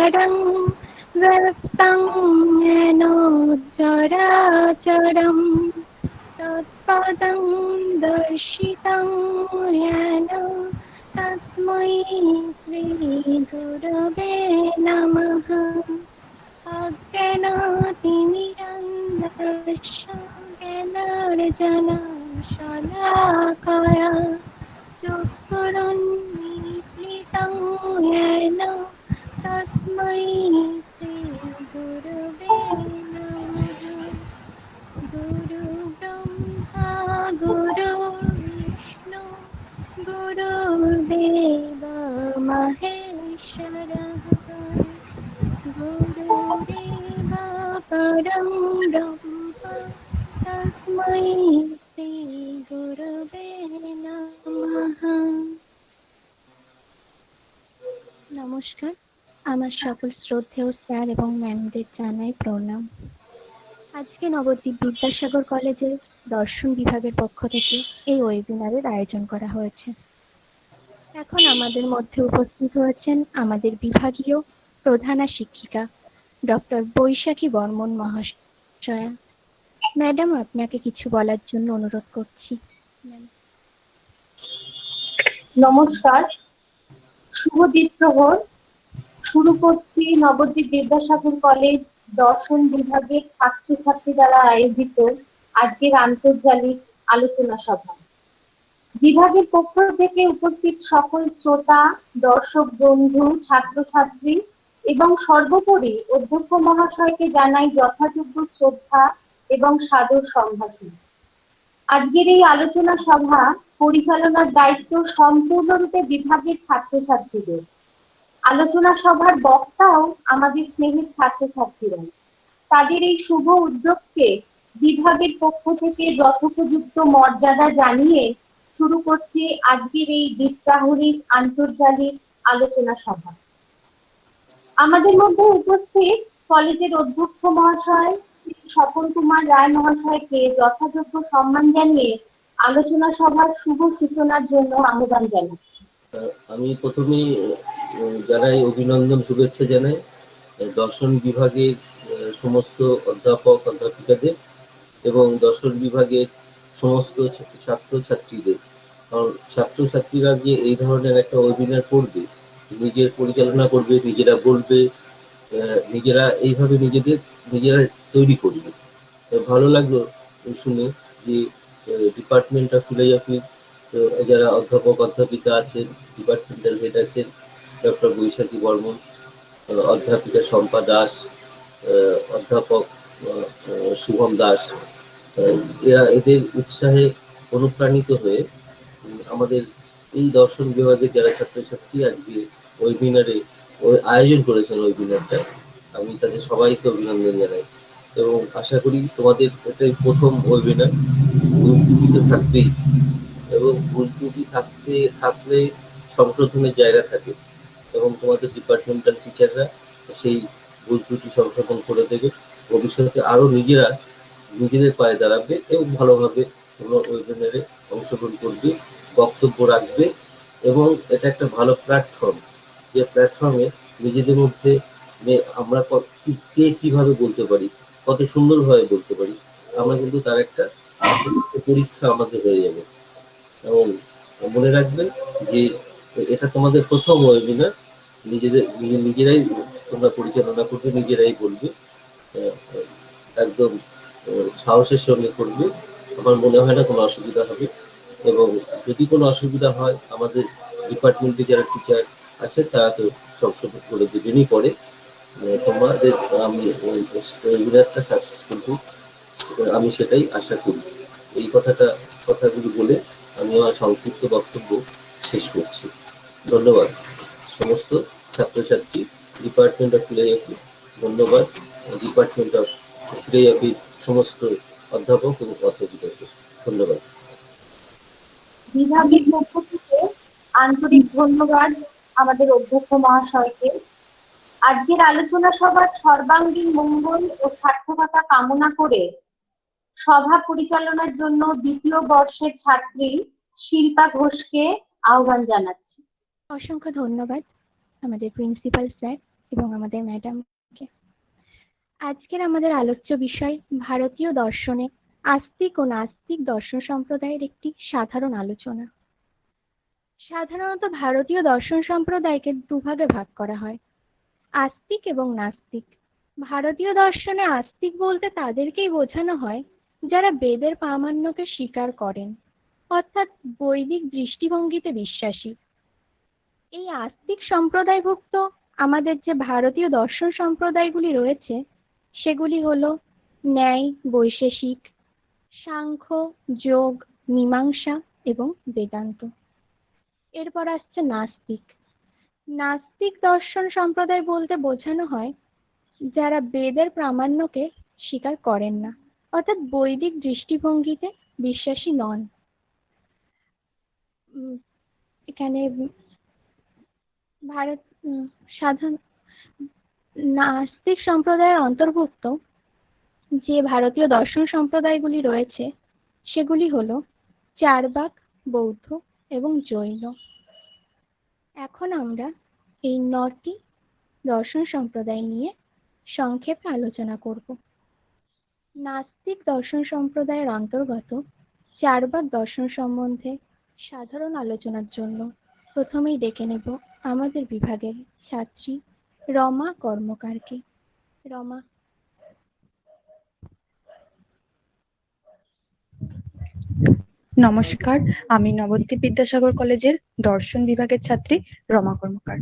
अखण्डमण्डलं व्याप्तं येन चराचरं तत्पदं दर्शितं येन तस्मै श्रीगुरवे नमः। अज्ञानातिमिरन्दस्य ज्ञानार्जनशलाकया चक्षुरुन्मीलितं येन तस्मै श्रीगुरवे नमः। गुरुब्रह्मा गुरुर्विष्णु गुरुर्देव महेश्वरः गुरुरेव परं ब्रह्म तस्मै श्रीगुरवे नमः। নমস্কার, আমার সকল শ্রদ্ধেয় স্যার এবং ম্যামদের জানাই প্রণাম। আজকে নবদ্বীপ বিদ্যাসাগর কলেজের দর্শন বিভাগের পক্ষ থেকে এই ওয়েবিনারের আয়োজন করা হয়েছে। এখন আমাদের মধ্যে উপস্থিত হয়েছেন আমাদের বিভাগীয় প্রধানা শিক্ষিকা ডক্টর বৈশাখী বর্মন মহাশয়া। ম্যাডাম, আপনাকে কিছু বলার জন্য অনুরোধ করছি। নমস্কার, শুভ দ্বীপ্রহর। শুরু করছি নবদ্বীপ বিদ্যাসাগর কলেজ দর্শন বিভাগের ছাত্রছাত্রী দ্বারা আয়োজিত আজকের আন্তর্জালিক আলোচনা সভা। বিভাগের পক্ষ থেকে উপস্থিত সকল শ্রোতা, দর্শক বন্ধু, ছাত্রছাত্রী এবং সর্বোপরি অধ্যক্ষ মহাশয়কে জানাই যথাযোগ্য শ্রদ্ধা এবং সাদর সম্ভাষণ। আজকের এই আলোচনা সভা পরিচালনার দায়িত্ব সম্পূর্ণরূপে বিভাগের ছাত্রছাত্রীদের। আলোচনা সভার বক্তাও আমাদের স্নেহের ছাত্রছাত্রীরা। তাদের এই শুভ উদ্যোগকে বিভাগের পক্ষ থেকে যথোপযুক্ত মর্যাদা জানিয়ে শুরু করছি আজকের এই দ্বীপ্রাহরিক আন্তর্জালিক আলোচনা সভা। আমাদের মধ্যে উপস্থিত কলেজের অধ্যক্ষ মহাশয় শ্রী স্বপন কুমার রায় মহাশয়কে যথাযোগ্য সম্মান জানিয়ে আলোচনা সভার শুভ সূচনার জন্য আহ্বান জানাচ্ছি। আমি প্রথমেই জানাই অভিনন্দন, শুভেচ্ছা জানাই দর্শন বিভাগের সমস্ত অধ্যাপক অধ্যাপিকাদের এবং দর্শন বিভাগের সমস্ত ছাত্রছাত্রীদের। কারণ ছাত্রছাত্রীরা যে এই ধরনের একটা ওয়েবিনার করবে, নিজের পরিচালনা করবে, নিজেরা বলবে, নিজেরা এইভাবে নিজেরা তৈরি করবে। ভালো লাগলো শুনে যে ডিপার্টমেন্ট অফ ফিলোজফি যারা অধ্যাপক অধ্যাপিকা আছেন, ডিপার্টমেন্টাল হেড আছেন ডক্টর বৈশাখী বর্মন, অধ্যাপিকা শম্পা দাস, অধ্যাপক শুভম দাস, এরা এদের উৎসাহে অনুপ্রাণিত হয়ে আমাদের এই দর্শন বিভাগের যারা ছাত্রছাত্রী আজকে ওয়েবিনারে আয়োজন করেছেন ওয়েবিনারটা, আমি তাদের সবাইকে অভিনন্দন জানাই এবং আশা করি তোমাদের এটাই প্রথম ওয়েবিনার। ভুল ত্রুটি তো থাকবেই এবং ভুল ত্রুটি থাকলে সংশোধনের জায়গা থাকে এবং তোমাদের ডিপার্টমেন্টাল টিচাররা সেই ভুল ত্রুটি সংশোধন করে দেবে। ভবিষ্যতে আরও নিজেদের পায়ে দাঁড়াবে এবং ভালোভাবে কোনো ওয়েবিনারে অংশগ্রহণ করবে, বক্তব্য রাখবে এবং এটা একটা ভালো প্ল্যাটফর্ম, যে প্ল্যাটফর্মে নিজেদের মধ্যে আমরা কে কিভাবে বলতে পারি, কত সুন্দরভাবে বলতে পারি, আমরা কিন্তু তার একটা পরীক্ষা আমাদের হয়ে যাবে। এবং মনে রাখবেন যে এটা তোমাদের প্রথম ওয়েবিনার, নিজেরাই তোমরা পরিচালনা করবে, নিজেরাই বলবে, একদম সাহসের সঙ্গে করবে। আমার মনে হয় না কোনো অসুবিধা হবে এবং যদি কোনো অসুবিধা হয় আমাদের ডিপার্টমেন্টে যারা টিচার আছে তারা তো সংশোধন করে দেবেনই পরে। তোমাদের আমি ওয়েবিনারটা সাকসেসফুল হোক, আমি সেটাই আশা করি। এই কথাগুলি বলে আমি আমার সংক্ষিপ্ত বক্তব্য শেষ করছি। ধন্যবাদ সমস্ত ছাত্রছাত্রী, ডিপার্টমেন্ট অফ ফিলোজফি, ধন্যবাদ ডিপার্টমেন্ট অফ ফিলোজফির সমস্ত অধ্যাপক এবং অধ্যাপিকাকে ধন্যবাদ। বিভাগের পক্ষ থেকে আন্তরিক ধন্যবাদ আমাদের অধ্যক্ষ মহাশয়কে। আজকের আলোচনা সভার সর্বাঙ্গীন মঙ্গল ও সার্থকতা কামনা করে সভা পরিচালনার জন্য দ্বিতীয় বর্ষের ছাত্রী শিল্পা ঘোষকে আহ্বান জানাচ্ছি। অসংখ্য ধন্যবাদ আমাদের প্রিন্সিপাল স্যার এবং আমাদের ম্যাডামকে। আজকের আমাদের আলোচ্য বিষয় ভারতীয় দর্শনে আস্তিক ও নাস্তিক দর্শন সম্প্রদায়ের একটি সাধারণ আলোচনা। সাধারণত ভারতীয় দর্শন সম্প্রদায়কে দুভাগে ভাগ করা হয়, আস্তিক এবং নাস্তিক। ভারতীয় দর্শনে আস্তিক বলতে তাদেরকেই বোঝানো হয় যারা বেদের প্রামাণ্যকে স্বীকার করেন, অর্থাৎ বৈদিক দৃষ্টিভঙ্গিতে বিশ্বাসী। এই আস্তিক সম্প্রদায়ভুক্ত আমাদের যে ভারতীয় দর্শন সম্প্রদায়গুলি রয়েছে সেগুলি হলো ন্যায়, বৈশেষিক, সাংখ্য, যোগ, মীমাংসা এবং বেদান্ত। এরপর আসছে নাস্তিক। নাস্তিক দর্শন সম্প্রদায় বলতে বোঝানো হয় যারা বেদের প্রামাণ্যকে স্বীকার করেন না, অর্থাৎ বৈদিক দৃষ্টিভঙ্গিতে বিশ্বাসী নন। এখানে ভারত সাধারণ নাস্তিক সম্প্রদায়ের অন্তর্ভুক্ত যে ভারতীয় দর্শন সম্প্রদায়গুলি রয়েছে সেগুলি হলো চারবাক, বৌদ্ধ এবং জৈন। এখন আমরা এই 9টি দর্শন সম্প্রদায় নিয়ে সংক্ষেপে আলোচনা করব। নাস্তিক দর্শন সম্প্রদায়ের অন্তর্গত চারবাক দর্শন সম্বন্ধে সাধারণ আলোচনার জন্য প্রথমেই ডেকে নেব আমাদের বিভাগের ছাত্রী রমা কর্মকারকে। রমা। নমস্কার, আমি নবদ্বীপ বিদ্যাসাগর কলেজের দর্শন বিভাগের ছাত্রী রমা কর্মকার।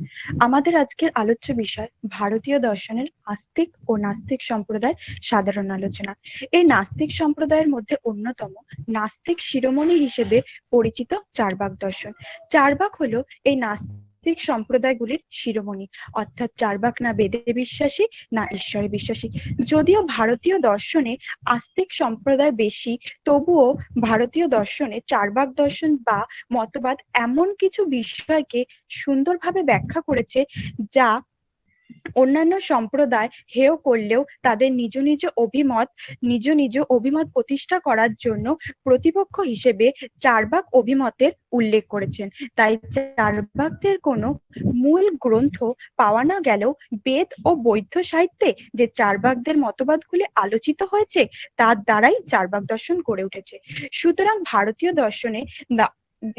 আমাদের আজকের আলোচ্য বিষয় ভারতীয় দর্শনের আস্তিক ও নাস্তিক সম্প্রদায় সাধারণ আলোচনা। এই নাস্তিক সম্প্রদায়ের মধ্যে অন্যতম নাস্তিক শিরোমণি হিসেবে পরিচিত চারবাক দর্শন। চারবাক হলো এই নাস্তিক সম্প্রদায়গুলির শিরোমণি, অর্থাৎ চারবাক না বেদে বিশ্বাসী না ঈশ্বরে বিশ্বাসী। যদিও ভারতীয় দর্শনে আস্তিক সম্প্রদায় বেশি, তবুও ভারতীয় দর্শনে চারবাক দর্শন বা মতবাদ এমন কিছু বিষয়কে সুন্দরভাবে ব্যাখ্যা করেছে যা অন্যান্য সম্প্রদায় হেয় করলেও তাদের নিজ নিজ অভিমত প্রতিষ্ঠা করার জন্য প্রতিপক্ষ হিসেবে চারবাক অভিমতের উল্লেখ করেছেন। তাই চারবাকদের কোনো মূল গ্রন্থ পাওয়া না গেলেও বেদ ও বৌদ্ধ সাহিত্যে যে চারবাকদের মতবাদগুলি আলোচিত হয়েছে তার দ্বারাই চারবাক দর্শন গড়ে উঠেছে। সুতরাং ভারতীয় দর্শনে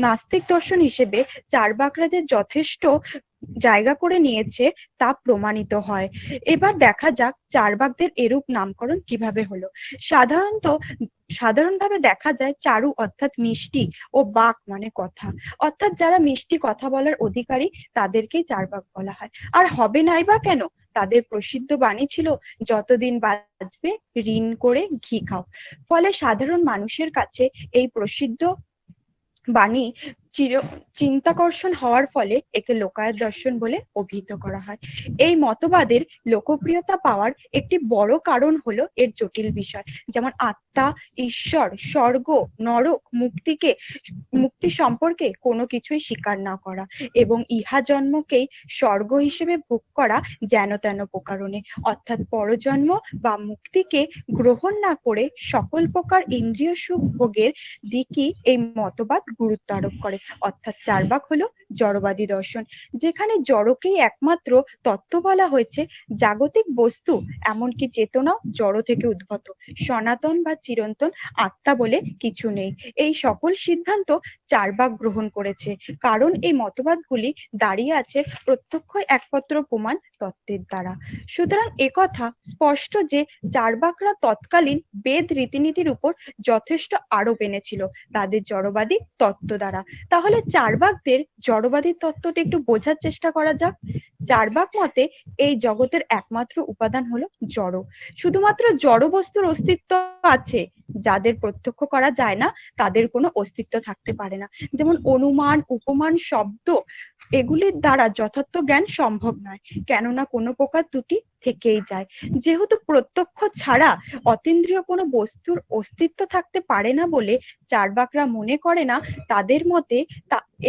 নাস্তিক দর্শন হিসেবে চারবাকরা যে যথেষ্ট জায়গা করে নিয়েছে তা প্রমাণিত হয়। এবার দেখা যাক চারবাকদের এরূপ নামকরণ কিভাবে হলো। সাধারণভাবে দেখা যায় চারু অর্থাৎ মিষ্টি ও বাক মানে কথা, অর্থাৎ যারা মিষ্টি কথা বলার অধিকারী তাদেরকেই চারবাক বলা হয়। আর হবে নাই বা কেন, তাদের প্রসিদ্ধ বাণী ছিল যতদিন বাঁচবে ঋণ করে ঘি খাও। ফলে সাধারণ মানুষের কাছে এই প্রসিদ্ধ বাণী চিন্তাকর্ষণ হওয়ার ফলে একে লোকায়ত দর্শন বলে অভিহিত করা হয়। এই মতবাদের লোকপ্রিয়তা পাওয়ার একটি বড় কারণ হলো এর জটিল বিষয়, যেমন আত্মা, ঈশ্বর, স্বর্গ, নরক, মুক্তি সম্পর্কে কোনো কিছুই স্বীকার না করা এবং ইহা জন্মকেই স্বর্গ হিসেবে ভোগ করা যেন তেন প্রকারণে, অর্থাৎ পরজন্ম বা মুক্তিকে গ্রহণ না করে সকল প্রকার ইন্দ্রিয় সুখ ভোগের দিকই এই মতবাদ গুরুত্ব আরোপ করে। অর্থাৎ চারবাক হলো জড়বাদী দর্শন, যেখানে জড়কেই একমাত্র তত্ত্ব বলা হয়েছে। জাগতিক বস্তু এমনকি চেতনাও জড় থেকে উদ্ভূত, সনাতন বা চিরন্তন আত্মা বলে কিছু নেই। এই সকল সিদ্ধান্ত চারবাক গ্রহণ করেছে, কারণ এই মতবাদগুলি দাঁড়িয়ে আছে প্রত্যক্ষ একমাত্র প্রমাণ তত্ত্বের দ্বারা। সুতরাং একথা স্পষ্ট যে চারবাকরা তৎকালীন বেদ রীতিনীতির উপর যথেষ্ট আরোপ এনেছিল তাদের জড়বাদী তত্ত্ব দ্বারা। তাহলে চারবাকদের জড়বাদী তত্ত্বটা একটু বোঝার চেষ্টা করা যাক। চারবাক মতে এই জগতের একমাত্র উপাদান হলো জড়। শুধুমাত্র জড় বস্তুর অস্তিত্ব আছে, যাদের প্রত্যক্ষ করা যায় না তাদের কোনো অস্তিত্ব থাকতে পারে না। যেমন অনুমান, উপমান, শব্দ এগুলির দ্বারা যথার্থ জ্ঞান সম্ভব নয়, কেননা কোনো প্রকার ত্রুটি থেকেই যায়। যেহেতু প্রত্যক্ষ ছাড়া অতীন্দ্রিয় কোনো বস্তুর অস্তিত্ব থাকতে পারে না বলে চারবাকরা মনে করে না তাদের মতে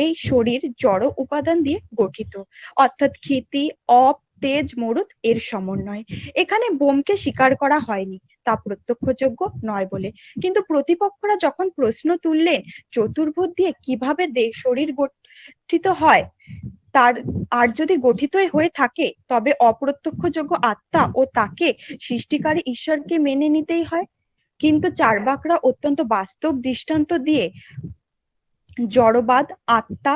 এই শরীর জড় উপাদান দিয়ে গঠিত, অর্থাৎ ক্ষিতি, অপ, তেজ, মরুত এর সমন্বয়। এখানে বোমকে স্বীকার করা হয়নি, তা প্রত্যক্ষযোগ্য নয় বলে। কিন্তু প্রতিপক্ষরা যখন প্রশ্ন তুললেন চতুর্ভুজ দিয়ে কিভাবে শরীর গঠিত হয়, তার আর যদি গঠিতই হয়ে থাকে তবে অপ্রত্যক্ষযোগ্য আত্মা ও তাকে সৃষ্টিকারী ঈশ্বরকে মেনে নিতেই হয়। কিন্তু চার্বাকরা অত্যন্ত বাস্তব দৃষ্টান্ত দিয়ে জড়বাদ, আত্মা,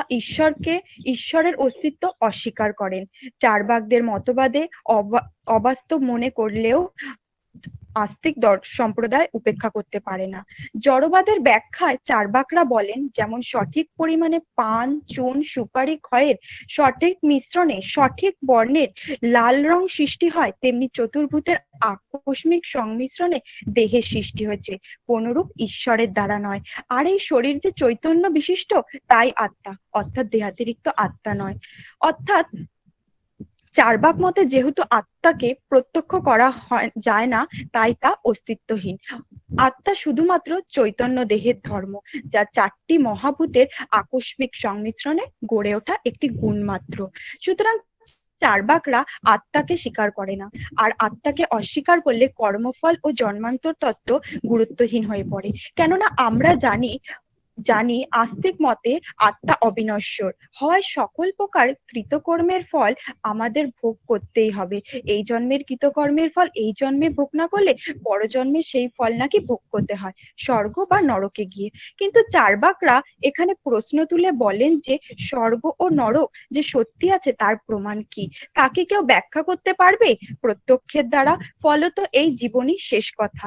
ঈশ্বরের অস্তিত্ব অস্বীকার করেন। চার্বাকদের মতবাদে অবাস্তব মনে করলেও আস্তিক সম্প্রদায় উপেক্ষা করতে পারে না। জড়বাদের ব্যাখ্যায় চার্বাকরা বলেন, যেমন সঠিক পরিমাণে পান, চুন, সুপারি, ক্ষয়ের সঠিক মিশ্রণে সঠিক বর্ণের লাল রং সৃষ্টি হয়, তেমনি চতুর্ভুতের আকস্মিক সংমিশ্রণে দেহের সৃষ্টি হয়েছে, কোনরূপ ঈশ্বরের দ্বারা নয়। আর এই শরীর যে চৈতন্য বিশিষ্ট, তাই আত্মা, অর্থাৎ দেহাতিরিক্ত আত্মা নয়। অর্থাৎ চার্বাক মতে যেহেতু আত্মাকে প্রত্যক্ষ করা যায় না, তাই তা অস্তিত্বহীন। আত্মা শুধুমাত্র চৈতন্য দেহের ধর্ম, যা চারটি মহাভূতের আকস্মিক সংমিশ্রণে গড়ে ওঠা একটি গুণ মাত্র। সুতরাং চার্বাকরা আত্মাকে স্বীকার করে না, আর আত্মাকে অস্বীকার করলে কর্মফল ও জন্মান্তর তত্ত্ব গুরুত্বহীন হয়ে পড়ে। কেননা আমরা জানি আস্তিক মতে আত্মা অবিনশ্বর হয়, সকল প্রকার কৃতকর্মের ফল আমাদের ভোগ করতেই হবে। এই জন্মের কৃতকর্মের ফল এই জন্মে ভোগ না করলে পর জন্মে সেই ফল নাকি ভোগ করতে হয় স্বর্গ বা নরকে গিয়ে। কিন্তু চার্বাকরা এখানে প্রশ্ন তুলে বলেন যে স্বর্গ ও নরক যে সত্যি আছে তার প্রমাণ কি? তাকে কেউ ব্যাখ্যা করতে পারবে প্রত্যক্ষের দ্বারা? ফলত এই জীবনই শেষ কথা,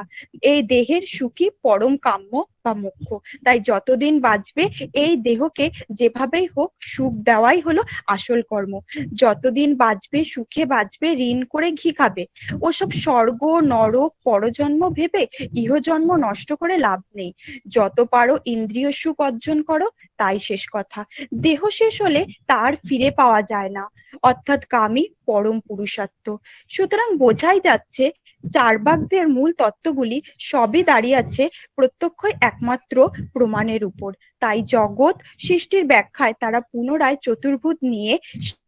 এই দেহের সুখী পরম কাম্য বা মোক্ষ। তাই যতদিন বাঁচবে এই দেহকে যেভাবেই হোক সুখ দেওয়াই হলো আসল কর্ম। যতদিন বাঁচবে সুখে বাঁচবে, ঋণ করে ঘি খাবে। ওসব স্বর্গ, নরক, পরজন্ম ভেবে ইহজন্ম নষ্ট করে লাভ নেই। যত পারো ইন্দ্রিয় সুখ অর্জন করো, তাই শেষ কথা। দেহ শেষ হলে তার ফিরে পাওয়া যায় না, অর্থাৎ কামই পরম পুরুষার্থ। সুতরাং বোঝাই যাচ্ছে চার্বাকদের মূল তত্ত্বগুলি সবই দাঁড়িয়ে আছে প্রত্যক্ষই একমাত্র প্রমাণের উপর। তাই জগৎ সৃষ্টির ব্যাখ্যায় তারা পুনরায় চতুর্ভুত নিয়ে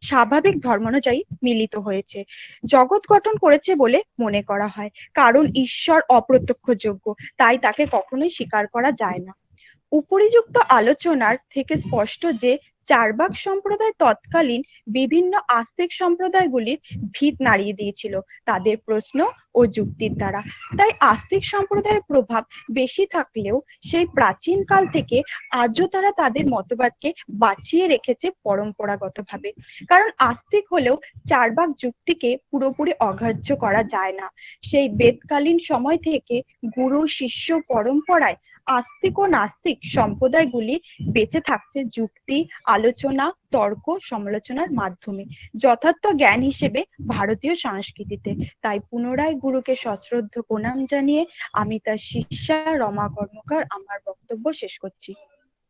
স্বাভাবিক ধর্মানুযায়ী মিলিত হয়েছে, জগৎ গঠন করেছে বলে মনে করা হয়। কারণ ঈশ্বর অপ্রত্যক্ষযোগ্য, তাই তাকে কখনোই স্বীকার করা যায় না। উপরিযুক্ত আলোচনার থেকে স্পষ্ট যে চার্বাক সম্প্রদায় তৎকালীন বিভিন্ন আস্তিক সম্প্রদায়গুলির ভিত নাড়িয়ে দিয়েছিল তাদের প্রশ্ন ও যুক্তির দ্বারা। তাই আস্তিক সম্প্রদায়ের প্রভাব বেশি থাকলেও সেই প্রাচীন কাল থেকে আজও তারা তাদের মতবাদকে বাঁচিয়ে রেখেছে পরম্পরাগতভাবে। কারণ আস্তিক হলেও চার্বাক যুক্তিকে পুরোপুরি অগ্রাহ্য করা যায় না। সেই বেদকালীন সময় থেকে গুরু শিষ্য পরম্পরায় আস্তিক ও নাস্তিক সম্প্রদায়গুলি বেঁচে থাকছে যুক্তি, আলোচনা, তর্ক, সমালোচনার মাধ্যমে যথার্থ জ্ঞান হিসেবে ভারতীয় সংস্কৃতিতে। তাই পুনরায় গুরুকে সশ্রদ্ধ প্রণাম জানিয়ে আমি তার শিষ্যা রমা কর্মকার আমার বক্তব্য শেষ করছি।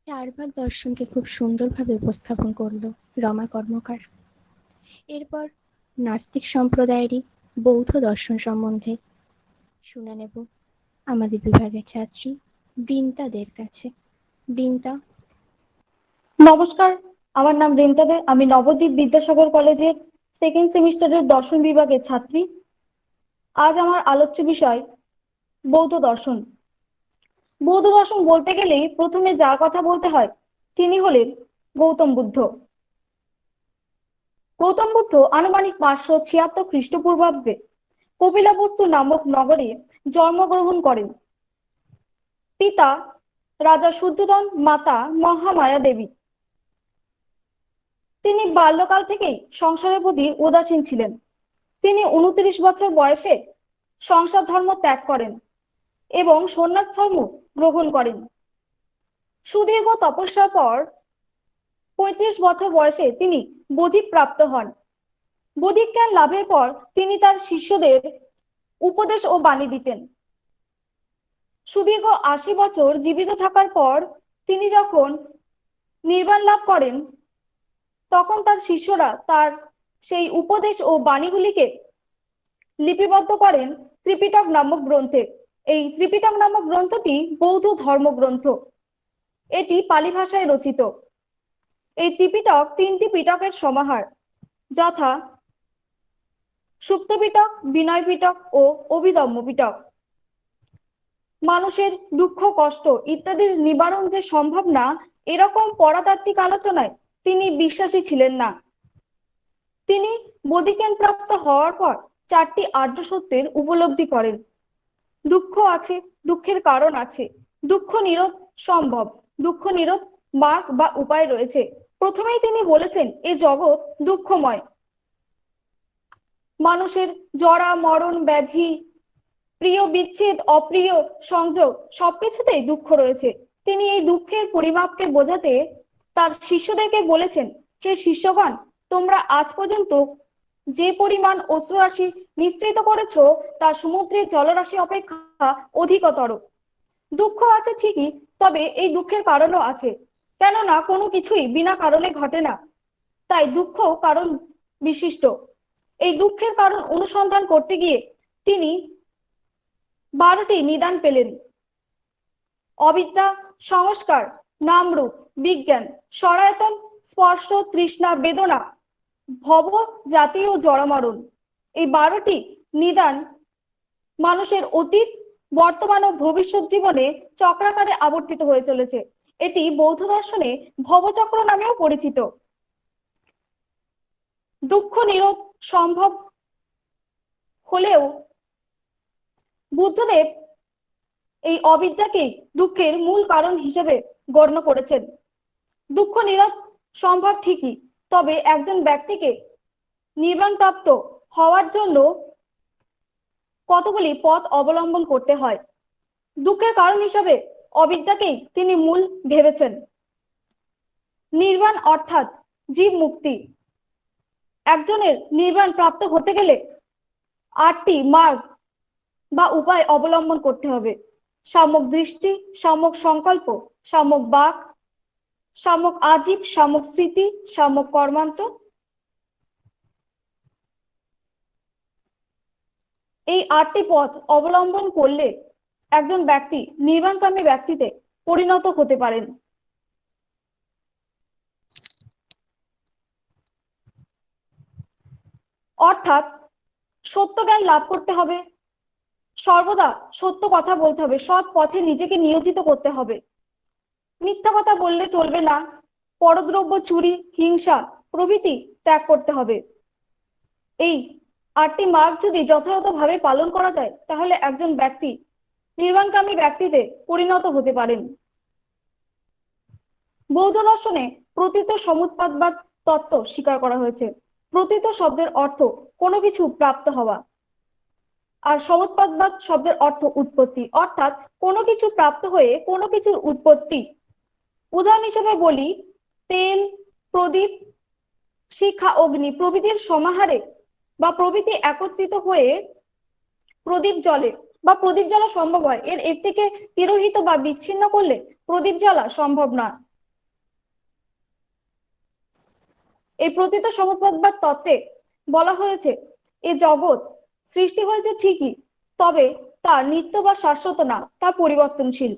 চার্বাক দর্শনকে খুব সুন্দরভাবে উপস্থাপন করলো রমা কর্মকার। এরপর নাস্তিক সম্প্রদায়েরই বৌদ্ধ দর্শন সম্বন্ধে শুনে নেব আমাদের বিভাগের ছাত্রী বৃন্দাদের কাছে। বৃন্দা। নমস্কার, আমার নাম বৃন্দা দে। আমি নবদ্বীপ বিদ্যাসাগর কলেজের সেকেন্ড সেমিস্টারের দর্শন বিভাগের ছাত্রী। আজ আমার আলোচ্য বিষয় বৌদ্ধ দর্শন। বৌদ্ধ দর্শন বলতে গেলেই প্রথমে যার কথা বলতে হয় তিনি হলেন গৌতম বুদ্ধ। গৌতম বুদ্ধ আনুমানিক 576 খ্রিস্টপূর্বাব্দে কপিলাবস্তু নামক নগরে জন্মগ্রহণ করেন। পিতা রাজা শুদ্ধোধন, মাতা মহামায়া দেবী। তিনি বাল্যকাল থেকেই সংসারের প্রতি উদাসীন ছিলেন। তিনি 29 বছর বয়সে সংসার ধর্ম ত্যাগ করেন এবং সন্ন্যাস ধর্ম গ্রহণ করেন। সুদীর্ঘ তপস্যার পর 35 বছর বয়সে তিনি বোধিপ্রাপ্ত হন। বোধিজ্ঞান লাভের পর তিনি তার শিষ্যদের উপদেশ ও বাণী দিতেন। সুদীর্ঘ 80 বছর জীবিত থাকার পর তিনি যখন নির্বাণ লাভ করেন, তখন তার শিষ্যরা তার সেই উপদেশ ও বাণীগুলিকে লিপিবদ্ধ করেন ত্রিপিটক নামক গ্রন্থে। এই ত্রিপিটক নামক গ্রন্থটি বৌদ্ধ ধর্মগ্রন্থ। এটি পালি ভাষায় রচিত। এই ত্রিপিটক 3টি পিটকের সমাহার, যথা সুপ্ত পিটক, বিনয় পিটক ও অভিধম্ম পিটক। মানুষের দুঃখ কষ্ট ইত্যাদির নিবারণ যে সম্ভব না, এরকম পরাতাত্ত্বিক আলোচনায় তিনি বিশ্বাসী ছিলেন না। তিনি বোধিজ্ঞান প্রাপ্ত হওয়ার পর 4টি আর্য সত্যের উপলব্ধি করেন। দুঃখ আছে, দুঃখের কারণ আছে, দুঃখ নিরোধ সম্ভব, দুঃখ নিরোধ মার্গ বা উপায় রয়েছে। প্রথমেই তিনি বলেছেন এই জগৎ দুঃখময়। মানুষের জরা মরণ ব্যাধি, প্রিয় বিচ্ছেদ, অপ্রিয় সংযোগ সবকিছুতেই দুঃখ রয়েছে। তিনি এই দুঃখের পরিমাপকে বোঝাতে তার শিষ্যদেরকে বলেছেন, হে শিষ্যগণ, তোমরা আজ পর্যন্ত যে পরিমাণ অশ্রুরাশি নিঃসৃত করেছ তা সমুদ্রের জলরাশি অপেক্ষা অধিকতর। দুঃখ আছে ঠিকই, তবে এই দুঃখের কারণও আছে, কেননা কোনো কিছুই বিনা কারণে ঘটে না, তাই দুঃখ কারণ বিশিষ্ট। এই দুঃখের কারণ অনুসন্ধান করতে গিয়ে তিনি 12টি নিদান পেলেন। অবিদ্যা, সংস্কার, নামরূপ, বিজ্ঞান, সরায়তন, স্পর্শ, তৃষ্ণা, বেদনা, ভব, জাতি ও জড়মরণ। এই 12টি নিদান মানুষের অতীত, বর্তমান ও ভবিষ্যৎ জীবনে চক্রাকারে আবর্তিত হয়ে চলেছে। এটি বৌদ্ধ দর্শনে ভবচক্র নামেও পরিচিত। দুঃখ নিরোধ সম্ভব হলেও বুদ্ধদেব এই অবিদ্যাকেই দুঃখের মূল কারণ হিসেবে গণ্য করেছেন। দুঃখ নিরোধ সম্ভব ঠিকই, তবে একজন ব্যক্তিকে নির্বাণপ্রাপ্ত হওয়ার জন্য কতগুলি পথ অবলম্বন করতে হয়। দুঃখের কারণ হিসাবে অবিদ্যাকেই তিনি মূল ভেবেছেন। নির্বাণ অর্থাৎ জীব মুক্তি। একজনের নির্বাণ প্রাপ্ত হতে গেলে 8টি মার্গ বা উপায় অবলম্বন করতে হবে। সম্যক দৃষ্টি, সম্যক সংকল্প, সম্যক বাক, সম্যক আজীব, সম্যক স্মৃতি, সম্যক কর্মান্ত। এই 8টি পথ অবলম্বন করলে একজন ব্যক্তি নির্বাণকামী ব্যক্তিতে পরিণত হতে পারেন। অর্থাৎ সত্য জ্ঞান লাভ করতে হবে, সর্বদা সত্য কথা বলতে হবে, সৎ পথে নিজেকে নিয়োজিত করতে হবে, মিথ্যা কথা বললে চলবে না, পরদ্রব্য চুরি, হিংসা প্রভৃতি ত্যাগ করতে হবে। এই 8টি মার্গ যদি যথাযথভাবে পালন করা যায় তাহলে একজন ব্যক্তি নির্বাণকামী ব্যক্তিতে পরিণত হতে পারেন। বৌদ্ধ দর্শনে প্রতীত সমুৎপাদবাদ তত্ত্ব স্বীকার করা হয়েছে। প্রতীত শব্দের অর্থ কোনো কিছু প্রাপ্ত হওয়া, আর সমুৎপাদবাদ শব্দের অর্থ উৎপত্তি, অর্থাৎ কোনো কিছু প্রাপ্ত হয়ে কোনো কিছুর উৎপত্তি। উদাহরণ হিসেবে বলি, তেল, প্রদীপ, শিখা, অগ্নি প্রভৃতির সমাহারে বা প্রভৃতি একত্রিত হয়ে প্রদীপ জ্বলে বা প্রদীপ জ্বলা সম্ভব হয়। এর একটিকে তিরোহিত বা বিচ্ছিন্ন করলে প্রদীপ জ্বলা সম্ভব না। এই প্রতীত সমুৎপাদবাদ তত্ত্বে বলা হয়েছে এ জগৎ সৃষ্টি হয়েছে ঠিকই, তবে তা নিত্য বা শাশ্বত না, তা পরিবর্তনশীল।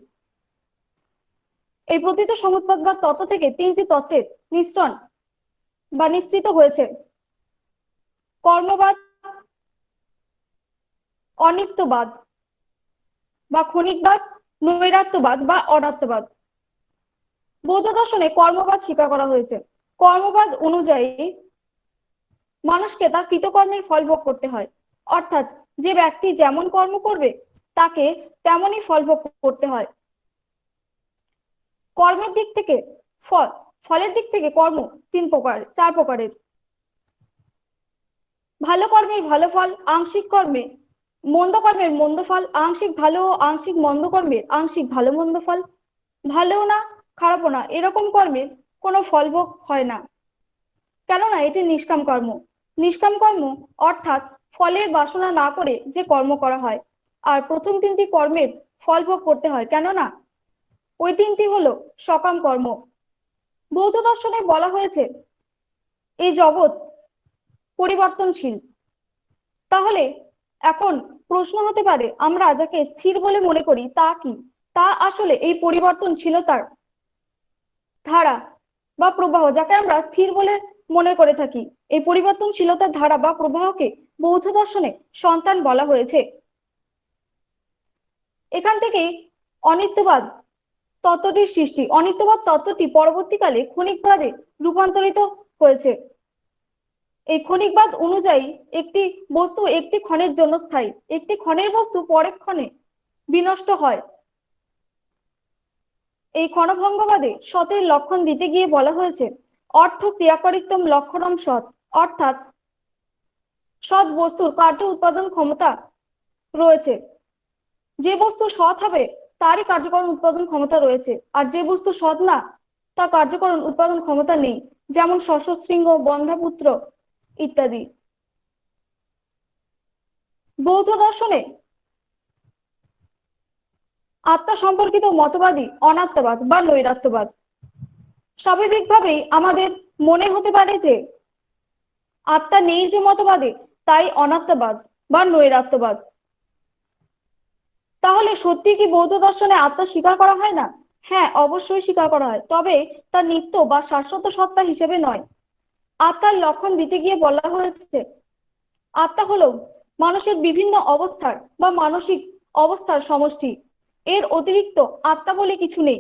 এই প্রতীত সমুৎপাদবাদ তত্ত্ব থেকে 3টি তত্ত্বের মিশ্রণ বা নিঃসৃত হয়েছে: কর্মবাদ, অনিত্যবাদ বা ক্ষণিকবাদ, নৈরাত্যবাদ বা অনাত্মবাদ। বৌদ্ধ দর্শনে কর্মবাদ স্বীকার করা হয়েছে। কর্মবাদ অনুযায়ী মানুষকে তার কৃতকর্মের ফল ভোগ করতে হয়, অর্থাৎ যে ব্যক্তি যেমন কর্ম করবে তাকে তেমনই ফল ভোগ করতে হয়। কর্মের দিক থেকে ফলের দিক থেকে কর্ম 4 প্রকারের: ভালো কর্মের ভালো ফল, আংশিক কর্মে মন্দ কর্মের মন্দ ফল, আংশিক ভালো ও আংশিক মন্দ কর্মের আংশিক ভালো মন্দ ফল, ভালো না খারাপও না এরকম কর্মের কোনো ফলভোগ হয় না, কেননা এটি নিষ্কাম কর্ম। নিষ্কাম কর্ম অর্থাৎ ফলের বাসনা না করে যে কর্ম করা হয়। আর প্রথম 3টি কর্মের ফল ভোগ করতে হয়, কেননা ওই 3টি হলো সকাম কর্ম। বৌদ্ধ দর্শনে বলা হয়েছে এই জগৎ পরিবর্তনশীল। তাহলে এখন প্রশ্ন হতে পারে, আমরা যাকে স্থির বলে মনে করি তা কি? তা আসলে এই পরিবর্তনশীলতার ধারা বা প্রবাহ, যাকে আমরা স্থির বলে মনে করে থাকি। এই পরিবর্তনশীলতার ধারা বা প্রবাহকে বৌদ্ধ দর্শনে সন্তান বলা হয়েছে। এখান থেকেই অনিত্যবাদ তত্ত্বটির সৃষ্টি। অনিত্যবাদ তত্ত্বটি পরবর্তীকালে ক্ষণিকবাদে রূপান্তরিত হয়েছে। এই ক্ষণিকবাদ অনুযায়ী একটি বস্তু একটি ক্ষণের জন্য স্থায়ী, একটি ক্ষণের বস্তু পরের ক্ষণে বিনষ্ট হয়। এই ক্ষণভঙ্গবাদে সতের লক্ষণ দিতে গিয়ে বলা হয়েছে অর্থ ক্রিয়াকারিত্বম লক্ষণম সৎ, অর্থাৎ সৎ বস্তুর কার্য উৎপাদন ক্ষমতা রয়েছে। যে বস্তু সৎ হবে তারই কার্যকরণ উৎপাদন ক্ষমতা রয়েছে, আর যে বস্তু সৎ না তার কার্যকরণ উৎপাদন ক্ষমতা নেই, যেমন শস্যশৃঙ্গ, বন্ধ্যাপুত্র ইত্যাদি। বৌদ্ধ দর্শনে আত্মা সম্পর্কিত মতবাদই অনাত্মবাদ বা নৈরাত্যবাদ। স্বাভাবিকভাবেই আমাদের মনে হতে পারে যে আত্মা নেই যে মতবাদে, তাই অনাত্মবাদ বা নৈরাত্যবাদ। তাহলে সত্যি কি বৌদ্ধ দর্শনে আত্মা স্বীকার করা হয় না? হ্যাঁ, অবশ্যই স্বীকার করা হয়, তবে তা নিত্য বা শাশ্বত সত্তা হিসেবে নয়। আত্মার লক্ষণ দিতে গিয়ে বলা হয়েছে আত্মা হলো মানুষের বিভিন্ন অবস্থার বা মানসিক অবস্থার সমষ্টি, এর অতিরিক্ত আত্মা বলে কিছু নেই।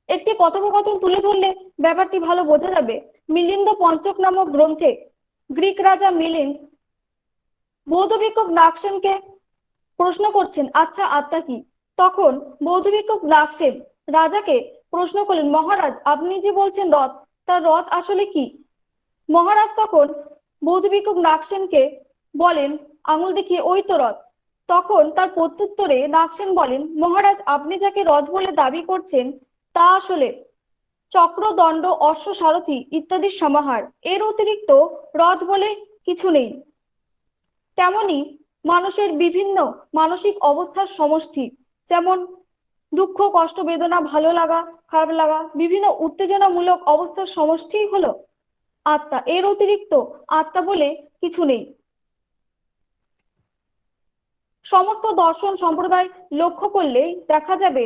একটি কথোপকথন তুলে ধরলে ব্যাপারটি ভালো বোঝা যাবে। মিলিন্দ পঞ্চক নামক গ্রন্থে গ্রিক রাজা মিলিন্দ বৌদ্ধ ভিক্ষুক নাগসেনকে প্রশ্ন করছেন, আচ্ছা আত্মা কি? তখন বৌদ্ধ ভিক্ষুক নাগসেন রাজাকে প্রশ্ন করলেন, মহারাজ আপনি যে বলছেন রথ, তার রথ আসলে কি? মহারাজ তখন বৌদ্ধ ভিক্ষুক নাগসেনকে বলেন আঙুল দেখিয়ে, ওই তো রথ। তখন তার প্রত্যুত্তরে নাগসেন বলেন, মহারাজ আপনি যাকে রথ বলে দাবি করছেন তা আসলে চক্র, দণ্ড, অশ্ব, সারথি ইত্যাদির সমাহার, এর অতিরিক্ত রথ বলে কিছু নেই। তেমনি মানুষের বিভিন্ন মানসিক অবস্থার সমষ্টি, যেমন দুঃখ, কষ্ট, বেদনা, ভালো লাগা, খারাপ লাগা, বিভিন্ন উত্তেজনামূলক অবস্থার সমষ্টিই হলো আত্মা, এর অতিরিক্ত আত্মা বলে কিছু নেই। সমস্ত দর্শন সম্প্রদায় লক্ষ্য করলেই দেখা যাবে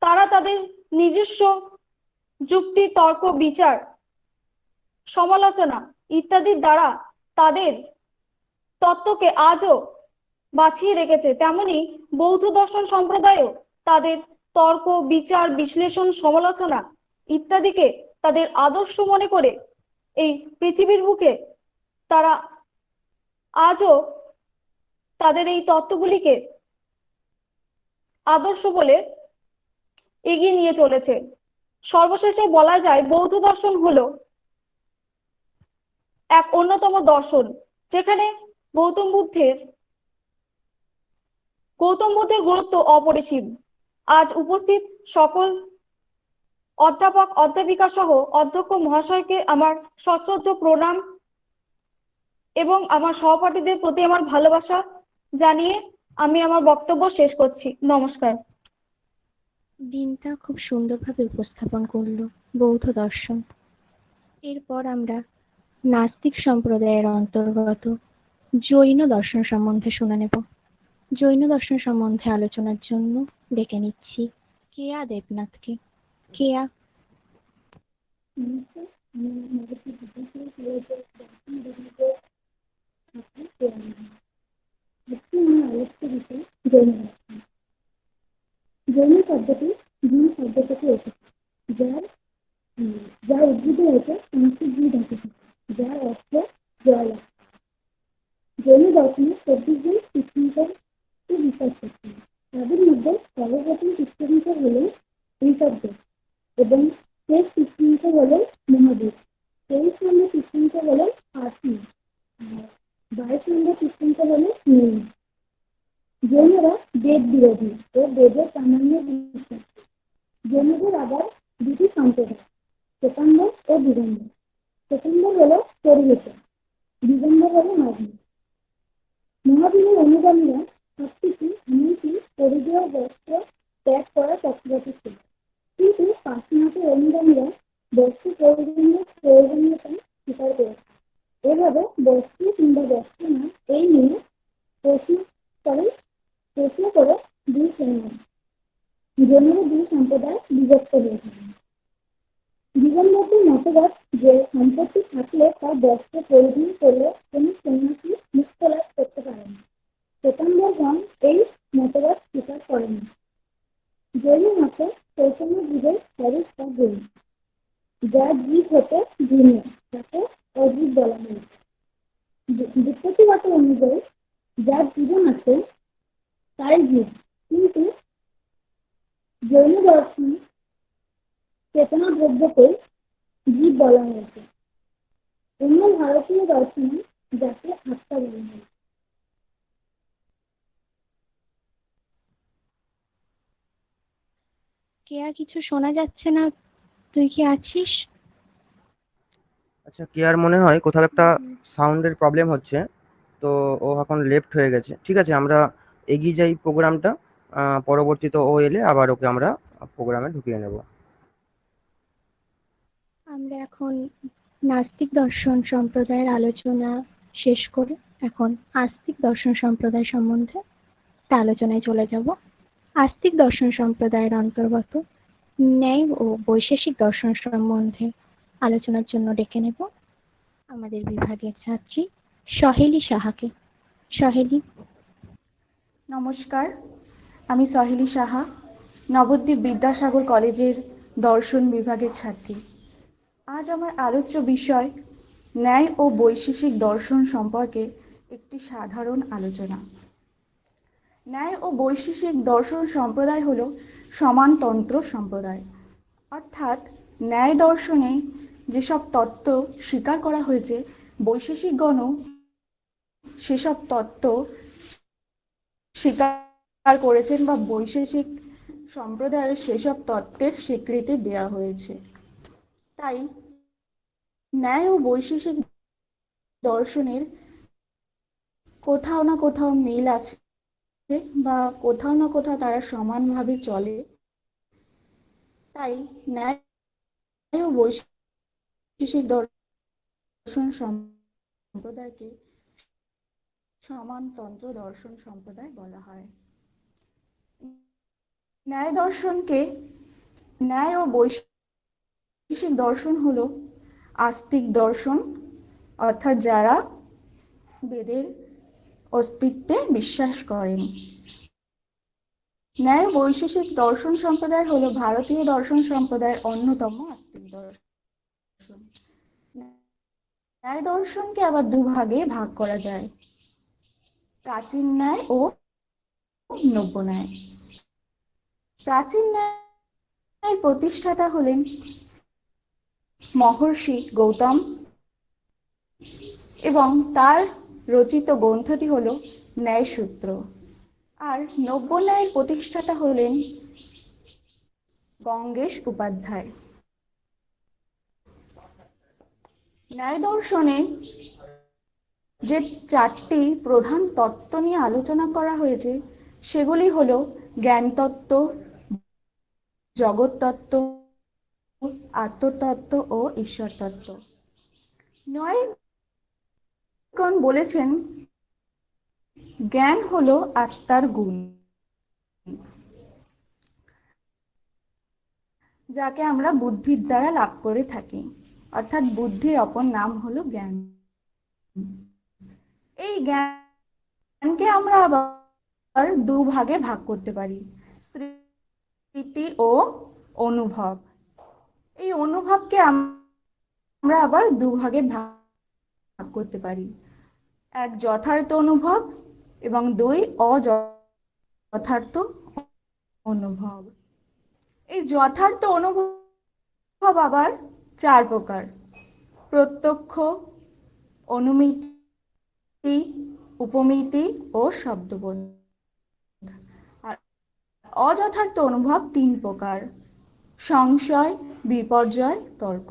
তারা তাদের নিজস্ব যুক্তি, তর্ক, বিচার, সমালোচনা ইত্যাদির দ্বারা তাদের তত্ত্বকে আজও বাঁচিয়ে রেখেছে। তেমনি বৌদ্ধ দর্শন সম্প্রদায়ও তাদের তর্ক, বিচার, বিশ্লেষণ, সমালোচনা ইত্যাদিকে তাদের আদর্শ মনে করে এই পৃথিবীর বুকে তারা আজও তাদের এই তত্ত্বগুলিকে আদর্শ বলে এগিয়ে নিয়ে চলেছে। সর্বশেষে বলা যায় বৌদ্ধ দর্শন হলো এক অন্যতম দর্শন যেখানে গৌতম বুদ্ধের গুরুত্ব অপরিসীম। আজ উপস্থিত সকল অধ্যাপক, অধ্যাপিকা সহ অধ্যক্ষ মহাশয়কে আমার সশ্রদ্ধ প্রণাম এবং আমার সহপাঠীদের প্রতি আমার ভালোবাসা জানিয়ে আমি আমার বক্তব্য শেষ করছি। নমস্কার। দিনটা খুব সুন্দরভাবে উপস্থাপন করলো বৌদ্ধ দর্শন। এরপর আমরা নাস্তিক সম্প্রদায়ের অন্তর্গত জৈন দর্শন সম্বন্ধে শুনে নেব। জৈন দর্শন সম্বন্ধে আলোচনার জন্য ডেকে নিচ্ছি কেয়া দেবনাথকে। কেয়া। জৈন শব্দটি জিন শব্দ থেকে এসেছে, যা উদ্ভিদ হয়েছে সংস্কৃত দুই ধাতু থেকে, যার অর্থ জল। জৈন দর্শনে 24 জন তীর্থঙ্করকে বিশ্বাস করতেন। তাদের মধ্যে সর্বপ্রথম তীর্থঙ্কর হলেন ঋষভদেব এবং শেষ তীর্থঙ্কর হলেন মহাবীর। 23 নম্বর তীর্থঙ্কর হলেন আর্তি, 22 নম্বর তীর্থঙ্কর হলেন নীল। জৈনরা বেদ বিরোধী ও বেদের প্রামাণ্যে বিশ্বাস। জৈনদের আবার দুটি সম্প্রদায়, শ্বেতাম্বর ও দিগম্বর। শ্বেতাম্বর হলো পরিহিত, দিগম্বর হলো নগ্ন। মহাবীরের অনুগামীরা সবকিছু এমনকি পরিধেয় বস্ত্র ত্যাগ করার পক্ষপাতী ছিল, কিন্তু পাশ্চিমাত্যের অনুগামীরা বস্ত্র প্রয়োজনীয়তা স্বীকার করেছে। এভাবে বস্ত্র কিংবা বস্ত্র না এই নিয়ে প্রশ্ন করে দুই শ্রেণী হয়। জৈনরা দুই সম্প্রদায় বিভক্ত হয়েছিলেন। দিগম্বরদের মতবাদ যে সম্পত্তি থাকলে তা বস্ত্র পরিধান করলে কোনো সন্ন্যাসী মুক্ত লাভ করতে পারে না। শ্বেতাম্বরগণ এই মতবাদ স্বীকার করেন না। জৈন মতে চৈতন্য যুগের হরিশ বা জৈন, যা জীব হতে ভিন্ন, তাকে ও জীব বলা হয়েছে। ব্যক্তিগত অনুযায়ী যার জীবন আছে তাই জীব, কিন্তু জৈন দর্শন চেতনা দ্রব্যকে জীব বলা হয়েছে। অন্য ভারতীয় দর্শনে যাকে আত্মা বলা হয়। কেয়া, কিছু শোনা যাচ্ছে না, তুই কি আছিস? আচ্ছা, কেয়ার মনে হয় কোথাও একটা সাউন্ডের প্রবলেম হচ্ছে, তো ও এখন লেফট হয়ে গেছে। ঠিক আছে, আমরা এগিয়ে যাই প্রোগ্রামটা। পরবর্তীতে ও এলে আবার ওকে আমরা প্রোগ্রামে ঢুকিয়ে নেব। আমরা এখন নাস্তিক দর্শন সম্প্রদায়ের আলোচনা শেষ করে এখন আস্তিক দর্শন সম্প্রদায় সম্বন্ধে একটা আলোচনায় চলে যাব। আস্তিক দর্শন সম্প্রদায়ের অন্তর্গত ন্যায় ও বৈশেষিক দর্শন সম্বন্ধে আলোচনার জন্য ডেকে নেব আমাদের বিভাগের ছাত্রী সহেলি সাহাকে। সহেলি। নমস্কার, আমি সহেলি সাহা, নবদ্বীপ বিদ্যাসাগর কলেজের দর্শন বিভাগের ছাত্রী। আজ আমার আলোচ্য বিষয় ন্যায় ও বৈশেষিক দর্শন সম্পর্কে একটি সাধারণ আলোচনা। ন্যায় ও বৈশেষিক দর্শন সম্প্রদায় হল সমানতন্ত্র সম্প্রদায়, অর্থাৎ ন্যায় দর্শনে যেসব তত্ত্ব স্বীকার করা হয়েছে, বৈশেষিকগণও সেসব তত্ত্ব স্বীকার করেছেন বা বৈশেষিক সম্প্রদায়ের সেসব তত্ত্বের স্বীকৃতি দেওয়া হয়েছে। তাই ন্যায় ও বৈশেষিক দর্শনের কোথাও না কোথাও মিল আছে বা কোথাও না কোথাও তারা সমানভাবে চলে। তাই ন্যায় ও বৈশেষিক দর্শন সম্প্রদায়কে সমানতন্ত্র দর্শন সম্প্রদায় বলা হয়। ন্যায় দর্শনকে ন্যায় ও বৈশেষিক দর্শন হলো আস্তিক দর্শন, অর্থাৎ যারা বেদের অস্তিত্বে বিশ্বাস করেন। ন্যায় বৈশেষিক দর্শন সম্প্রদায় হলো ভারতীয় দর্শন সম্প্রদায়ের অন্যতম আস্তিক দর্শন। ন্যায় দর্শনকে আবার দুভাগে ভাগ করা যায়, প্রাচীন ন্যায় ও নব্য ন্যায়। প্রাচীন ন্যায়ের প্রতিষ্ঠাতা হলেন মহর্ষি গৌতম এবং তার রচিত গ্রন্থটি হল ন্যায়সূত্র। আর নব্য ন্যায়ের প্রতিষ্ঠাতা হলেন গঙ্গেশ উপাধ্যায়। ন্যায় দর্শনে যে চারটি প্রধান তত্ত্ব নিয়ে আলোচনা করা হয়েছে সেগুলি হলো জ্ঞানতত্ত্ব, জগৎতত্ত্ব, আত্মতত্ত্ব ও ঈশ্বর তত্ত্ব। ন্যায়গণ বলেছেন জ্ঞান হলো আত্মার গুণ, যাকে আমরা বুদ্ধির দ্বারা লাভ করে থাকি, অর্থাৎ বুদ্ধির অপর নাম হলো জ্ঞান। এই জ্ঞানকে আমরা আবার দুভাগে ভাগ করতে পারি, স্মৃতি ও অনুভব। এই অনুভবকে আমরা আবার দুভাগে ভাগ করতে পারি, এক যথার্থ অনুভব এবং দুই অযথার্থ অনুভব। এই যথার্থ অনুভব আবার চার প্রকার: প্রত্যক্ষ, অনুমিতি, উপমিতি ও শব্দবোধ। আর অযথার্থ অনুভব তিন প্রকার: সংশয়, বিপর্যয়, তর্ক।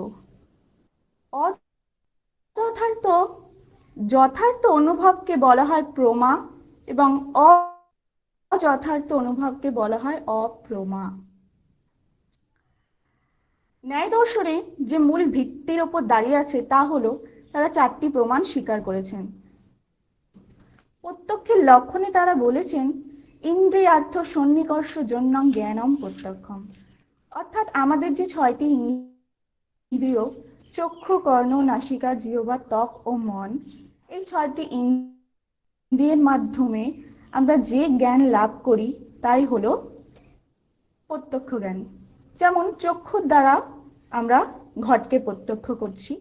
যথার্থ অনুভবকে বলা হয় প্রমা এবং অযথার্থ অনুভবকে বলা হয় অপ্রমা। ন্যায় দর্শনে যে মূল ভিত্তির ওপর দাঁড়িয়ে আছে তা হলো তারা চারটি প্রমাণ স্বীকার করেছেন। প্রত্যক্ষের লক্ষণে তারা বলেছেন ইন্দ্রিয়ার্থ সন্নিকর্ষ জন্যং জ্ঞানম প্রত্যক্ষম, অর্থাৎ আমাদের যে ছয়টি ইন্দ্রিয় চক্ষু, কর্ণ, নাসিকা, জিহ্বা, ত্বক ও মন, এই ছয়টি ইন্দ্রিয়ের মাধ্যমে আমরা যে জ্ঞান লাভ করি তাই হলো প্রত্যক্ষ জ্ঞান। যেমন চক্ষুর দ্বারা আমরা ঘটকে প্রত্যক্ষ করছি,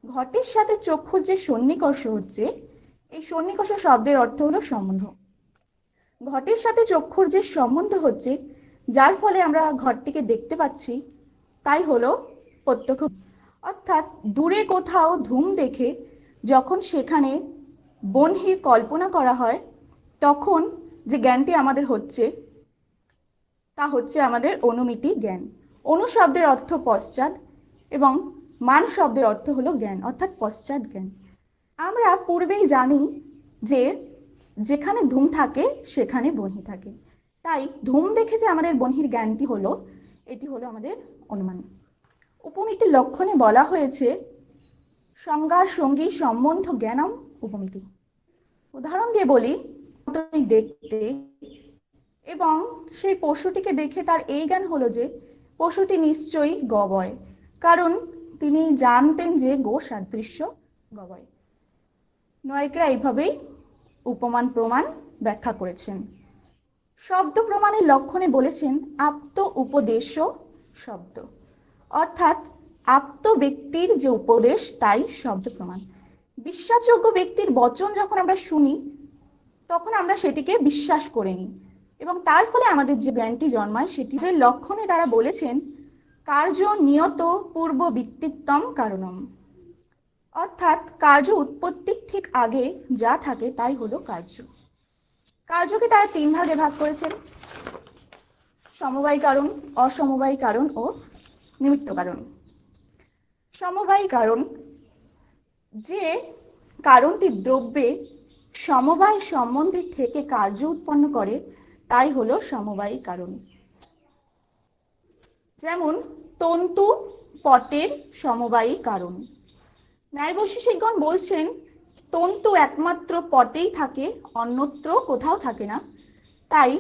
ঘটের সাথে চক্ষুর যে সন্নিকর্ষ হচ্ছে, এই সন্নিকর্ষ শব্দের অর্থ হলো সম্বন্ধ। ঘটের সাথে চক্ষুর যে সম্বন্ধ হচ্ছে, যার ফলে আমরা ঘটটিকে দেখতে পাচ্ছি, তাই হলো প্রত্যক্ষ। অর্থাৎ দূরে কোথাও ধূম দেখে যখন সেখানে বহ্নির কল্পনা করা হয়, তখন যে জ্ঞানটি আমাদের হচ্ছে তা হচ্ছে আমাদের অনুমিতি জ্ঞান। অনু শব্দের অর্থ পশ্চাৎ এবং মান শব্দের অর্থ হলো জ্ঞান, অর্থাৎ পশ্চাৎ জ্ঞান। আমরা পূর্বেই জানি যে যেখানে ধূম থাকে সেখানে বহ্নি থাকে, তাই ধূম দেখে যে আমাদের বহ্নির জ্ঞানটি হলো, এটি হলো আমাদের অনুমান। উপমিতি লক্ষণে বলা হয়েছে সংজ্ঞা সঙ্গী সম্বন্ধ জ্ঞানম উপমিতি। উদাহরণ দিয়ে বলি, দেখতে এবং সেই পশুটিকে দেখে তার এই জ্ঞান হলো যে পশুটি নিশ্চয়ই গবয়, কারণ তিনি জানতেন যে গো সাদৃশ্য গবয়। নয়িকরা এইভাবেই উপমান প্রমাণ ব্যাখ্যা করেছেন। শব্দ প্রমাণের লক্ষণে বলেছেন আপ্ত উপদেশ শব্দ, অর্থাৎ আপ্ত ব্যক্তির যে উপদেশ তাই শব্দ প্রমাণ। বিশ্বাসযোগ্য ব্যক্তির বচন যখন আমরা শুনি, তখন আমরা সেটিকে বিশ্বাস করে নিই এবং তার ফলে আমাদের যে জ্ঞানটি জন্মায়, সেটি যে লক্ষণে তারা বলেছেন কার্য নিয়ত পূর্ব বৃত্তিত্বম কারণম, অর্থাৎ কার্য উৎপত্তির ঠিক আগে যা থাকে তাই হলো কার্য। কার্যকে তারা 3 ভাগে ভাগ করেছেন: সমবায়ী কারণ, অসমবায়ী কারণ ও নিমিত্ত কারণ। সমবায়ী কারণ, যে কারণটি দ্রব্যে সমবায় সম্বন্ধে থেকে কার্য উৎপন্ন করে, তাই হলো সমবায়ী কারণ। যেমন তন্তু পটের সমবায়ী কারণ। ন্যায়বৈশেষিকগণ বলছেন তন্তু একমাত্র পটেই থাকে, অন্যত্র কোথাও থাকে না, তাই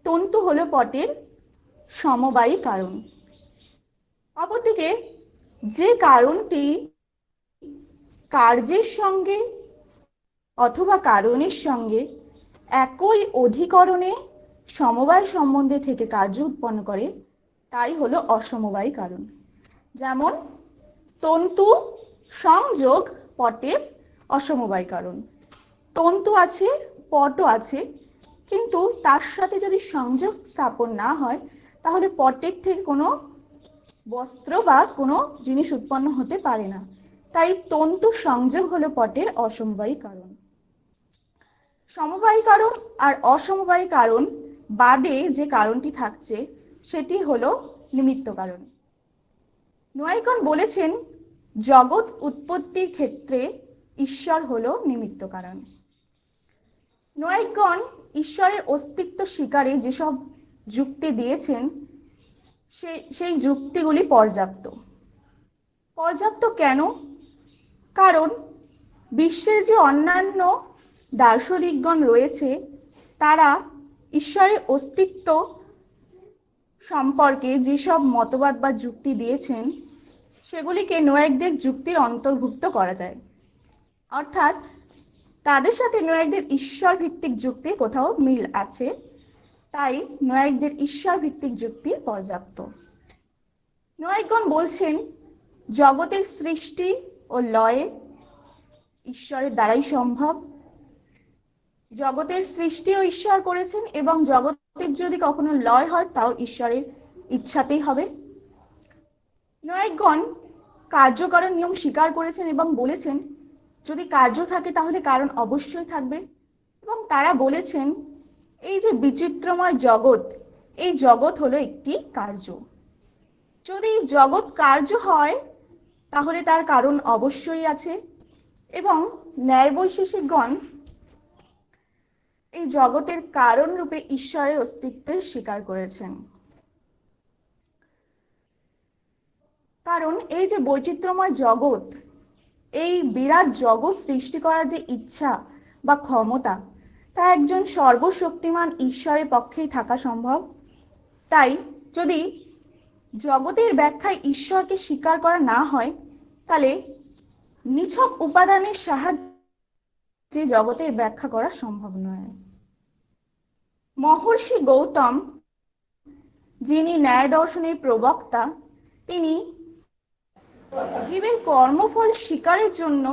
তন্তু হলো পটের সমবায়ী কারণ। অপরদিকে যে কারণটি কার্যের সঙ্গে অথবা কারণের সঙ্গে একই অধিকরণে সমবায় সম্বন্ধে থেকে কার্য উৎপন্ন করে, তাই হলো অসমবায়ী কারণ। যেমন তন্তু সংযোগ পটের অসমবায়ী কারণ। তন্তু আছে, পটও আছে, কিন্তু তার সাথে যদি সংযোগ স্থাপন না হয়, তাহলে পটের থেকে কোনো বস্ত্র বা কোনো জিনিস উৎপন্ন হতে পারে না, তাই তন্তু সংযোগ হলো পটের অসমবায়ী কারণ। সমবায়ী কারণ আর অসমবায়ী কারণ বাদে যে কারণটি থাকছে, সেটি হলো নিমিত্ত কারণ। নয়িকগণ বলেছেন জগৎ উৎপত্তির ক্ষেত্রে ঈশ্বর হলো নিমিত্ত কারণ। নয়িকগণ ঈশ্বরের অস্তিত্ব স্বীকারে যেসব যুক্তি দিয়েছেন, সেই যুক্তিগুলি পর্যাপ্ত। পর্যাপ্ত কেন? কারণ বিশ্বের যে অন্যান্য দার্শনিকগণ রয়েছে, তারা ঈশ্বরের অস্তিত্ব সম্পর্কে যেসব মতবাদ বা যুক্তি দিয়েছেন, সেগুলিকে নয়িকদের যুক্তির অন্তর্ভুক্ত করা যায়। অর্থাৎ তাদের সাথে নয়িকদের ঈশ্বর ভিত্তিক যুক্তির কোথাও মিল আছে, তাই নয়িকদের ঈশ্বর ভিত্তিক যুক্তি পর্যাপ্ত। নয়িকগণ বলছেন জগতের সৃষ্টি ও লয় ঈশ্বরের দ্বারাই সম্ভব। জগতের সৃষ্টিও ঈশ্বর করেছেন এবং জগতের যদি কখনো লয় হয়, তাও ঈশ্বরের ইচ্ছাতেই হবে। নয়িকগণ কার্যকরণ নিয়ম স্বীকার করেছেন এবং বলেছেন যদি কার্য থাকে তাহলে কারণ অবশ্যই থাকবে, এবং তারা বলেছেন এই যে বিচিত্রময় জগৎ, এই জগৎ হলো একটি কার্য। যদি জগৎ কার্য হয়, তাহলে তার কারণ অবশ্যই আছে, এবং ন্যায়বৈশেষিকগণ এই জগতের কারণ রূপে ঈশ্বরের অস্তিত্বের স্বীকার করেছেন। কারণ এই যে বৈচিত্র্যময় জগৎ, এই বিরাট জগৎ সৃষ্টি করার যে ইচ্ছা বা ক্ষমতা, তা একজন সর্বশক্তিমান ঈশ্বরের পক্ষেই থাকা সম্ভব। তাই যদি জগতের ব্যাখ্যায় ঈশ্বরকে স্বীকার করা না হয়, তাহলে নিছক উপাদানের সাহায্যে জগতের ব্যাখ্যা করা সম্ভব নয়। মহর্ষি গৌতম, যিনি ন্যায় দর্শনের প্রবক্তা, তিনি জীবের কর্মফল স্বীকারের জন্য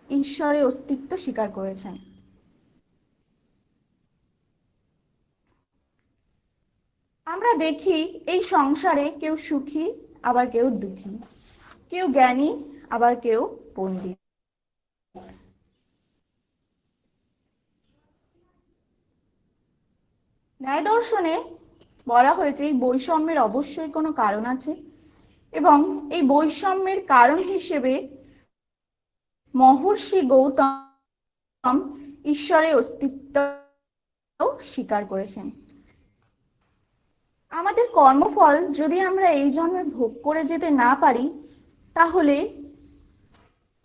ঈশ্বরের অস্তিত্ব স্বীকার করেছেন। আমরা দেখি এই সংসারে কেউ সুখী আবার কেউ দুঃখী, কেউ জ্ঞানী আবার কেউ পণ্ডিত। ন্যায় দর্শনে বলা হয়েছে এই বৈষম্যের অবশ্যই কোনো কারণ আছে এবং এই বৈষম্যের কারণ হিসেবে মহর্ষি গৌতম ঈশ্বরের অস্তিত্ব স্বীকার করেছেন। আমাদের কর্মফল যদি আমরা এই জন্মে ভোগ করে যেতে না পারি, তাহলে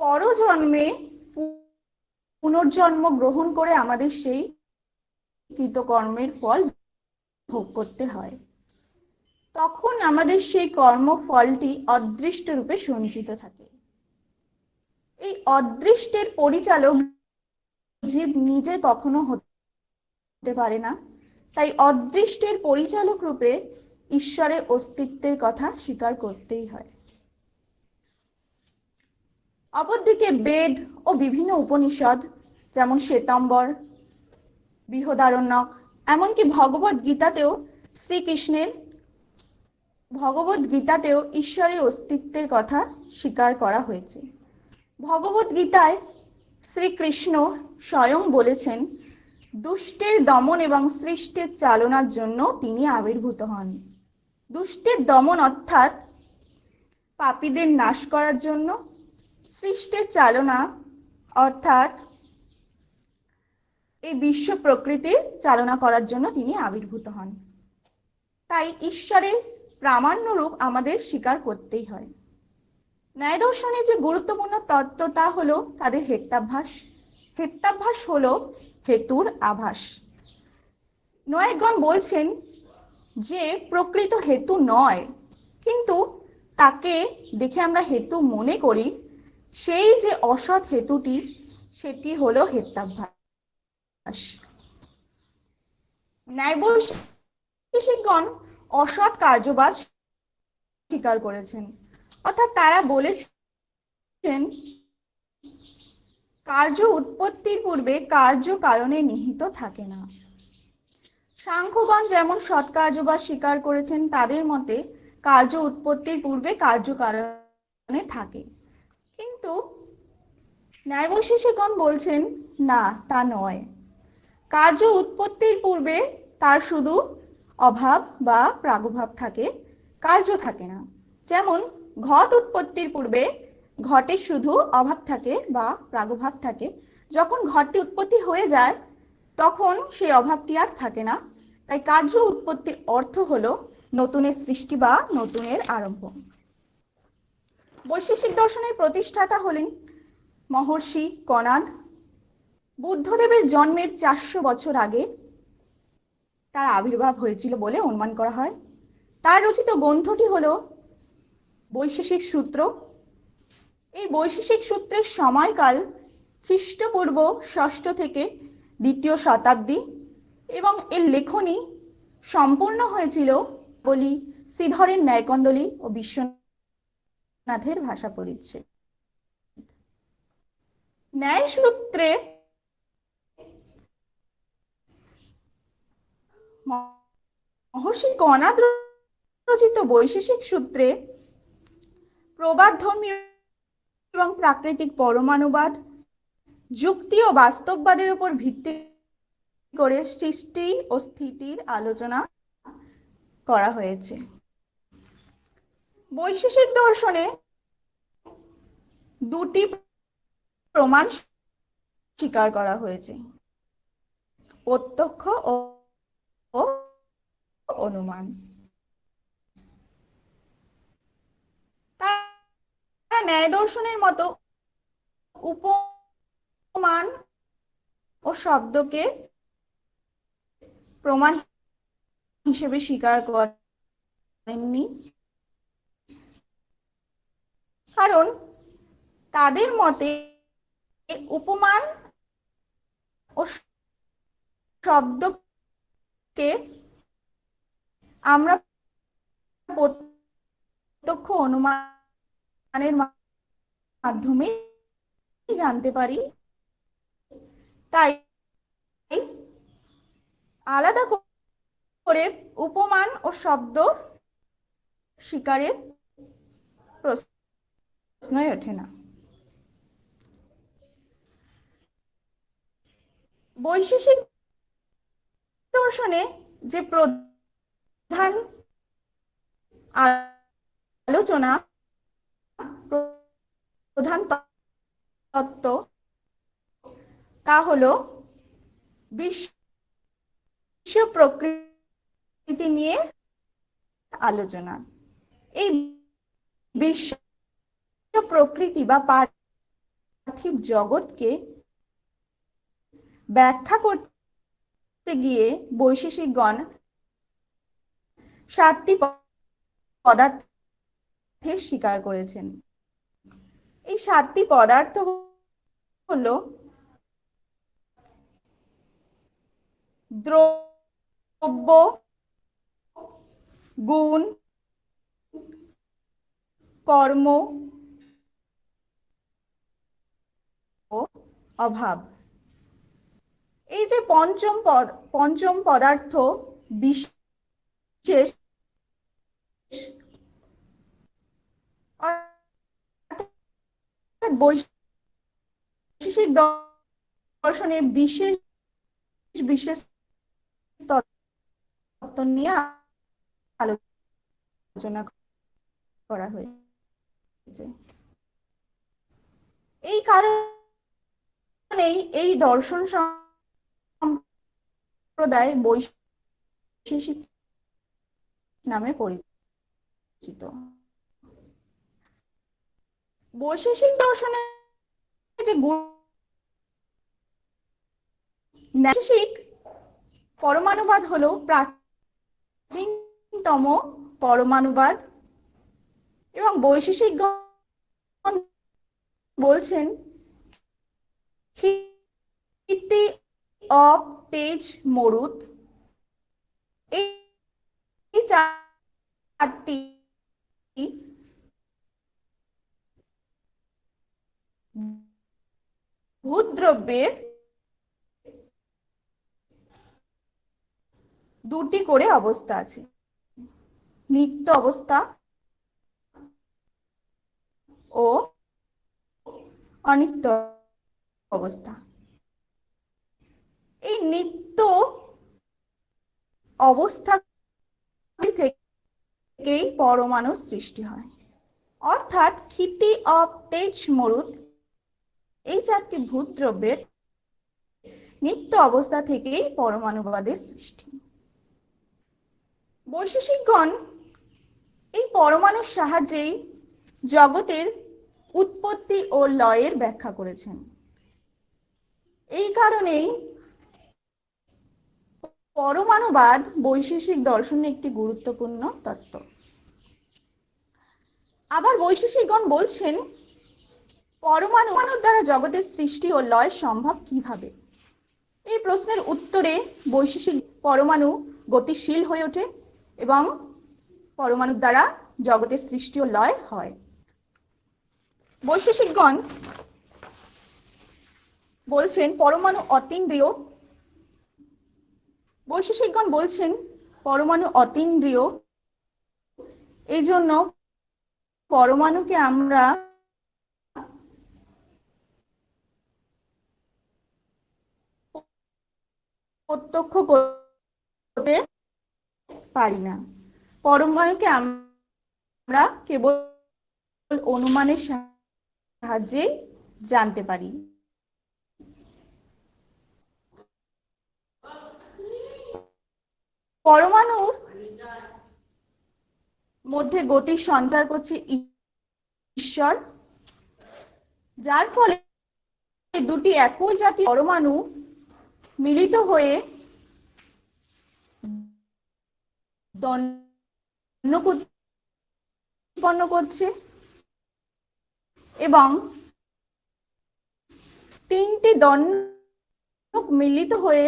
পরজন্মে পুনর্জন্ম গ্রহণ করে আমাদের সেই কৃতকর্মের ফল ভোগ করতে হয়। তখন আমাদের সেই কর্মফলটি অদৃষ্ট রূপে সঞ্চিত থাকে। এই অদৃষ্টের পরিচালক জীব নিজে কখনো হতে পারে না, তাই অদৃষ্টের পরিচালক রূপে ঈশ্বরের অস্তিত্বের কথা স্বীকার করতেই হয়। অপরদিকে বেদ ও বিভিন্ন উপনিষদ যেমন শ্বেতাম্বর, বৃহদারণ্যক, এমনকি ভগবদ গীতাতেও ঈশ্বরের অস্তিত্বের কথা স্বীকার করা হয়েছে। ভগবদ গীতায় শ্রীকৃষ্ণ স্বয়ং বলেছেন, দুষ্টের দমন এবং সৃষ্টির চালনার জন্য তিনি আবির্ভূত হন। দুষ্টের দমন অর্থাৎ পাপীদের নাশ করার জন্য, সৃষ্টির চালনা অর্থাৎ এই বিশ্ব প্রকৃতির চালনা করার জন্য তিনি আবির্ভূত হন। তাই ঈশ্বরের প্রামাণ্য রূপ আমাদের স্বীকার করতেই হয়। ন্যায় দর্শনে যে গুরুত্বপূর্ণ তত্ত্ব তা হলো তাদের হেত্যাভ্যাস। হেত্যাভ্যাস হলো হেতুর আভাস। নয়গণ বলছেন যে প্রকৃত হেতু নয়, কিন্তু তাকে দেখে আমরা হেতু মনে করি, সেই যে অসৎ হেতুটি সেটি হলো হেত্যাভ্যাস। ন্যায়বৈশেষিকগণ অসৎ কার্যবাজ স্বীকার করেছেন, অর্থাৎ তারা বলেছেন কার্য উৎপত্তির পূর্বে কার্য কারণে নিহিত থাকে না। সাংখ্যগণ যেমন সৎ কার্যবাদ স্বীকার করেছেন, তাদের মতে কার্য উৎপত্তির পূর্বে কার্য কারণে থাকে, কিন্তু ন্যায়বৈশেষিকগণ বলছেন না, তা নয়। কার্য উৎপত্তির পূর্বে তার শুধু অভাব বা প্রাগভাব থাকে, কার্য থাকে না। যেমন ঘট উৎপত্তির পূর্বে ঘটে শুধু অভাব থাকে বা প্রাগভাব থাকে, যখন ঘটটি উৎপত্তি হয়ে যায় তখন সেই অভাবটি আর থাকে না। তাই কার্য উৎপত্তির অর্থ হলো নতুনের সৃষ্টি বা নতুনের আরম্ভ। বৈশেষিক দর্শনের প্রতিষ্ঠাতা হলেন মহর্ষি কণাদ। বুদ্ধদেবের জন্মের 400 বছর আগে তার আবির্ভাব হয়েছিল বলে অনুমান করা হয়। তার রচিত গ্রন্থটি হলো বৈশেষিক সূত্র। এই বৈশেষিক সূত্রের সময়কাল খ্রিস্টপূর্ব 6ষ্ঠ থেকে 2য় শতাব্দী এবং এর লেখনী সম্পূর্ণ হয়েছিল বলি শ্রীধরের ন্যায়কন্দলী ও বিশ্বনাথের ভাষা পরিচ্ছেদ। ন্যায় সূত্রে মহর্ষি কণাদ রচিত বৈশেষিক সূত্রে প্রবাদ ধর্মীয় এবং প্রাকৃতিক পরমাণুবাদ, যুক্তি ও বাস্তববাদের উপর ভিত্তি করে সৃষ্টি ও স্থিতির আলোচনা করা হয়েছে। বৈশেষিক দর্শনে দুটি প্রমাণ স্বীকার করা হয়েছে, প্রত্যক্ষ ও অনুমান। তারা ন্যায় দর্শনের মতো উপমান ও শব্দকে প্রমাণ হিসেবে স্বীকার করেননি, কারণ তাদের মতে উপমান ও শব্দকে আমরা প্রত্যক্ষ অনুমান জ্ঞানের মাধ্যমে জানতে পারি। তাই আলাদা করে উপমান ও শব্দ শিকারের প্রশ্নই ওঠে না। বৈশেষিক দর্শনে যে প্রধান আলোচনা, প্রধান তত্ত্ব তা হলো বিশ্ব প্রকৃতি নিয়ে আলোচনা। এই বিশ্ব প্রকৃতি বা পার্থিব জগৎকে ব্যাখ্যা করতে গিয়ে বৈশেষিকগণ 7টি পদার্থের স্বীকার করেছেন। এই 7টি পদার্থ হলো দ্রব্য, গুণ, কর্ম ও অভাব। এই যে পঞ্চম পদার্থ বিশেষ, বৈশেষিক দর্শনে বিশেষ বিশেষ তত্ত্ব নিয়ে আলোচনা করা হয়েছে। এই কারণেই এই দর্শন সম্প্রদায় বৈশেষিক নামে পরিচিত। বৈশেষিক দর্শনে যে বৈশেষিক পরমাণুবাদ হলো প্রাচীনতম পরমাণুবাদ, এবং বৈশেষিকগণ বলছেন ক্ষিতি, অপ, তেজ, মরুত এই 4টি ভূদ্রব্যের 2টি করে অবস্থা আছে, নিত্য অবস্থা ও অনিত্য অবস্থা। এই নিত্য অবস্থা থেকেই পরমাণু সৃষ্টি হয়। অর্থাৎ ক্ষিতি, অপ, তেজ, মরুত এই 4টি ভূদ্রব্যের নিত্য অবস্থা থেকেই পরমাণুবাদের সৃষ্টি। বৈশেষিকগণ এই পরমাণুর সাহায্যেই জগতের উৎপত্তি ও লয়ের ব্যাখ্যা করেছেন। এই কারণেই পরমাণুবাদ বৈশেষিক দর্শনের একটি গুরুত্বপূর্ণ তত্ত্ব। আবার বৈশেষিকগণ বলছেন পরমাণুর দ্বারা জগতের সৃষ্টি ও লয় সম্ভব কিভাবে? এই প্রশ্নের উত্তরে বৈশেষিক পরমাণু গতিশীল হয়ে ওঠে এবং পরমাণুর দ্বারা জগতের সৃষ্টি ও লয় হয়। বৈশেষিকগণ বলছেন পরমাণু অতীন্দ্রিয়। বৈশেষিকগণ বলছেন পরমাণু অতীন্দ্রিয়, এই জন্য পরমাণুকে আমরা প্রত্যক্ষ করতে পারি না। পরমাণুকে আমরা কেবল অনুমানের সাহায্যে জানতে পারি। পরমাণুর মধ্যে গতি সঞ্চার করছে ঈশ্বর, যার ফলে দুটি একই জাতীয় পরমাণু মিলিত হয়ে দণ্ডক উৎপন্ন করছে এবং 3টি দণ্ডক মিলিত হয়ে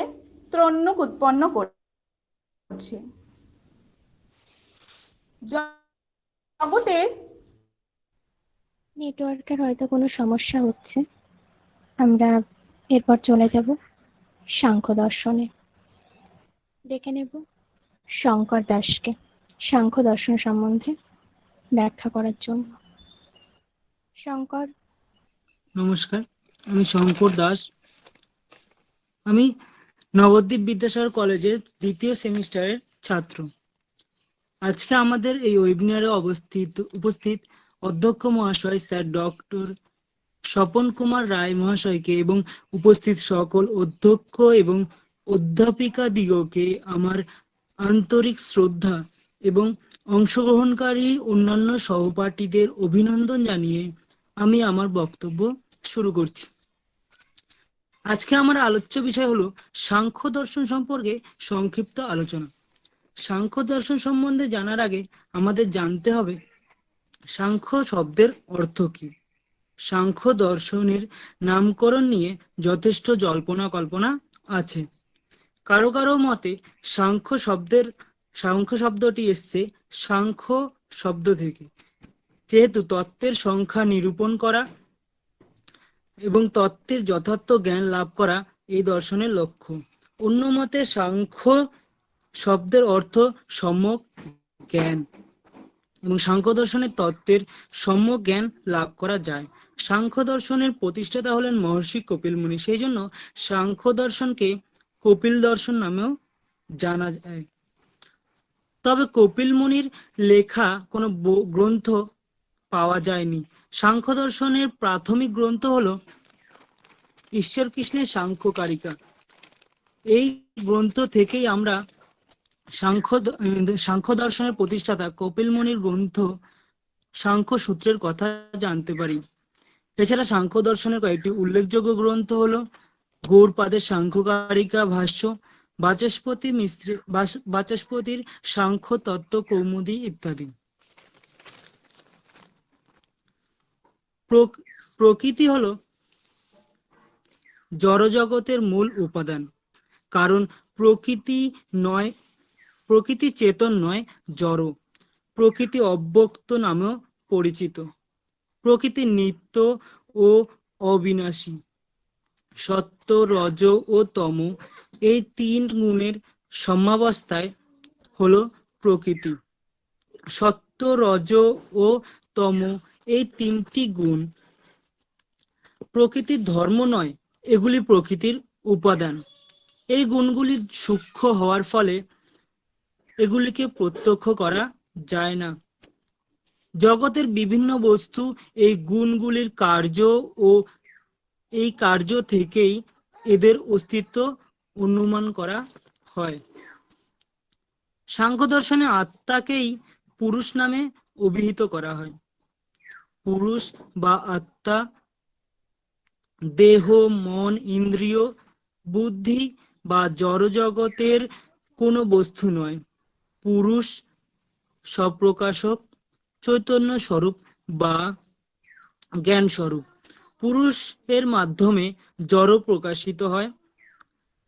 ত্রৈণক উৎপন্ন করছে। জগতের নেটওয়ার্কের হয়তো কোনো সমস্যা হচ্ছে। আমরা এরপর চলে যাব সাংখ্য দর্শনে। ডেকে নেব শঙ্কর দাসকে সাংখ্য দর্শন সম্বন্ধে ব্যাখ্যা করার জন্য। শঙ্কর। নমস্কার, আমি শঙ্কর দাস। আমি নবদ্বীপ বিদ্যাসাগর কলেজের দ্বিতীয় সেমিস্টারের ছাত্র। আজকে আমাদের এই ওয়েবিনারে উপস্থিত অধ্যক্ষ মহাশয় স্যার ডক্টর স্বপন কুমার রায় মহাশয়কে এবং উপস্থিত সকল অধ্যক্ষ এবং অধ্যাপিকা দিগকে আমার আন্তরিক শ্রদ্ধা এবং অংশগ্রহণকারী অন্যান্য সহপাঠীদের অভিনন্দন জানিয়ে আমি আমার বক্তব্য শুরু করছি। আজকে আমার আলোচ্য বিষয় হলো সাংখ্য দর্শন সম্পর্কে সংক্ষিপ্ত আলোচনা। সাংখ্য দর্শন সম্বন্ধে জানার আগে আমাদের জানতে হবে সাংখ্য শব্দের অর্থ কি। সাংখ্য দর্শনের নামকরণ নিয়ে যথেষ্ট জল্পনা কল্পনা আছে। কারো কারো মতে সাংখ্য শব্দটি এসছে সাংখ্য শব্দ থেকে, যেহেতু তত্ত্বের সংখ্যা নিরূপণ করা এবং তত্ত্বের যথার্থ জ্ঞান লাভ করা এই দর্শনের লক্ষ্য। অন্য মতে সাংখ্য শব্দের অর্থ সম্যক জ্ঞান এবং সাংখ্য দর্শনের তত্ত্বের সম্যক জ্ঞান লাভ করা যায়। সাংখ্য দর্শনের প্রতিষ্ঠাতা হলেন মহর্ষি কপিল মুনি, সেই জন্য সাংখ্য দর্শনকে কপিল দর্শন নামেও জানা যায়। তবে কপিল মুনির লেখা কোনো গ্রন্থ পাওয়া যায়নি। সাংখ্য দর্শনের প্রাথমিক গ্রন্থ হলো ঈশ্বর কৃষ্ণের সাংখ্য কারিকা। এই গ্রন্থ থেকেই আমরা সাংখ্য দর্শনের প্রতিষ্ঠাতা কপিল মুনির গ্রন্থ সাংখ্য সূত্রের কথা জানতে পারি। এছাড়া সাংখ্য দর্শনের কয়েকটি উল্লেখযোগ্য গ্রন্থ হলো গৌড়পাদের সাংখ্য কারিকা ভাষ্য, বাচস্পতির সাংখ্য তত্ত্ব কৌমুদী ইত্যাদি। প্রকৃতি হলো জড়জগতের মূল উপাদান, কারণ প্রকৃতি চেতন নয়, জড়। প্রকৃতি অব্যক্ত নামেও পরিচিত। প্রকৃতি নিত্য ও অবিনাশী। সত্য, রজ ও তম এই তিন গুণের সমাবস্থায় হলো প্রকৃতি। সত্য, রজ ও তম এই তিনটি গুণ প্রকৃতির ধর্ম নয়, এগুলি প্রকৃতির উপাদান। এই গুণগুলি সূক্ষ্ম হওয়ার ফলে এগুলিকে প্রত্যক্ষ করা যায় না। জগতের বিভিন্ন বস্তু এই গুণগুলির কার্য ও এই কার্য থেকেই এদের অস্তিত্ব অনুমান করা হয়। সাংখ্য দর্শনে আত্মাকেই পুরুষ নামে অভিহিত করা হয়। পুরুষ বা আত্মা দেহ, মন, ইন্দ্রিয়, বুদ্ধি বা জড়জগতের কোনো বস্তু নয়। পুরুষ স্বপ্রকাশক, চৈতন্য স্বরূপ বা জ্ঞান স্বরূপ। পুরুষ এর মাধ্যমে জড় প্রকাশিত হয়।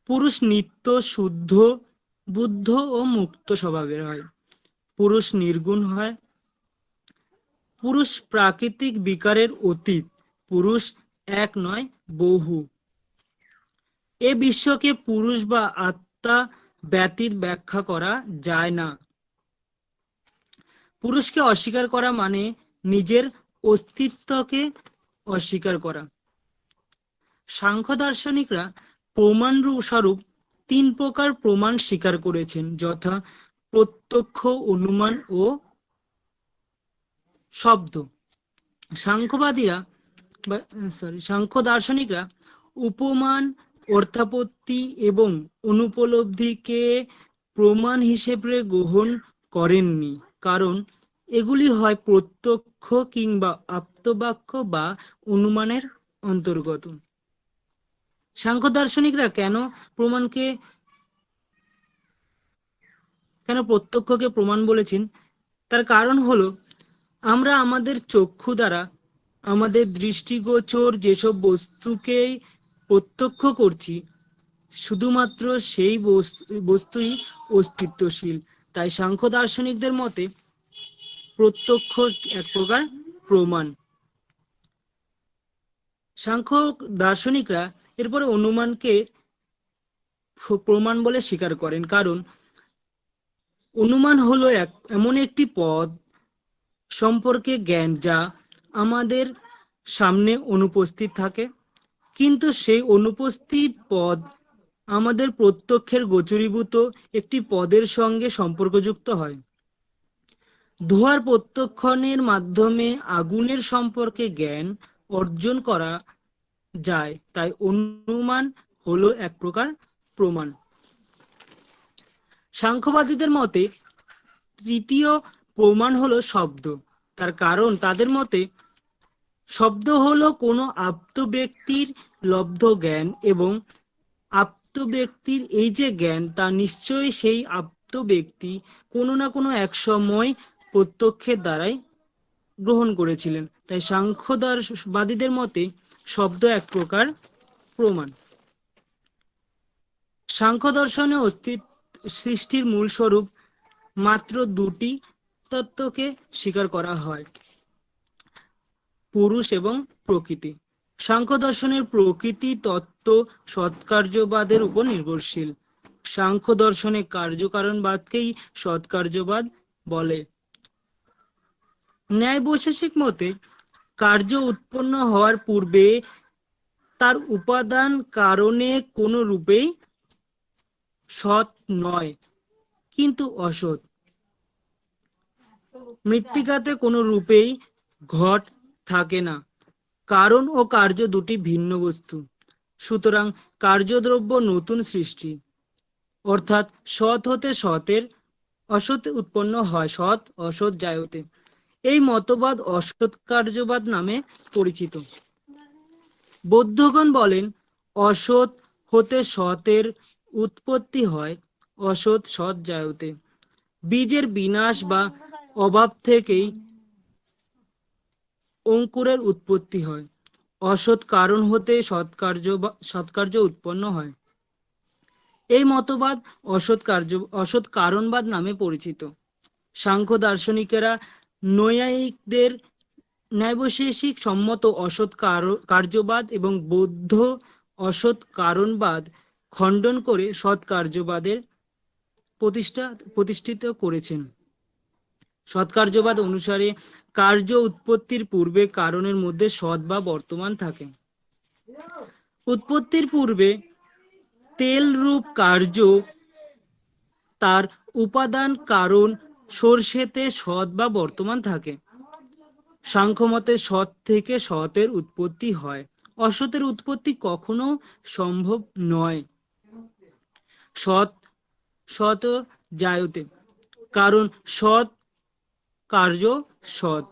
পুরুষ নিত্য, শুদ্ধ, বুদ্ধ ও মুক্ত স্বভাবের হয়। পুরুষ নির্গুণ হয়। পুরুষ প্রাকৃতিক বিকারের অতীত। পুরুষ এক নয়, বহু। এ বিশ্বকে পুরুষ বা আত্মা ব্যতীত ব্যাখ্যা করা যায় না। পুরুষকে অস্বীকার করা মানে নিজের অস্তিত্বকে অস্বীকার করা। সাংখ্য দার্শনিকরা প্রমাণ স্বরূপ তিন প্রকার প্রমাণ স্বীকার করেছেন, যথা প্রত্যক্ষ, অনুমান ও শব্দ। সাংখ্য দার্শনিকরা উপমান, অর্থাপত্তি এবং অনুপলব্ধিকে প্রমাণ হিসেবে গ্রহণ করেননি, কারণ এগুলি হয় প্রত্যক্ষ কিংবা আপ্তবাক্য বা অনুমানের অন্তর্গত। সাংখ্য দার্শনিকরা কেন প্রত্যক্ষকে প্রমাণ বলেছেন, তার কারণ হলো আমরা আমাদের চক্ষু দ্বারা আমাদের দৃষ্টিগোচর যেসব বস্তুকেই প্রত্যক্ষ করছি, শুধুমাত্র সেই বস্তুই অস্তিত্বশীল। তাই সাংখ্য দার্শনিকদের মতে প্রত্যক্ষ এক প্রকার প্রমাণ। সাংখ্য দার্শনিকরা এরপরে অনুমানকে প্রমাণ বলে স্বীকার করেন, কারণ অনুমান হলো এমন একটি পদ সম্পর্কে জ্ঞান যা আমাদের সামনে অনুপস্থিত থাকে, কিন্তু সেই অনুপস্থিত পদ আমাদের প্রত্যক্ষের গোচরীভূত একটি পদের সঙ্গে সম্পর্কযুক্ত হয়। ধোঁয়ার প্রত্যক্ষণের মাধ্যমে আগুনের সম্পর্কে জ্ঞান অর্জন করা যায়, তাই অনুমান হলো এক প্রকার প্রমাণ। সাংখ্যবাদীদের মতে তৃতীয় প্রমাণ হলো শব্দ। তার কারণ তাদের মতে শব্দ হলো কোনো আপ্ত ব্যক্তির লব্ধ জ্ঞান, এবং আপ্ত ব্যক্তির এই যে জ্ঞান তা নিশ্চয়ই সেই আপ্ত ব্যক্তি কোনো না কোনো এক সময় প্রত্যক্ষের দ্বারাই গ্রহণ করেছিলেন। তাই সাংখ্যবাদীদের মতে শব্দ এক প্রকার প্রমাণ। সাংখ্য দর্শনে সৃষ্টির মূল স্বরূপ মাত্র দুটি তত্ত্বকে স্বীকার করা হয়, পুরুষ এবং প্রকৃতি। সাংখ্য দর্শনের প্রকৃতি তত্ত্ব সৎকার্যবাদের উপর নির্ভরশীল। সাংখ্য দর্শনে কার্যকারণবাদকেই সৎকার্যবাদ বলে। ন্যায় বৈশেষিক মতে কার্য উৎপন্ন হওয়ার পূর্বে তার উপাদান কারণে কোনো রূপেই সৎ নয়, কিন্তু অসৎ। মৃত্তিকাতে কোনো রূপেই ঘট থাকে না, কারণ ও কার্য দুটি ভিন্ন বস্তু। সুতরাং কার্যদ্রব্য নতুন সৃষ্টি, অর্থাৎ সৎ হতে সতের অসৎ উৎপন্ন হয়, সৎ অসৎ জায়তে। এই মতবাদ অসৎ কার্যবাদ নামে পরিচিত। বৌদ্ধগণ বলেন অসৎ হতে সতের উৎপত্তি হয়, অসৎ সৎ জায়তে। বীজের বিনাশ বা অভাব থেকেই অঙ্কুরের উৎপত্তি হয়। অসৎ কারণ হতে সৎকার্য উৎপন্ন হয়। এই মতবাদ অসৎ কারণবাদ নামে পরিচিত। সাংখ্য দার্শনিকেরা নৈয়ায়িকদের ন্যায়বৈশেষিক সম্মত অসৎ কার্যবাদ এবং বৌদ্ধ অসৎ কারণবাদ খণ্ডন করে সৎ কার্যবাদের প্রতিষ্ঠিত করেছেন। সৎকার্যবাদ অনুসারে কার্য উৎপত্তির পূর্বে কারণের মধ্যে সৎ বা বর্তমান থাকে। উৎপত্তির পূর্বে তেল রূপ কার্য তার উপাদান কারণ সর্ষেতে সৎ বা বর্তমান থাকে। সাংখ্যমতে সৎ থেকে সতের উৎপত্তি হয়, অসতের উৎপত্তি কখনো সম্ভব নয়। সৎ জায়তে, কারণ সৎ কার্য সৎ।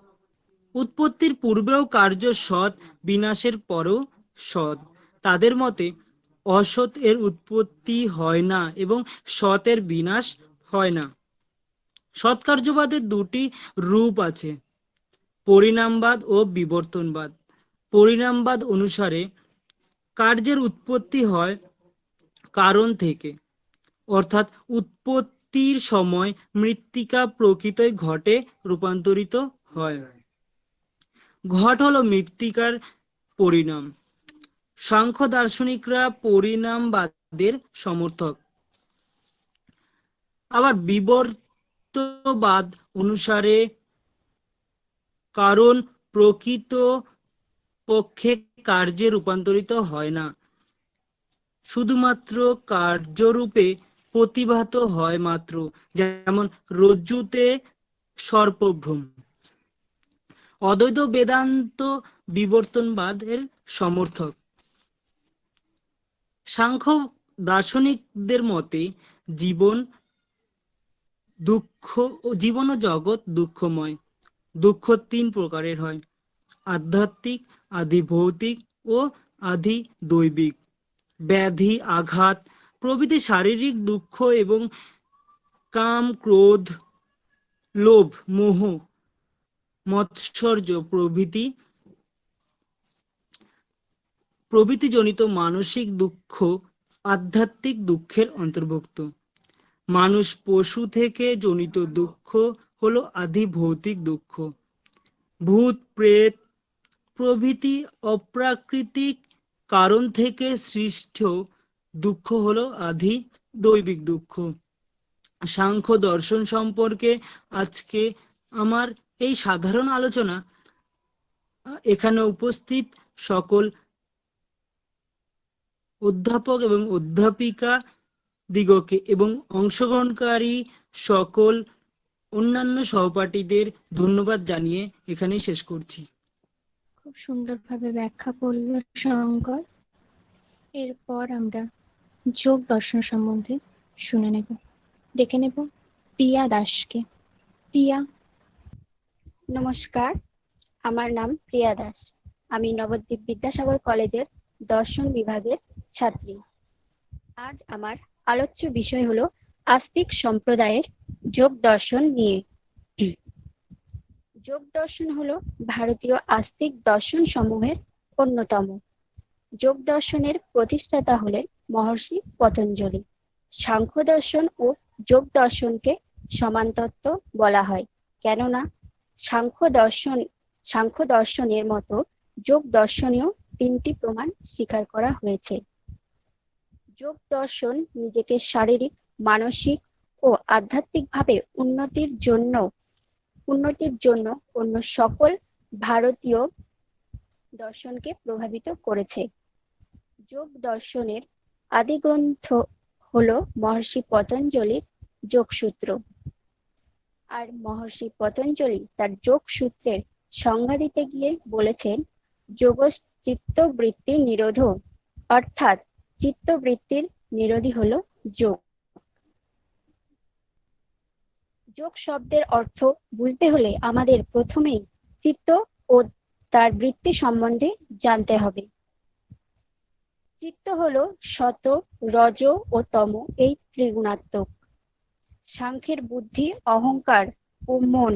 উৎপত্তির পূর্বেও কার্য সৎ, বিনাশের পরেও সৎ। তাদের মতে অসৎ এর উৎপত্তি হয় না এবং সতের বিনাশ হয় না। সৎকার্যবাদের দুটি রূপ আছে, পরিণামবাদ ও বিবর্তনবাদ। পরিণামবাদ অনুসারে কার্যের উৎপত্তি হয় কারণ থেকে, অর্থাৎ উৎপত্তির সময় মৃত্তিকা প্রকৃতই ঘটে রূপান্তরিত হয়। ঘট হলো মৃত্তিকার পরিণাম। সাংখ্য দার্শনিকরা পরিণামবাদের সমর্থক। আবার বিবর্তবাদ অনুসারে কারণ প্রকৃত পক্ষে কার্যে রূপান্তরিত হয় না, শুধুমাত্র কার্যরূপে প্রতিভাত হয় মাত্র, যেমন রজ্জুতে সর্পভ্রম। অদ্বৈত বেদান্ত বিবর্তনবাদের সমর্থক। সাংখ্য দার্শনিকদের মতে জীবন ও জগৎ দুঃখময়। দুঃখ তিন প্রকারের হয়, আধ্যাত্মিক, আধিভৌতিক ও আধিদৈবিক। ব্যাধি, আঘাত প্রভৃতি শারীরিক দুঃখ এবং কাম, ক্রোধ, লোভ, মোহ, মৎসর্য প্রভৃতি জনিত মানসিক দুঃখ আধ্যাত্মিক দুঃখের অন্তর্ভুক্ত। মানুষ পশু থেকে জনিত দুঃখ হলো আধিভৌতিক দুঃখ। ভূত, প্রেত, প্রভৃতি অপ্রাকৃতিক কারণ থেকে সৃষ্ট দুঃখ হলো আদি দৈবিক দুঃখ। সাংখ্য দর্শন সম্পর্কে আজকে আমার এই সাধারণ আলোচনা এখানে উপস্থিত সকল অধ্যাপক এবং অধ্যাপিকা দিগকে এবং অংশগ্রহণকারী সকল অন্যান্য সহপাঠীদের ধন্যবাদ জানিয়ে এখানেই শেষ করছি। খুব সুন্দরভাবে ব্যাখ্যা করল শঙ্কর। এরপর আমরা যোগ দর্শন সম্বন্ধে শুনে নেব। ডেকে নেব প্রিয়া দাসকে। প্রিয়া। নমস্কার, আমার নাম প্রিয়া দাস। আমি নবদ্বীপ বিদ্যাসাগর কলেজের দর্শন বিভাগের ছাত্রী। আজ আমার আলোচ্য বিষয় হলো আস্তিক সম্প্রদায়ের যোগ দর্শন নিয়ে। যোগ দর্শন হলো ভারতীয় আস্তিক দর্শন সমূহের অন্যতম। যোগ দর্শনের প্রতিষ্ঠাতা হলেন মহর্ষি পতঞ্জলি। সাংখ্য দর্শন ও যোগ দর্শনকে সমান তত্ত্ব বলা হয়, কেননা সাংখ্য দর্শনের মতো যোগ দর্শনেও 3টি প্রমাণ স্বীকার করা হয়েছে। যোগ দর্শন নিজেকে শারীরিক, মানসিক ও আধ্যাত্মিকভাবে উন্নতির জন্য অন্য সকল ভারতীয় দর্শনকে প্রভাবিত করেছে। যোগ দর্শনের আদি গ্রন্থ হলো মহর্ষি পতঞ্জলির যোগসূত্র। আর মহর্ষি পতঞ্জলি তার যোগসূত্রের সংজ্ঞা দিতে গিয়ে বলেছেন, যোগশ্চিত্তবৃত্তি নিরোধ, অর্থাৎ চিত্তবৃত্তির নিরোধী হলো যোগ। যোগ শব্দের অর্থ বুঝতে হলে আমাদের প্রথমেই চিত্ত ও তার বৃত্তি সম্বন্ধে জানতে হবে। চিত্ত হলো সত, রজ ও তম, এই ত্রিগুণাত্মক। সাংখ্যের বুদ্ধি, অহংকার ও মন,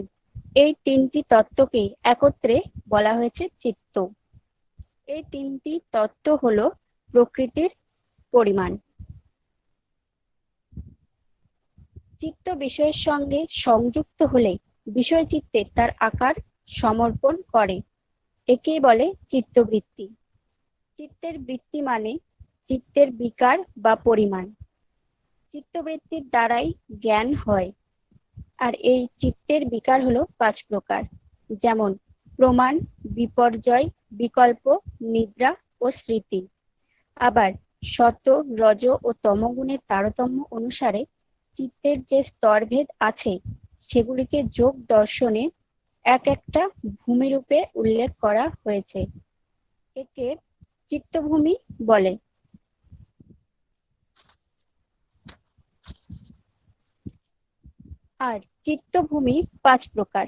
এই 3টি তত্ত্বকে একত্রে বলা হয়েছে চিত্ত। এই 3টি তত্ত্ব হলো প্রকৃতির পরিমাণ। চিত্ত বিষয়ের সঙ্গে সংযুক্ত হলে বিষয় চিত্তে তার আকার সমর্পণ করে, একেই বলে চিত্তবৃত্তি। চিত্তের বৃত্তি মানে চিত্তের বিকার বা পরিমাণ। চিত্তবৃত্তির দ্বারাই জ্ঞান হয়। আর এই চিত্তের বিকার হলো 5 প্রকার, যেমন প্রমাণ, বিপর্যয়, বিকল্প, নিদ্রা ও স্মৃতি। আবার সত, রজ ও তমগুণের তারতম্য অনুসারে চিত্তের যে স্তরভেদ আছে সেগুলিকে যোগ দর্শনে এক একটা ভূমিরূপে উল্লেখ করা হয়েছে। একে চিত্তভূমি বলে। আর চিত্তভূমি 5 প্রকার,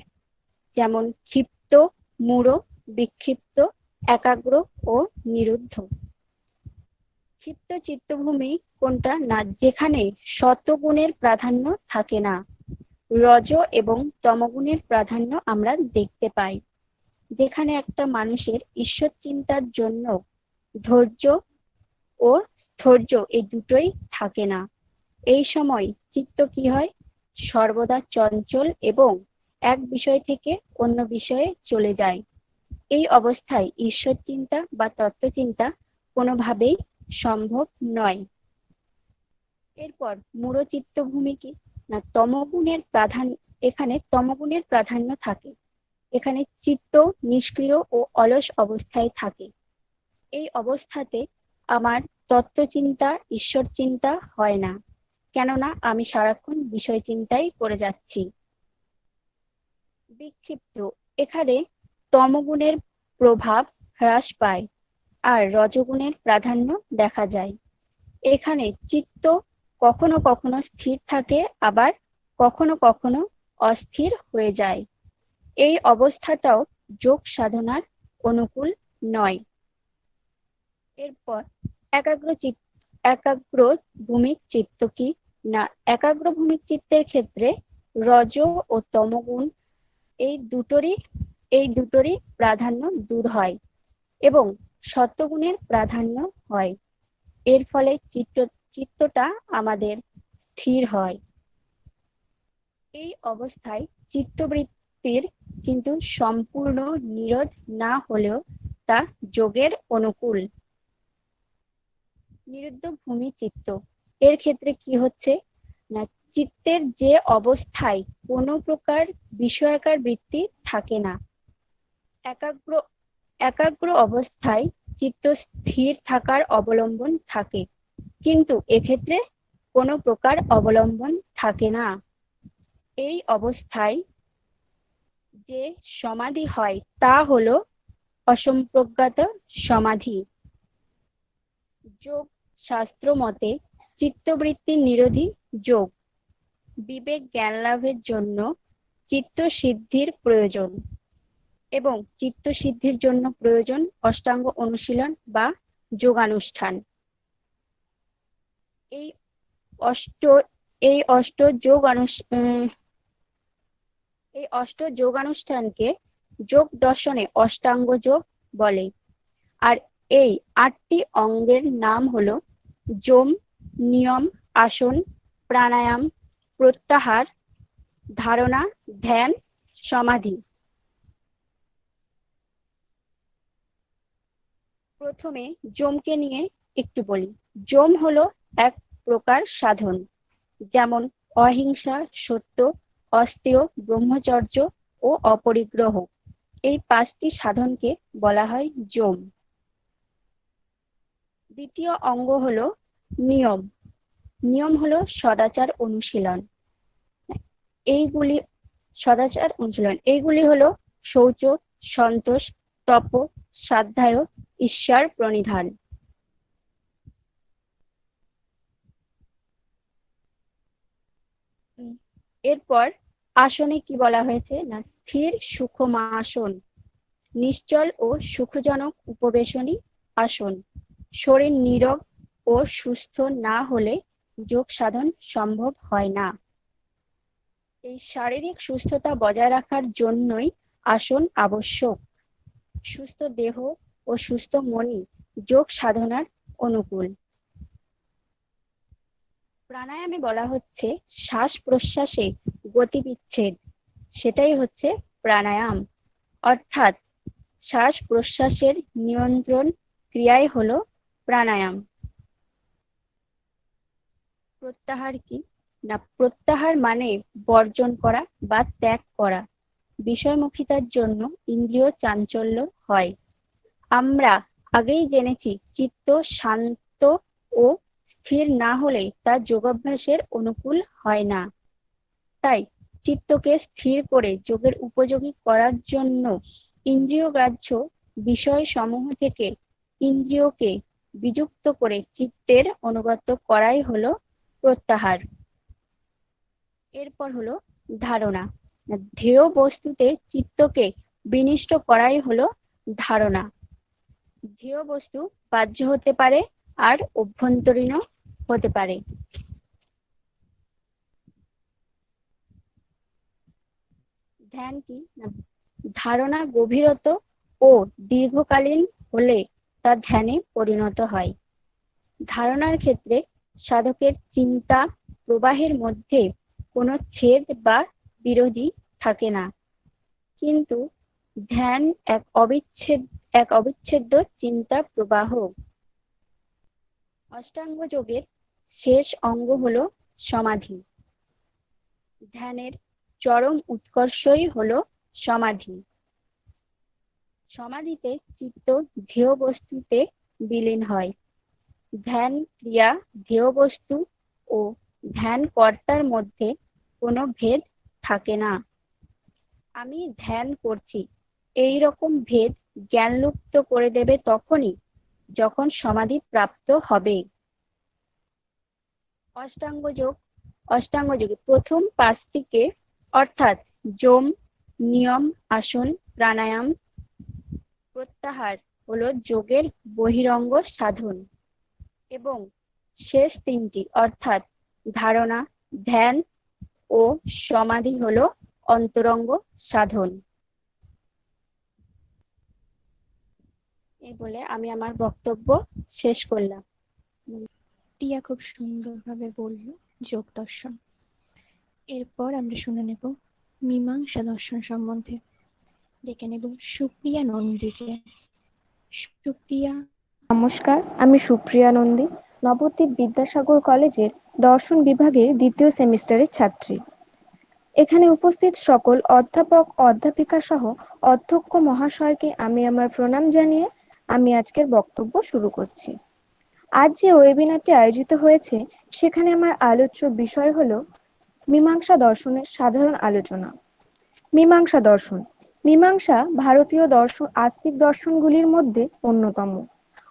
যেমন ক্ষিপ্ত, মূঢ়, বিক্ষিপ্ত, একাগ্র ও নিরুদ্ধ। ক্ষিপ্ত চিত্তভূমি কোনটা না, যেখানে সত্ত্বগুণের প্রাধান্য থাকে না, রজ এবং তমগুণের প্রাধান্য আমরা দেখতে পাই। যেখানে একটা মানুষের ঈশ্বর চিন্তার জন্য ধৈর্য ও স্থৈর্য এই দুটোই থাকে না। এই সময় চিত্ত কি হয়, সর্বদা চঞ্চল এবং এক বিষয় থেকে অন্য বিষয়ে চলে যায়। এই অবস্থায় ঈশ্বর চিন্তা বা তত্ত্বচিন্তা কোনোভাবেই সম্ভব নয়। এরপর মূঢ় চিত্তভূমি কি না, এখানে তমগুণের প্রাধান্য থাকে। এখানে চিত্ত নিষ্ক্রিয় ও অলস অবস্থায় থাকে। এই অবস্থাতে আমার তত্ত্বচিন্তা, ঈশ্বর চিন্তা হয় না, কেননা আমি সারাক্ষণ বিষয় চিন্তাই করে যাচ্ছি। বিক্ষিপ্ত, এখানে তমগুণের প্রভাব হ্রাস পায় আর রজগুণের প্রাধান্য দেখা যায়। এখানে চিত্ত কখনো কখনো স্থির থাকে, আবার কখনো কখনো অস্থির হয়ে যায়। এই অবস্থাটাও যোগ সাধনার অনুকূল নয়। এরপর একাগ্র ভূমিক চিত্ত কি না, একাগ্র ভূমিক চিত্তের ক্ষেত্রে রজ ও তমগুণ এই দুটোরই প্রাধান্য দূর হয় এবং সত্ত্বগুণের প্রাধান্য হয়। এর ফলে চিত্তটা আমাদের স্থির হয়। এই অবস্থায় চিত্তবৃত্তির কিন্তু সম্পূর্ণ নিরোধ না হলেও তা যোগের অনুকূল। নিরুদ্ধ ভূমি চিত্ত, এর ক্ষেত্রে কি হচ্ছে না, চিত্তের যে অবস্থায় কোনো প্রকার বিষয়াকার বৃত্তি থাকে না, একাগ্র অবস্থায় চিত্ত স্থির থাকার অবলম্বন থাকে, কিন্তু এক্ষেত্রে কোনো প্রকার অবলম্বন থাকে না। এই অবস্থায় যে সমাধি হয় তা হলো অসম্প্রজ্ঞাত সমাধি। যোগ শাস্ত্র মতে চিত্তবৃত্তির নিরোধী যোগ। বিবেক জ্ঞান লাভের জন্য চিত্ত সিদ্ধির প্রয়োজন এবং চিত্ত সিদ্ধির জন্য প্রয়োজন অষ্টাঙ্গ অনুশীলন বা যোগানুষ্ঠান। এই অষ্ট যোগানুষ্ঠানকে যোগ দর্শনে অষ্টাঙ্গ যোগ বলে। আর এই 8টি অঙ্গের নাম হলো যম, নিয়ম, আসন, প্রাণায়াম, প্রত্যাহার, ধারণা, ধ্যান, সমাধি। প্রথমে যমকে নিয়ে একটু বলি। যম হলো এক প্রকার সাধন, যেমন অহিংসা, সত্য, অস্তেয়, ব্রহ্মচর্য ও অপরিগ্রহ। এই 5টি সাধনকে বলা হয় যম। দ্বিতীয় অঙ্গ হলো নিয়ম। নিয়ম হলো সদাচার অনুশীলন। এইগুলি হলো শৌচ, সন্তোষ, তপ, স্বাধ্যায়, ঈশ্বর প্রণিধান। এরপর আসনে কি বলা হয়েছে না, স্থির সুখম আসন, নিশ্চল ও সুখজনক উপবেশনী আসন। শরীর নীরব ও সুস্থ না হলে যোগ সাধন সম্ভব হয় না। এই শারীরিক সুস্থতা বজায় রাখার জন্যই আসন আবশ্যক। সুস্থ দেহ ও সুস্থ মনই যোগ সাধনার অনুকূল। প্রাণায়ামে বলা হচ্ছে শ্বাস প্রশ্বাসে গতি বিচ্ছেদ, সেটাই হচ্ছে প্রাণায়াম। অর্থাৎ শ্বাস প্রশ্বাসের নিয়ন্ত্রণ ক্রিয়াই হলো প্রাণায়াম। প্রত্যাহার কি না, প্রত্যাহার মানে বর্জন করা বা ত্যাগ করা। বিষয়মুখিতার জন্য ইন্দ্রিয় চাঞ্চল্য হয়। আমরা আগেই জেনেছি চিত্ত শান্ত ও স্থির না হলে তা যোগাভ্যাসের অনুকূল হয় না। তাই চিত্তকে স্থির করে যোগের উপযোগী করার জন্য ইন্দ্রিয়গ্রাহ্য বিষয় সমূহ থেকে ইন্দ্রিয়কে বিযুক্ত করে চিত্তের অনুগত করাই হলো প্রত্যাহার। এরপর হলো ধারণা। ধ্যেয় বস্তুতে চিত্তকে বিনিষ্ট করাই হলো ধারণা। ধ্যেয় বস্তু বাহ্য হতে পারে আর অভ্যন্তরীণও হতে পারে। ধ্যান কি না, ধারণা গভীরত ও দীর্ঘকালীন হলে তা ধ্যানে পরিণত হয়। ধারণার ক্ষেত্রে সাধকের চিন্তা প্রবাহের মধ্যে কোনো ছেদ বা বিরোধী থাকে না, কিন্তু ধ্যান এক অবিচ্ছেদ্য চিন্তা প্রবাহ। অষ্টাঙ্গ যোগের শেষ অঙ্গ হলো সমাধি। ধ্যানের চরম উৎকর্ষই হলো সমাধি। সমাধিতে চিত্ত ধ্যেয় বস্তুতে বিলীন হয়। ধ্যান ক্রিয়া, ধ্যেয় বস্তু ও ধ্যান কর্তার মধ্যে কোনো ভেদ থাকে না। আমি ধ্যান করছি, এই রকম ভেদ জ্ঞানলুপ্ত করে দেবে তখনই যখন সমাধি প্রাপ্ত হবে। অষ্টাঙ্গ যোগে প্রথম 5টিকে অর্থাৎ যম, নিয়ম, আসন, প্রাণায়াম, প্রত্যাহার হলো যোগের বহিরঙ্গ সাধন এবং শেষ 3টি অর্থাৎ ধারণা, ধ্যান ও সমাধি হলো অন্তরঙ্গ সাধন। এই বলে আমি আমার বক্তব্য শেষ করলাম। টিয়া খুব সুন্দরভাবে বলল যোগ দর্শন। এরপর আমরা শুনে নেব মীমাংসা দর্শন সম্বন্ধে। ডেকে নেব সুপ্রিয়া নন্দীকে। সুপ্রিয়া। নমস্কার, আমি সুপ্রিয়া নন্দী, নবদ্বীপ বিদ্যাসাগর কলেজের দর্শন বিভাগের দ্বিতীয় সেমিস্টারের ছাত্রী। এখানে উপস্থিত সকল অধ্যাপক অধ্যাপিকা সহ অধ্যক্ষ মহাশয়কে আমি আমার প্রণাম জানিয়ে আমি আজকের বক্তব্য শুরু করছি। আজ যে ওয়েবিনারটি আয়োজিত হয়েছে সেখানে আমার আলোচ্য বিষয় হলো মীমাংসা দর্শনের সাধারণ আলোচনা। মীমাংসা দর্শন। মীমাংসা ভারতীয় আস্তিক দর্শনগুলির মধ্যে অন্যতম।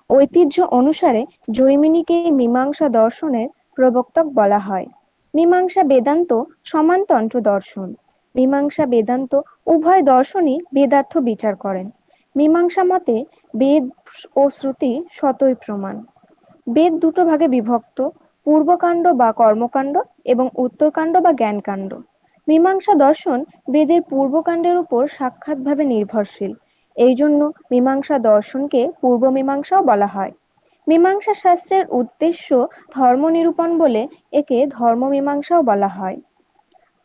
ঐতিহ্য অনুসারে জৈমিনীকে মীমাংসা দর্শনের প্রবক্তক বলা হয়। মীমাংসা বেদান্ত সমানতন্ত্র দর্শন। মীমাংসা বেদান্ত উভয় দর্শনই বেদার্থ বিচার করেন। মীমাংসা মতে বেদ ও শ্রুতি স্বতই প্রমাণ। বেদ দুটো ভাগে বিভক্ত, পূর্বকাণ্ড বা কর্মকাণ্ড এবং উত্তরকাণ্ড বা জ্ঞানকাণ্ড। মীমাংসা দর্শন বেদের পূর্বকাণ্ডের উপর সাক্ষাৎভাবে নির্ভরশীল। এই জন্য মীমাংসা দর্শনকে পূর্ব মীমাংসাও বলা হয়। মীমাংসা শাস্ত্রের উদ্দেশ্য ধর্ম নিরূপণ বলে একে ধর্ম মীমাংসাও বলা হয়।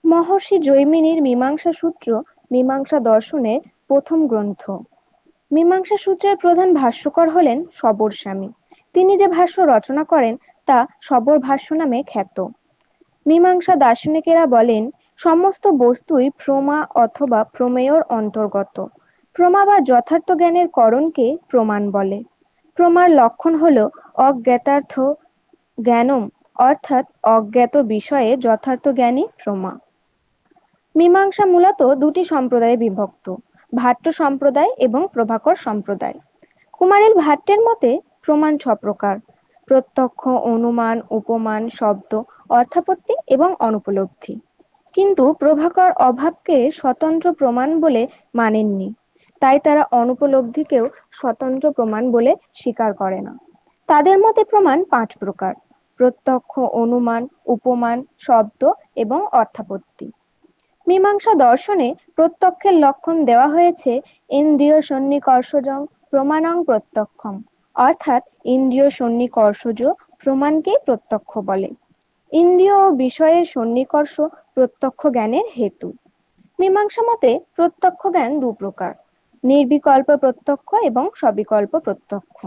মহর্ষি জৈমিনীর মীমাংসা সূত্র মীমাংসা দর্শনের প্রথম গ্রন্থ। মীমাংসা সূত্রের প্রধান ভাষ্যকার হলেন সবর স্বামী। তিনি যে ভাষ্য রচনা করেন তা সবর ভাষ্য নামে খ্যাত। মীমাংসা দার্শনিকেরা বলেন সমস্ত বস্তুই প্রমা অথবা প্রমেয়র অন্তর্গত। প্রমা বা যথার্থ জ্ঞানের করণকে প্রমাণ বলে। প্রমার লক্ষণ হলো অজ্ঞাতার্থ জ্ঞানম, অর্থাৎ অজ্ঞাত বিষয়ে যথার্থ জ্ঞানই প্রমা। মীমাংসা মূলত দুটি সম্প্রদায়ে বিভক্ত, ভাট্ট সম্প্রদায় এবং প্রভাকর সম্প্রদায়। কুমারিল ভাট্টের মতে প্রমাণ 6 প্রকার: প্রত্যক্ষ, অনুমান, উপমান, শব্দ, অর্থাপত্তি এবং অনুপলব্ধি। কিন্তু প্রভাকর অভাবকে স্বতন্ত্র প্রমাণ বলে মানেননি, তাই তারা অনুপলব্ধিকেও স্বতন্ত্র প্রমাণ বলে স্বীকার করে না। তাদের মতে প্রমাণ 5 প্রকার: প্রত্যক্ষ, অনুমান, উপমান, শব্দ এবং অর্থাপত্তি। মীমাংসা দর্শনে প্রত্যক্ষের লক্ষণ দেওয়া হয়েছে ইন্দ্রিয় সন্নিকর্ষজং প্রমাণং প্রত্যক্ষম, অর্থাৎ ইন্দ্রিয় সন্নিকর্ষজ প্রমাণকেই প্রত্যক্ষ বলে। ইন্দ্রিয় ও বিষয়ের সন্নিকর্ষ প্রত্যক্ষ জ্ঞানের হেতু। মীমাংসা মতে প্রত্যক্ষ জ্ঞান 2 প্রকার: নির্বিকল্প প্রত্যক্ষ এবং সবিকল্প প্রত্যক্ষ।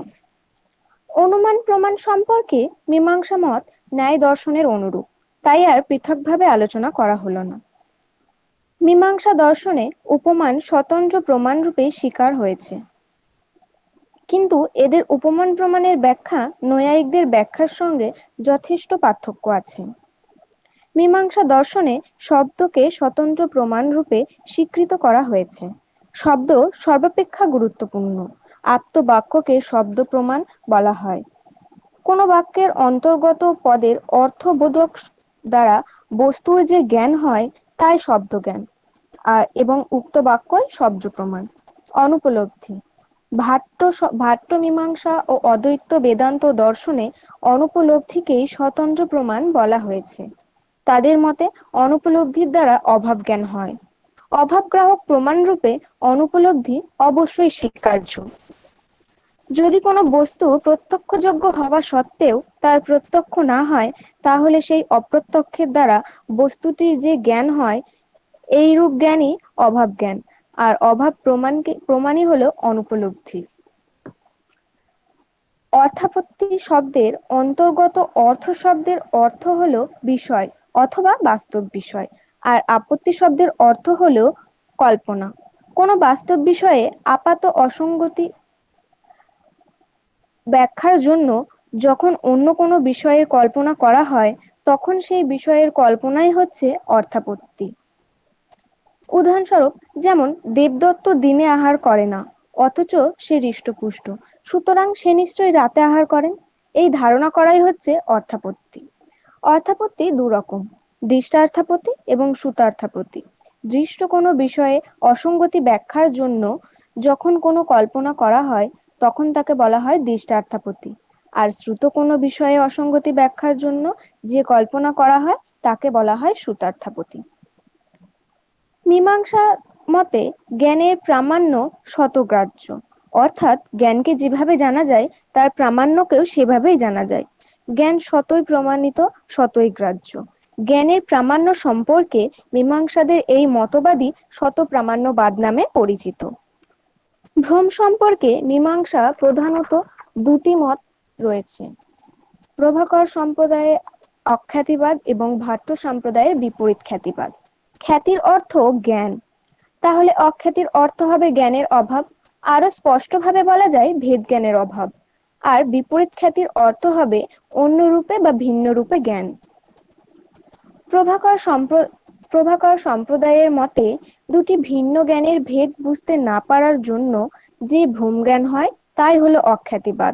অনুমান প্রমাণ সম্পর্কে মীমাংসা মত ন্যায় দর্শনের অনুরূপ, তাই আর পৃথকভাবে আলোচনা করা হলো না। মীমাংসা দর্শনে উপমান স্বতন্ত্র প্রমাণ রূপে স্বীকার হয়েছে, কিন্তু এদের উপমান প্রমাণের ব্যাখ্যা নৈয়ায়িকদের ব্যাখ্যার সঙ্গে যথেষ্ট পার্থক্য আছে। মীমাংসা দর্শনে শব্দকে স্বতন্ত্র প্রমাণ রূপে স্বীকৃত করা হয়েছে। শব্দ সর্বাপেক্ষা গুরুত্বপূর্ণ। আপ্ত বাক্যকে শব্দ প্রমাণ বলা হয়। কোনো বাক্যের অন্তর্গত পদের অর্থবোধক দ্বারা বস্তুর যে জ্ঞান হয় তাই শব্দ জ্ঞান, এবং উক্ত বাক্যই শব্দ প্রমাণ। অনুপলব্ধি। ভাট্ট মীমাংসা ও অদ্বৈত বেদান্ত দর্শনে অনুপলব্ধিকেই স্বতন্ত্র প্রমাণ বলা হয়েছে। তাদের মতে অনুপলব্ধির দ্বারা অভাব জ্ঞান হয়। অভাবগ্রাহক প্রমাণ রূপে অনুপলব্ধি অবশ্যই স্বীকার্য। যদি কোনো বস্তু প্রত্যক্ষযোগ্য হওয়া সত্ত্বেও তার প্রত্যক্ষ না হয়, তাহলে সেই অপ্রত্যক্ষের দ্বারা বস্তুটির যে জ্ঞান হয় এই রূপ জ্ঞানই অভাব জ্ঞান, আর অভাব প্রমাণই হলো অনুপলব্ধি। অর্থাপত্তি শব্দের অন্তর্গত অর্থ শব্দের অর্থ হলো বিষয় অথবা বাস্তব বিষয়, আর আপত্তি শব্দের অর্থ হলো কল্পনা। কোনো বাস্তব বিষয়ে আপাত অসঙ্গতি ব্যাখ্যার জন্য যখন অন্য কোনো বিষয়ের কল্পনা করা হয়, তখন সেই বিষয়ের কল্পনাই হচ্ছে অর্থাপত্তি। উদাহরণস্বরূপ, যেমন দেবদত্ত দিনে আহার করে না, অথচ সে হৃষ্টপুষ্ট, সুতরাং সে নিশ্চয়ই রাতে আহার করেন। এই ধারণা করাই হচ্ছে অর্থাপত্তি। অর্থাপত্তি 2 রকম: দৃষ্টার্থাপত্তি এবং শ্রুতার্থাপত্তি। দৃষ্ট কোনো বিষয়ে অসঙ্গতি ব্যাখ্যার জন্য যখন কোনো কল্পনা করা হয় তখন তাকে বলা হয় দৃষ্টার্থাপত্তি, আর শ্রুত কোনো বিষয়ে অসঙ্গতি ব্যাখ্যার জন্য যে কল্পনা করা হয় তাকে বলা হয় শ্রুতার্থাপত্তি। মীমাংসা মতে জ্ঞানের প্রামাণ্য শতগ্রাহ্য, অর্থাৎ জ্ঞানকে যেভাবে জানা যায় তার প্রামাণ্যকেও সেভাবেই জানা যায়। জ্ঞান শতই প্রমাণিত, শতই গ্রাহ্য। জ্ঞানের প্রামাণ্য সম্পর্কে মীমাংসাদের এই মতবাদই শত প্রামাণ্যবাদ নামে পরিচিত। ভ্রম সম্পর্কে মীমাংসা প্রধানত দুটি মত রয়েছে। প্রভাকর সম্প্রদায়ে অখ্যাতিবাদ এবং ভাট্ট সম্প্রদায়ের বিপরীত খ্যাতিবাদ। খ্যাতির অর্থ জ্ঞান, তাহলে অখ্যাতির অর্থ হবে জ্ঞানের অভাব, আরো স্পষ্টভাবে বলা যায় ভেদ জ্ঞানের অভাব। আর বিপরীত খ্যাতির অর্থ হবে অন্য রূপে বা ভিন্ন রূপে জ্ঞান। প্রভাকর সম্প্রদায়ের মতে দুটি ভিন্ন জ্ঞানের ভেদ বুঝতে না পারার জন্য যে ভ্রম জ্ঞান হয় তাই হলো অখ্যাতিবাদ।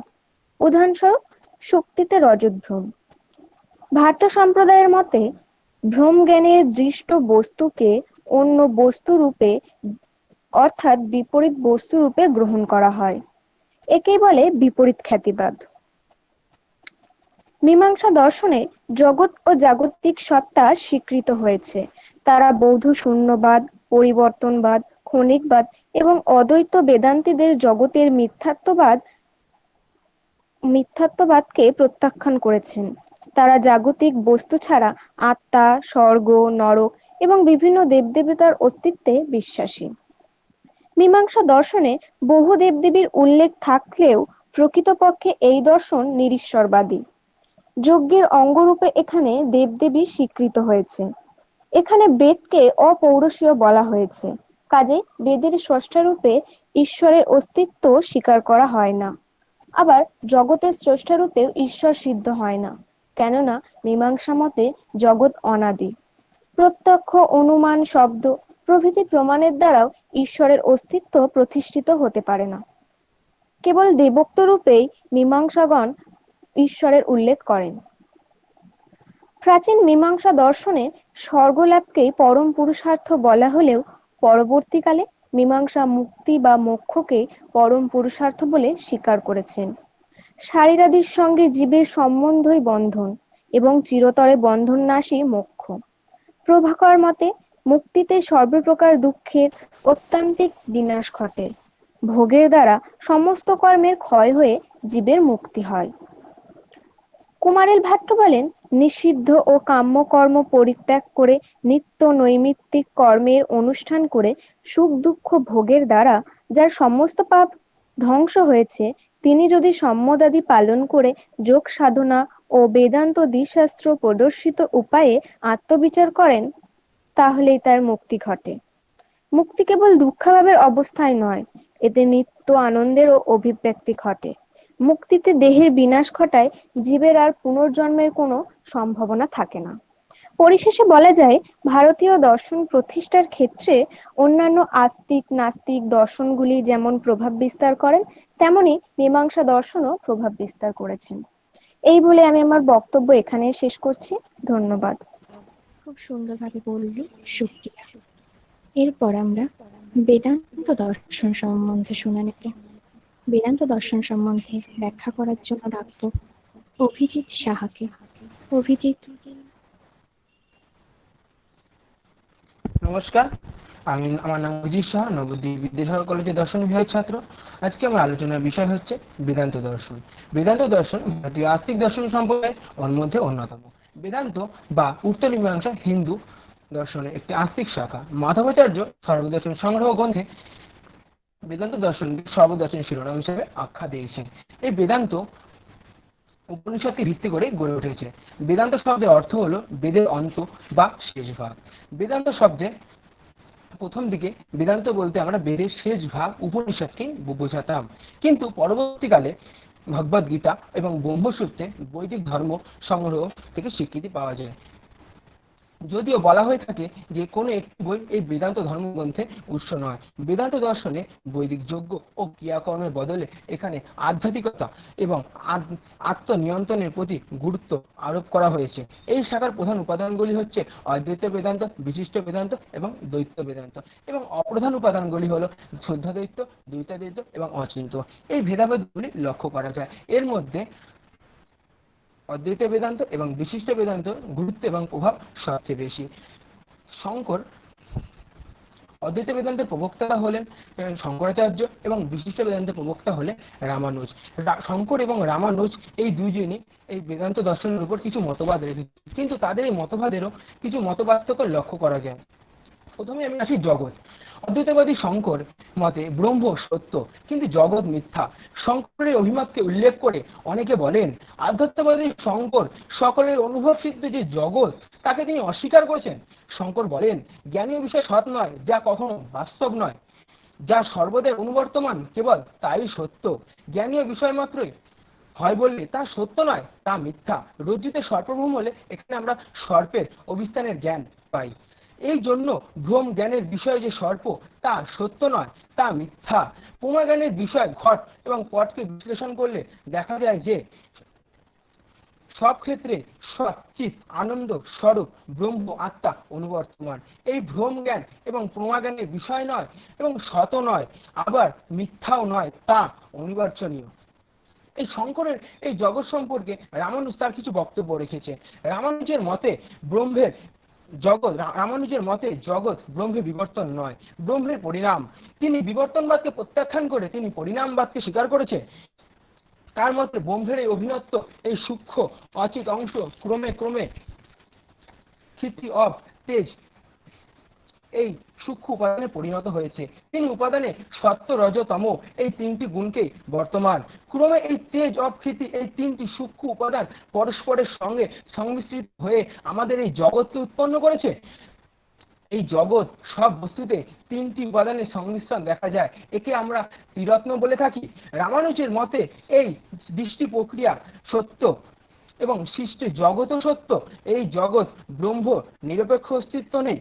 উদাহরণস্বরূপ শক্তিতে রজত ভ্রম। ভাট্ট সম্প্রদায়ের মতে ভ্রম জ্ঞানের দৃষ্ট বস্তুকে অন্য বস্তু রূপে অর্থাৎ বিপরীত বস্তু রূপে গ্রহণ করা হয়, একেই বলে বিপরীত খ্যাতিবাদ। মীমাংসা দর্শনে জগৎ ও জাগতিক সত্তা স্বীকৃত হয়েছে। তারা বৌদ্ধ শূন্যবাদ, পরিবর্তনবাদ, ক্ষণিকবাদ এবং অদ্বৈত বেদান্তীদের জগতের মিথ্যাত্ববাদকে প্রত্যাখ্যান করেছেন। তারা জাগতিক বস্তু ছাড়া আত্মা, স্বর্গ, নরক এবং বিভিন্ন দেবদেবতার অস্তিত্বে বিশ্বাসী। মীমাংসা দর্শনে বহু দেবদেবীর উল্লেখ থাকলেও প্রকৃতপক্ষে এই দর্শন নিরীশ্বরবাদী। যজ্ঞের অঙ্গরূপে এখানে দেবদেবী স্বীকৃত হয়েছে। এখানে বেদকে অপৌরুষীয় বলা হয়েছে, কাজে বেদের স্রষ্টারূপে ঈশ্বরের অস্তিত্ব স্বীকার করা হয় না। আবার জগতের স্রষ্টারূপেও ঈশ্বর সিদ্ধ হয় না, কেননা মীমাংসা মতে জগৎ অনাদি। প্রত্যক্ষ, অনুমান, শব্দ প্রভৃতি প্রমাণের দ্বারাও ঈশ্বরের অস্তিত্ব প্রতিষ্ঠিত হতে পারে না। কেবল দেবোক্ত রূপেই মীমাংসাগণ ঈশ্বরের উল্লেখ করেন। প্রাচীন মীমাংসা দর্শনে স্বর্গলাভকেই পরম পুরুষার্থ বলা হলেও পরবর্তীকালে মীমাংসা মুক্তি বা মোক্ষকে পরম পুরুষার্থ বলে স্বীকার করেছেন। শারীরাদির সঙ্গে জীবের সম্বন্ধই বন্ধন এবং চিরতরে বন্ধন নাশই মোক্ষ। প্রভাকর মতে মুক্তিতে সর্বপ্রকার দুঃখের অত্যান্তিক বিনাশ ঘটে। ভোগের দ্বারা সমস্ত কর্মের ক্ষয় হয়ে জীবের মুক্তি হয়। কুমারেল ভাট্ট বলেন, নিষিদ্ধ ও কাম্য কর্ম পরিত্যাগ করে নিত্য নৈমিত্তিক কর্মের অনুষ্ঠান করে সুখ দুঃখ ভোগের দ্বারা যার সমস্ত পাপ ধ্বংস হয়েছে, তিনি যদি সম্যদাদি পালন করে যোগ সাধনা ও বেদান্ত দ্বিশাস্ত্র প্রদর্শিত উপায়ে আত্মবিচার করেন, তাহলেই তার মুক্তি ঘটে। মুক্তি কেবল দুঃখাভাবের অবস্থায় নয়, এতে নিত্য আনন্দেরও অভিব্যক্তি ঘটে। মুক্তিতে দেহের বিনাশ ঘটায় জীবের আর পুনর্জন্মের কোনো সম্ভাবনা থাকে না। পরিশেষে বলা যায়, ভারতীয় দর্শন প্রতিষ্ঠার ক্ষেত্রে অন্যান্য আস্তিক নাস্তিক দর্শনগুলি যেমন প্রভাব বিস্তার করেন, তেমনি মীমাংসা দর্শনও প্রভাব বিস্তার করেছেন। এই বলে আমি আমার বক্তব্য এখানে শেষ করছি। ধন্যবাদ। খুব সুন্দরভাবে বললি, শুক্রিয়া। এরপর আমরা বেদান্ত দর্শন সম্বন্ধে শুনে নেব। বেদান্ত দর্শন সম্বন্ধে ব্যাখ্যা করার জন্য ডাকব অভিজিৎ সাহাকে। অভিজিৎ। নমস্কার, আমার নাম অজিত সাহা, নবদ্বীপ বিদ্যাসাগর কলেজের দর্শন বিভাগের ছাত্র। আজকে আমার আলোচনার বিষয় হচ্ছে বেদান্ত দর্শন। বেদান্ত দর্শন ভারতীয় আস্তিক দর্শন সম্প্রদায়ের মধ্যে অন্যতম। বেদান্ত বা উত্তর মীমাংসা হিন্দু দর্শনের একটি আস্তিক শাখা। মাধবাচার্য সর্বদর্শন সংগ্রহ গ্রন্থে বেদান্ত দর্শনকে সর্বদর্শন শিরোনাম হিসেবে আখ্যা দিয়েছেন। এই বেদান্ত উপনিষদকে ভিত্তি করে গড়ে উঠেছে। বেদান্ত শব্দের অর্থ হলো বেদের অন্ত বা শেষ ভাগ। বেদান্ত শব্দের প্রথম দিকে বেদান্ত বলতে আমরা বেদের শেষ ভাগ উপনিষদকে বোঝাতাম, কিন্তু পরবর্তীকালে ভগবদ গীতা এবং ব্রহ্মসূত্রে বৈদিক ধর্ম সংগ্রহ থেকে স্বীকৃতি পাওয়া যায়। যদিও বলা হয়ে থাকে যে কোনো একটি বই এই বেদান্ত ধর্মগ্রন্থের উৎস নয়। বেদান্ত দর্শনে বৈদিক যজ্ঞ ও ক্রিয়াকর্মের বদলে এখানে আধ্যাত্মিকতা এবং আত্মনিয়ন্ত্রণের প্রতি গুরুত্ব আরোপ করা হয়েছে। এই শাখার প্রধান উপাদানগুলি হচ্ছে অদ্বৈত বেদান্ত, বিশিষ্ট বেদান্ত এবং দ্বৈত বেদান্ত, এবং অপ্রধান উপাদানগুলি হলো শুদ্ধাদ্বৈত, দ্বৈতাদ্বৈত এবং অচিন্ত। এই ভেদাভেদগুলি লক্ষ্য করা যায়। এর মধ্যে অদ্বৈত বেদান্ত এবং বিশিষ্ট বেদান্ত গুরুত্ব এবং প্রভাব সবচেয়ে বেশি। অদ্বৈত বেদান্তের প্রবক্তারা হলেন শঙ্করাচার্য এবং বিশিষ্ট বেদান্তের প্রবক্তা হলেন রামানুজ। শঙ্কর এবং রামানুজ এই দুইজনই এই বেদান্ত দর্শনের উপর কিছু মতবাদ রেখেছে, কিন্তু তাদের এই মতবাদেরও কিছু মতপার্থক্য লক্ষ্য করা যায়। প্রথমে আমি আসি জগৎ। অদ্বৈতবাদী শঙ্কর মতে ব্রহ্ম সত্য কিন্তু জগৎ মিথ্যা। শঙ্করের অভিমতকে উল্লেখ করে অনেকে বলেন আধ্যাত্মবাদী শঙ্কর সকলের অনুভব সিদ্ধ যে জগৎ তাকে তিনি অস্বীকার করেছেন। শঙ্কর বলেন জ্ঞানীয় বিষয় সৎ নয়, যা কখনো বাস্তব নয়, যা সর্বদাই অনুবর্তমান কেবল তাই সত্য। জ্ঞানীয় বিষয় মাত্রই হয় বললে তা সত্য নয়, তা মিথ্যা। রজ্জুতে সর্পভ্রম হলে এখানে আমরা সর্পের অবিস্থানের জ্ঞান পাই। এই জন্য ভ্রম জ্ঞানের বিষয় যে সর্প তা সত্য নয়, তা মিথ্যা। প্রমা জ্ঞানের বিষয় ঘট এবং পটকে বিশ্লেষণ করলে দেখা যায় যে সব ক্ষেত্রে সচিত আনন্দ স্বরূপ ব্রহ্ম আত্মা অনুবর্তমান। এই ভ্রম জ্ঞান এবং প্রমা জ্ঞানের বিষয় নয় এবং সত নয়, আবার মিথ্যাও নয়, তা অনিবার্যনীয়। এই শঙ্করের এই জগৎ সম্পর্কে রামানুজ তার কিছু বক্তব্য রেখেছে। রামানুজের মতে জগৎ ব্রহ্মের বিবর্তন নয়, ব্রহ্মের পরিণাম। তিনি বিবর্তনবাদকে প্রত্যাখ্যান করে তিনি পরিণামবাদকে স্বীকার করেছে। তার মতে ব্রহ্মের এই অভিন্নত এই সূক্ষ্ম অচিত অংশ ক্রমে ক্রমে স্থিতি অব তেজ এই সূক্ষ্ম উপাদানে পরিণত হয়েছে। তিনি উপাদানে সত্য রজ তম এই তিনটি গুণকেই বর্তমান। ক্রমে এই তেজ অবস্থিতি এই তিনটি সূক্ষ্ম উপাদান পরস্পরের সঙ্গে সংমিশ্রিত হয়ে আমাদের এই জগৎকে উৎপন্ন করেছে। এই জগৎ সব বস্তুতে তিনটি উপাদানের সংমিশ্রণ দেখা যায়, একে আমরা ত্রিরত্ন বলে থাকি। রামানুজের মতে এই দৃষ্টি প্রক্রিয়া সত্য এবং সৃষ্টি জগৎও সত্য। এই জগৎ ব্রহ্ম নিরপেক্ষ অস্তিত্ব নেই,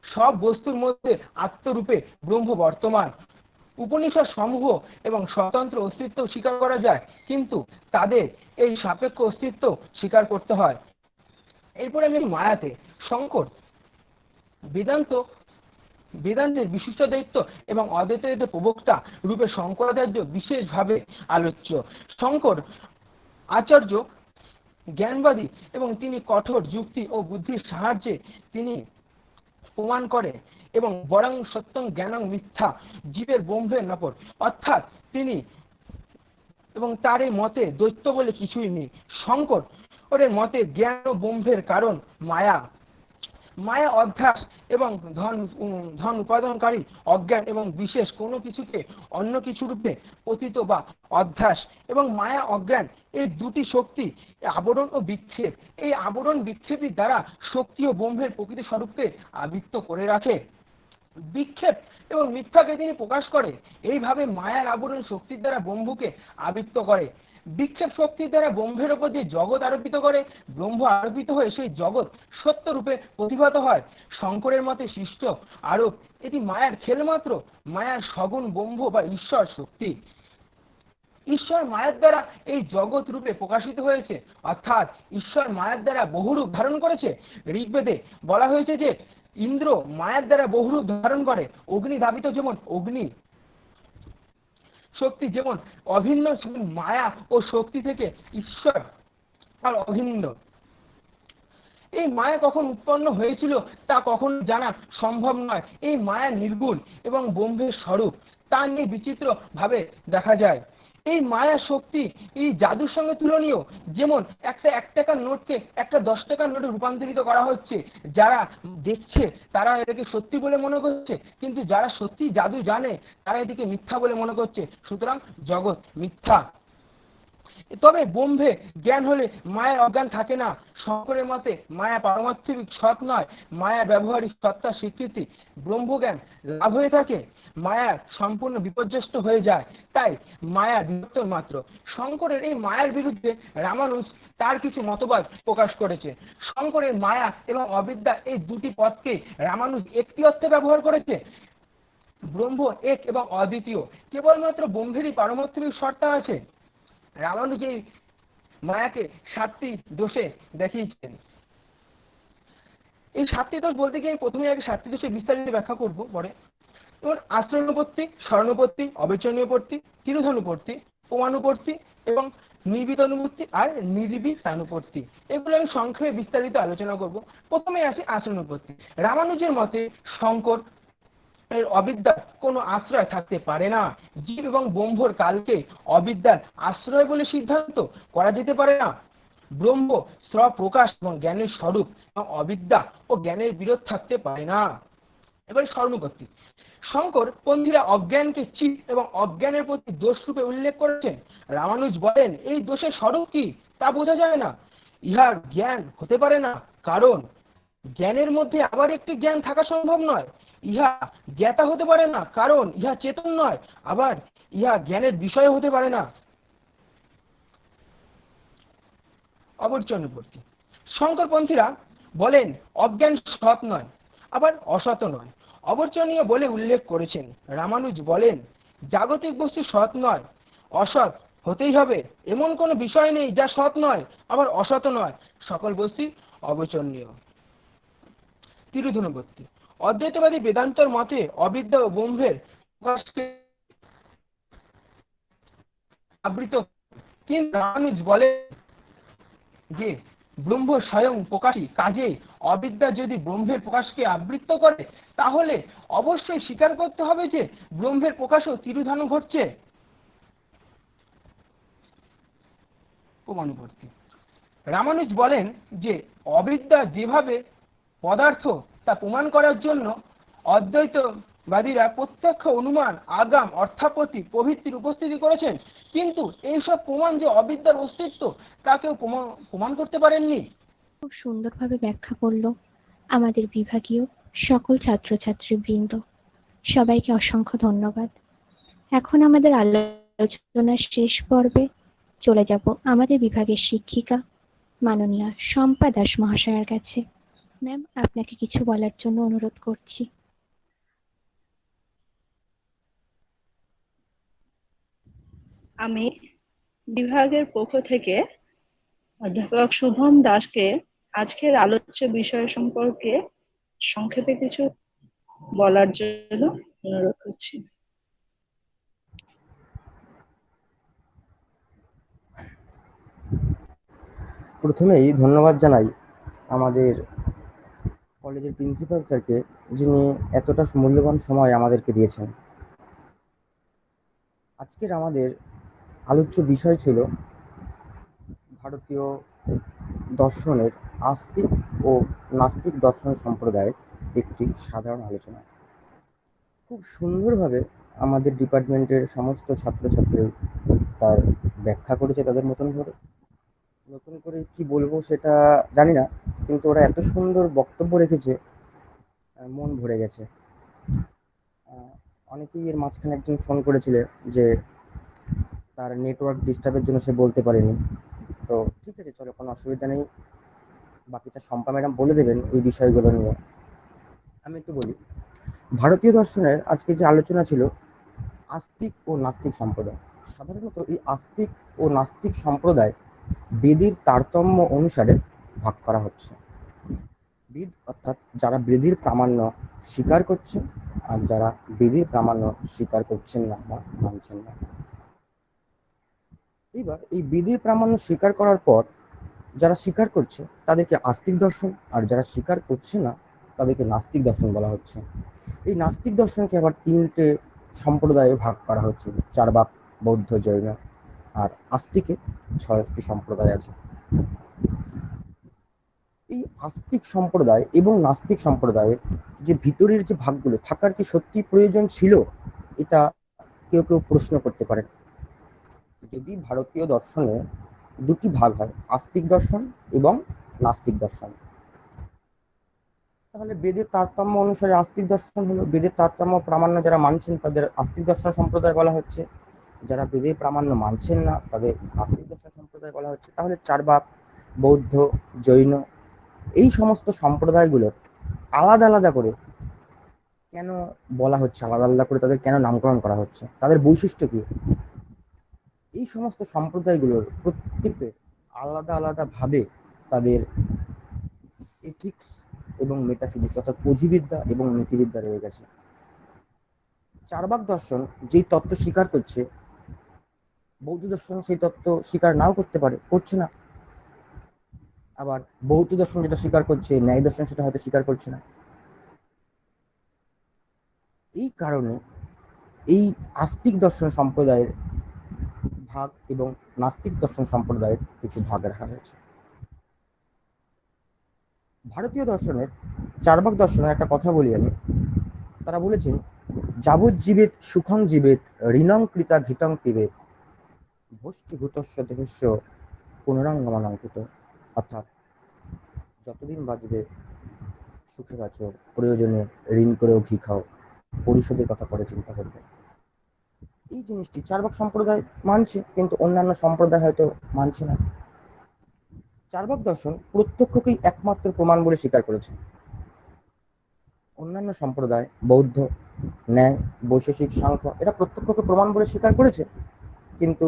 সব বস্তুর মধ্যে আত্মরূপে ব্রহ্ম বর্তমান। উপনিষদ সমূহ এবং স্বতন্ত্র অস্তিত্ব স্বীকার করা যায়, কিন্তু তাদের এই সাপেক্ষ অস্তিত্ব স্বীকার করতে হয়। এরপরে আমি মায়াতে শঙ্কর বেদান্তের বিশিষ্ট দায়িত্ব এবং অদ্বৈতের প্রবক্তা রূপে শঙ্করাচার্য বিশেষভাবে আলোচ্য। শঙ্কর আচার্য জ্ঞানবাদী এবং তিনি কঠোর যুক্তি ও বুদ্ধির সাহায্যে তিনি প্রমাণ করে এবং বরং সত্যং জ্ঞানং মিথ্যা জীবের ব্রহ্মের নপর, অর্থাৎ তিনি এবং তার এই মতে দৈত্য বলে কিছুই নেই। শঙ্কর ওর মতে জ্ঞান ও ব্রহ্মের কারণ মায়া। মায়া অধ্যাস এবং ধন উপাদানকারী অজ্ঞান এবং বিশেষ কোনো কিছুকে অন্য কিছু রূপে পতিত বা অধ্যাস এবং মায়া অজ্ঞান এই দুটি শক্তি আবরণ ও বিক্ষেপ। এই আবরণ বিক্ষেপের দ্বারা শক্তি ও ব্রহ্মের প্রকৃত স্বরূপকে আবৃত্ত করে রাখে। বিক্ষেপ এবং মিথ্যাকে তিনি প্রকাশ করে। এইভাবে মায়ার আবরণ শক্তির দ্বারা ব্রহ্মকে আবৃত্ত করে। বিক্ষেপ শক্তির দ্বারা ব্রহ্মের ওপর যে জগৎ আরোপিত করে, ব্রহ্ম আরোপিত হয়ে সেই জগৎ সত্য রূপে প্রতিভাত হয়। শঙ্করের মতে সৃষ্ট আরোপ এটি মায়ার খেল মাত্র, মায়ার সগুণ ব্রহ্ম বা ঈশ্বর শক্তি। ঈশ্বর মায়ার দ্বারা এই জগৎ রূপে প্রকাশিত হয়েছে, অর্থাৎ ঈশ্বর মায়ার দ্বারা বহুরূপ ধারণ করেছে। ঋগ্বেদে বলা হয়েছে যে ইন্দ্র মায়ার দ্বারা বহুরূপ ধারণ করে। অগ্নি ধাবিত যেমন অগ্নি শক্তি যেমন অভিন্ন, মায়া ও শক্তি থেকে ঈশ্বর আর অভিন্ন। এই মায়া কখন উৎপন্ন হয়েছিল তা কখনো জানা সম্ভব নয়। এই মায়া নির্গুণ এবং ব্রহ্মের স্বরূপ তা নিয়ে বিচিত্র ভাবে দেখা যায়। এই মায়া শক্তি এই জাদুর সঙ্গে তুলনীয়। যেমন একটা 1 টাকার নোটকে একটা 10 টাকার নোটে রূপান্তরিত করা হচ্ছে। যারা দেখছে তারা এটাকে সত্যি বলে মনে করছে, কিন্তু যারা সত্যি জাদু জানে তারা এটিকে মিথ্যা বলে মনে করছে। সুতরাং জগৎ মিথ্যা। তবে ব্রহ্মে জ্ঞান হলে মায়ের অজ্ঞান থাকে না। শঙ্করের মতে মায়া পারমার্থিক সৎ নয়, মায়া ব্যবহারিক সত্তার স্বীকৃতি। ব্রহ্মজ্ঞান লাভ হয়ে থাকে, মায়া সম্পূর্ণ বিপর্যস্ত হয়ে যায়, তাই মায়া বিবর্তন মাত্র। শঙ্করের এই মায়ার বিরুদ্ধে রামানুজ তার কিছু মতবাদ প্রকাশ করেছে। শঙ্করের মায়া এবং অবিদ্যা এই দুটি পদকে রামানুজ একটি অর্থে ব্যবহার করেছে। ব্রহ্ম এক এবং অদ্বিতীয়, কেবলমাত্র ব্রহ্মেরই পারমার্থিক সত্তা আছে। রামানুজ এই মায়াকে 7টি দোষে দেখিয়েছেন। এই 7টি দোষ বলতে গিয়ে আমি প্রথমে আগে 7টি দোষে বিস্তারিত ব্যাখ্যা করব পরে। যেমন আশ্রয়ানুপত্তি, স্মরণানুপত্তি, অবিচরণীয়পত্তি, তিরোধানুপত্তি, প্রমাণানুপত্তি এবং নির্বিতানুপত্তি আর নির্বিতানুপত্তি। এগুলো আমি সংক্ষেপে বিস্তারিত আলোচনা করব। প্রথমে আসি আশ্রয়ানুপত্তি। রামানুজের মতে শঙ্কর এর অবিদ্যার কোনো আশ্রয় থাকতে পারে না। জীব এবং ব্রহ্মর কালকে অবিদ্যার আশ্রয় বলে সিদ্ধান্ত করা যেতে পারে না। ব্রহ্ম স্বপ্রকাশ এবং জ্ঞানের স্বরূপ এবং অবিদ্যা ও জ্ঞানের বিরোধ থাকতে পারে না। এবার স্বর্ণপত্তি। শঙ্কর পন্থীরা অজ্ঞানকে চিৎ এবং অজ্ঞানের প্রতি দোষ রূপে উল্লেখ করেছেন। রামানুজ বলেন এই দোষের স্বরূপ কি তা বোঝা যায় না, ইহার জ্ঞান হতে পারে না, কারণ জ্ঞানের মধ্যে আবার একটি জ্ঞান থাকা সম্ভব নয়। ইহা জ্ঞাতা হতে পারে না, কারণ ইহা চেতন নয়, আবার ইহা জ্ঞানের বিষয় হতে পারে না। অবচন্যপত্তি। শঙ্করপন্থীরা বলেন অজ্ঞান সৎ নয়, আবার অসৎ নয়, অবর্জনীয় বলে উল্লেখ করেছেন। রামানুজ বলেন জাগতিক বস্তু সৎ নয়, অসৎ হতেই হবে এমন কোনো বিষয় নেই যা সৎ নয় আবার অসৎ নয়, সকল বস্তু অবচনীয়। তিরোধনপত্তি। অদ্বৈতবাদী বেদান্তর মতে অবিদ্যা ও ব্রহ্মের প্রকাশকে আবৃত, কিন্তু রামানুজ বলেন যে ব্রহ্ম স্বয়ং প্রকাশী, কাজে অবিদ্যা যদি ব্রহ্মের প্রকাশকে আবৃত করে তাহলে অবশ্যই স্বীকার করতে হবে যে ব্রহ্মের প্রকাশও তিরোধান ঘটছে। প্রমাণপত্তি। রামানুজ বলেন যে অবিদ্যা যেভাবে পদার্থ তা প্রমাণ করার জন্য অদ্বৈতবাদীরা প্রত্যক্ষ, অনুমান, আগাম, অর্থাপত্তি প্রভৃতির উপস্থিতি করেছেন, কিন্তু এইসব প্রমাণ যে অবিদ্যার অস্তিত্ব তা কেউ প্রমাণ করতে পারেননি। খুব সুন্দরভাবে ব্যাখ্যা করলো আমাদের বিভাগীয় সকল ছাত্রছাত্রী বৃন্দ। সবাইকে অসংখ্য ধন্যবাদ। এখন আমাদের আলোচনার শেষ পর্বে চলে যাব আমাদের বিভাগের শিক্ষিকা মাননীয়া শম্পা দাস মহাশয়ার কাছে। ম্যাম, আপনাকে কিছু বলার জন্য অনুরোধ করছি। আমি বিভাগের পক্ষ থেকে অধ্যাপক শুভম দাসকে আজকের আলোচ্য বিষয় সম্পর্কে সংক্ষেপে কিছু বলার জন্য অনুরোধ করছি। প্রথমেই ধন্যবাদ জানাই আমাদের কলেজের প্রিন্সিপাল স্যারকে, যিনি এতটা মূল্যবান সময় আমাদেরকে দিয়েছেন। আজকের আমাদের আলোচ্য বিষয় ছিল ভারতীয় দর্শনের আস্তিক ও নাস্তিক দর্শন সম্প্রদায়ের একটি সাধারণ আলোচনা। খুব সুন্দরভাবে আমাদের ডিপার্টমেন্টের সমস্ত ছাত্রছাত্রী তার ব্যাখ্যা করেছে তাদের মতন করে। নতুন করে কি বলবো সেটা জানি না, কিন্তু ওরা এত সুন্দর বক্তব্য রেখেছে, মন ভরে গেছে। অনেকেই এর মাঝখানে একজন ফোন করেছিলেন যে তার নেটওয়ার্ক ডিস্টার্বের জন্য সে বলতে পারেনি। তো ঠিক আছে, চলো, কোনো অসুবিধা নেই, বাকিটা শম্পা ম্যাডাম বলে দেবেন এই বিষয়গুলো নিয়ে। আমি একটু বলি, ভারতীয় দর্শনের আজকে যে আলোচনা ছিল আস্তিক ও নাস্তিক সম্প্রদায়। সাধারণত এই আস্তিক ও নাস্তিক সম্প্রদায় বেদের তারতম্য অনুসারে ভাগ করা হচ্ছে। বেদ অর্থাৎ যারা বেদের প্রামাণ্য স্বীকার করছে আর যারা বেদের প্রামাণ্য স্বীকার করছেন না বা মানছেন না। এবার এই বেদের প্রামাণ্য স্বীকার করার পর যারা স্বীকার করছে তাদেরকে আস্তিক দর্শন, আর যারা স্বীকার করছে না তাদেরকে নাস্তিক দর্শন বলা হচ্ছে। এই নাস্তিক দর্শনকে আবার তিনটে সম্প্রদায়ে ভাগ করা হচ্ছে, চার্বাক, বৌদ্ধ, জৈন, আর আস্তিকে 6টি সম্প্রদায় আছে। এই আস্তিক সম্প্রদায় এবং নাস্তিক সম্প্রদায়ের যে ভিতরের যে ভাগগুলো থাকার কি সত্যি প্রয়োজন ছিল, এটা কেউ কেউ প্রশ্ন করতে পারে। যদি ভারতীয় দর্শনে দুটি ভাগ হয়, আস্তিক দর্শন এবং নাস্তিক দর্শন, তাহলে বেদের তারতম্য অনুসারে আস্তিক দর্শন হলো। বেদের তারতম্য প্রামাণ্য যারা মানছেন তাদের আস্তিক দর্শন সম্প্রদায় বলা হচ্ছে, যারা বেদের প্রামাণ্য মানছেন না তাদের নাস্তিক দর্শন সম্প্রদায় বলা হচ্ছে। তাহলে চার্বাক, বৌদ্ধ, জৈন এই সমস্ত সম্প্রদায়গুলোর আলাদা আলাদা করে কেন বলা হচ্ছে, আলাদা আলাদা করে তাদের কেন নামকরণ করা হচ্ছে, তাদের বৈশিষ্ট্য কি? এই সমস্ত সম্প্রদায়গুলোর প্রত্যেকে আলাদা আলাদা ভাবে তাদের এথিক্স এবং মেটাফিজিক্স অর্থাৎ অধিবিদ্যা এবং নীতিবিদ্যা রয়ে গেছে। চার্বাক দর্শন যেই তত্ত্ব স্বীকার করছে, বৌদ্ধ দর্শন সেই তত্ত্ব স্বীকার নাও করতে পারে, করছে না। আবার বৌদ্ধ দর্শন যেটা স্বীকার করছে, ন্যায় দর্শন সেটা হয়তো স্বীকার করছে না। এই কারণে এই আস্তিক দর্শন সম্প্রদায়ের ভাগ এবং নাস্তিক দর্শন সম্প্রদায়ের কিছু ভাগ রাখা হয়েছে। ভারতীয় দর্শনের চার্বাক দর্শনের একটা কথা বলি আমি, তারা বলেছেন, যাবজ্জীবেত সুখং জীবেত ঋণং কৃতা ঘৃতং পিবেত ভষ্টিভূতস্য দেহস্য পুনরাঙ্গমানাঙ্কিত। অর্থাৎ যতদিন বাঁচবে সুখে বাঁচো, প্রয়োজনে ঋণ করেও ঘি খাও, পরিশোধের কথা পরে চিন্তা করবে। এই জিনিসটি চার্বাক সম্প্রদায় মানছে, কিন্তু অন্যান্য সম্প্রদায় হয়তো মানছে না। চার্বাক দর্শন প্রত্যক্ষকেই একমাত্র প্রমাণ বলে স্বীকার করেছে। অন্যান্য সম্প্রদায় বৌদ্ধ, ন্যায়, বৈশেষিক, সাংখ্য এরা প্রত্যক্ষকে প্রমাণ বলে স্বীকার করেছে, কিন্তু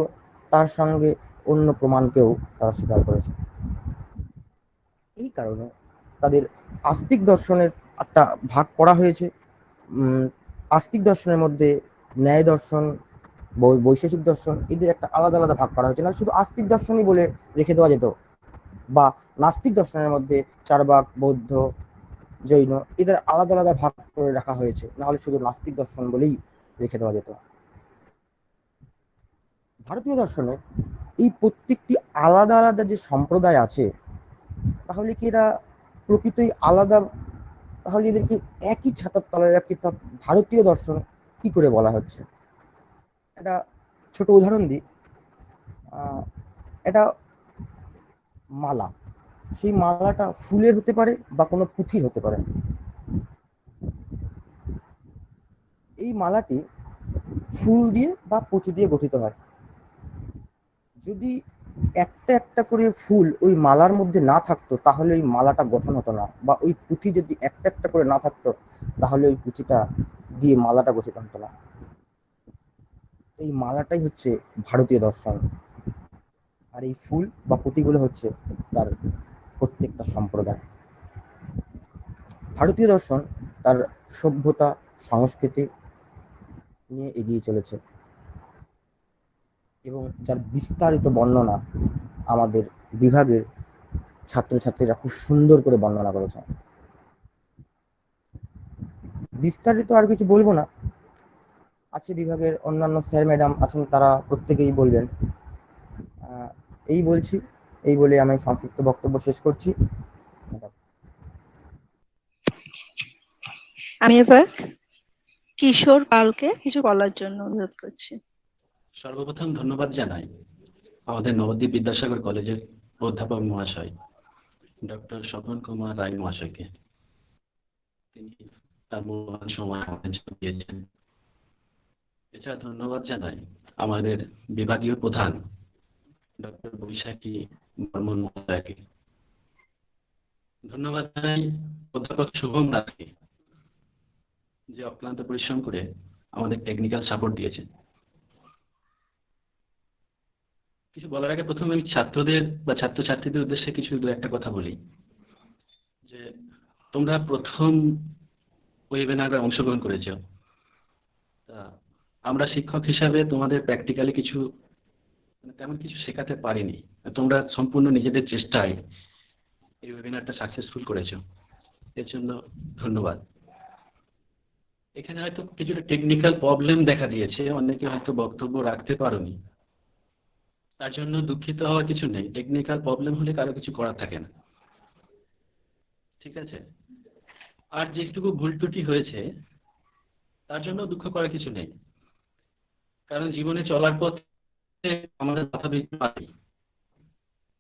তার সঙ্গে অন্য প্রমাণকেও তারা স্বীকার করেছে। এই কারণে তাদের আস্তিক দর্শনের একটা ভাগ করা হয়েছে। আস্তিক দর্শনের মধ্যে ন্যায় দর্শন, বৈশেষিক দর্শন এদের একটা আলাদা আলাদা ভাগ করা হয়েছে। না শুধু আস্তিক দর্শনই বলে রেখে দেওয়া যেত, বা নাস্তিক দর্শনের মধ্যে চার্বাক, বৌদ্ধ, জৈন এদের আলাদা আলাদা ভাগ করে রাখা হয়েছে, না হলে শুধু নাস্তিক দর্শন বলেই রেখে দেওয়া যেত। ভারতীয় দর্শনে এই প্রত্যেকটি আলাদা আলাদা যে সম্প্রদায় আছে, তাহলে কি এরা প্রকৃতই আলাদা? তাহলে এদেরকে একই ছাতার তলায় একই ভারতীয় দর্শন কি করে বলা হচ্ছে? একটা ছোট উদাহরণ দিই। এটা মালা, সেই মালাটা ফুলের হতে পারে বা কোনো পুঁথির হতে পারে। এই মালাটি ফুল দিয়ে বা পুঁথি দিয়ে গঠিত হয়। যদি একটা একটা করে ফুল ওই মালার মধ্যে না থাকতো, তাহলে ওই মালাটা গঠন হতো না, বা ওই পুঁথি যদি একটা একটা করে না থাকতো, তাহলে ওই পুঁথিটা দিয়ে মালাটা গঠিত হতো না। এই মালাটাই হচ্ছে ভারতীয় দর্শন, আর এই ফুল বা পুঁথিগুলো হচ্ছে তার প্রত্যেকটা সম্প্রদায়। ভারতীয় দর্শন তার সভ্যতা, সংস্কৃতি নিয়ে এগিয়ে চলেছে, এবং যার বিস্তারিত বর্ণনা আমাদের বিভাগের ছাত্রছাত্রীরা খুব সুন্দর করে বর্ণনা করেছে। বিস্তারিত আর কিছু বলবো না, আছে বিভাগের অন্যান্য স্যার ম্যাডাম আছেন, তারা প্রত্যেকেই বলবেন। এই বলছি, এই বলে আমি সংক্ষিপ্ত বক্তব্য শেষ করছি। আমি এবার কিশোর পালকে কিছু বলার জন্য অনুরোধ করছি। সর্বপ্রথম ধন্যবাদ জানাই আমাদের নবদ্বীপ বিদ্যাসাগর কলেজের অধ্যাপক মহাশয় ডক্টর স্বপন কুমার রায় মহাশয়কে। তিনি তার মূল্যবান সময় আমাদের জন্য দিয়েছেন। এছাড়া ধন্যবাদ জানাই আমাদের বিভাগীয় প্রধান ডক্টর বৈশাখী বর্মন মহোদয়কে। ধন্যবাদ জানাই অধ্যাপক শুভম দাসকে, যে অক্লান্ত পরিশ্রম করে আমাদের টেকনিক্যাল সাপোর্ট দিয়েছেন। কিছু বলার আগে প্রথমে আমি ছাত্রদের বা ছাত্রছাত্রীদের উদ্দেশ্যে কিছু দু একটা কথা বলি। যে তোমরা প্রথম ওয়েবিনারে অংশগ্রহণ করেছ, তা আমরা শিক্ষক হিসাবে তোমাদের প্র্যাকটিক্যালি কিছু তেমন কিছু শেখাতে পারিনি। তোমরা সম্পূর্ণ নিজেদের চেষ্টায় এই ওয়েবিনারটা সাকসেসফুল করেছো, এর জন্য ধন্যবাদ। এখানে হয়তো কিছুটা টেকনিক্যাল প্রবলেম দেখা দিয়েছে, অনেকে হয়তো বক্তব্য রাখতে পারোনি, তার জন্য দুঃখিত হওয়ার কিছু নেই। টেকনিক্যাল প্রবলেম হলে কারো কিছু করার থাকে না, ঠিক আছে? আর যেটুকু ভুল ত্রুটি হয়েছে তার জন্য দুঃখ করার কিছু নেই, কারণ জীবনে চলার পথে আমাদের কথা বলতে পারি।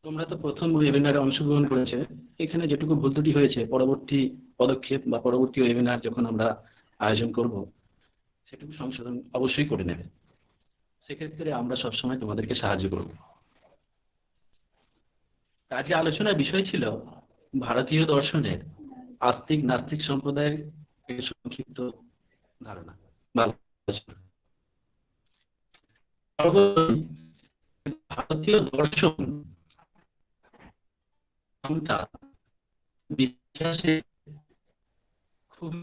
তোমরা তো প্রথম ওয়েবিনারে অংশগ্রহণ করেছে, এখানে যেটুকু ভুল ত্রুটি হয়েছে পরবর্তী পদক্ষেপ বা পরবর্তী ওয়েবিনার যখন আমরা আয়োজন করব, সেটুকু সংশোধন অবশ্যই করে নেবে। সেক্ষেত্রে আমরা সবসময় তোমাদেরকে সাহায্য করব। আজকে আলোচনার বিষয় ছিল ভারতীয় দর্শনের আস্তিক নাস্তিক সম্প্রদায়ের সংক্ষিপ্ত ধারণা বা আলোচনা। ভারতীয় দর্শন বিশ্বাসে খুব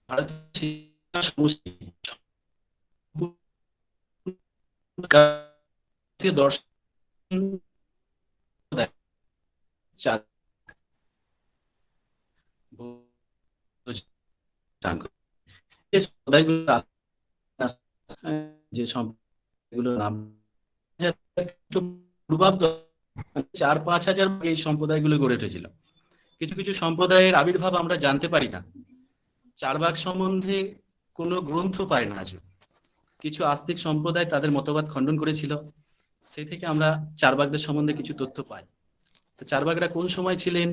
ভারতীয় দর্শন যে সম্প্রদায়গুলোর নাম 4-5 হাজার এই সম্প্রদায়গুলো গড়ে উঠেছিল। কিছু কিছু সম্প্রদায়ের আবির্ভাব আমরা জানতে পারি না, চারবাক সম্বন্ধে কোনো গ্রন্থ পায় না আজও। কিছু আস্তিক সম্প্রদায় তাদের মতবাদ খণ্ডন করেছিল, সেই থেকে আমরা চারবাকদের সম্বন্ধে কিছু তথ্য পাই। তো চারবাকরা কোন সময় ছিলেন,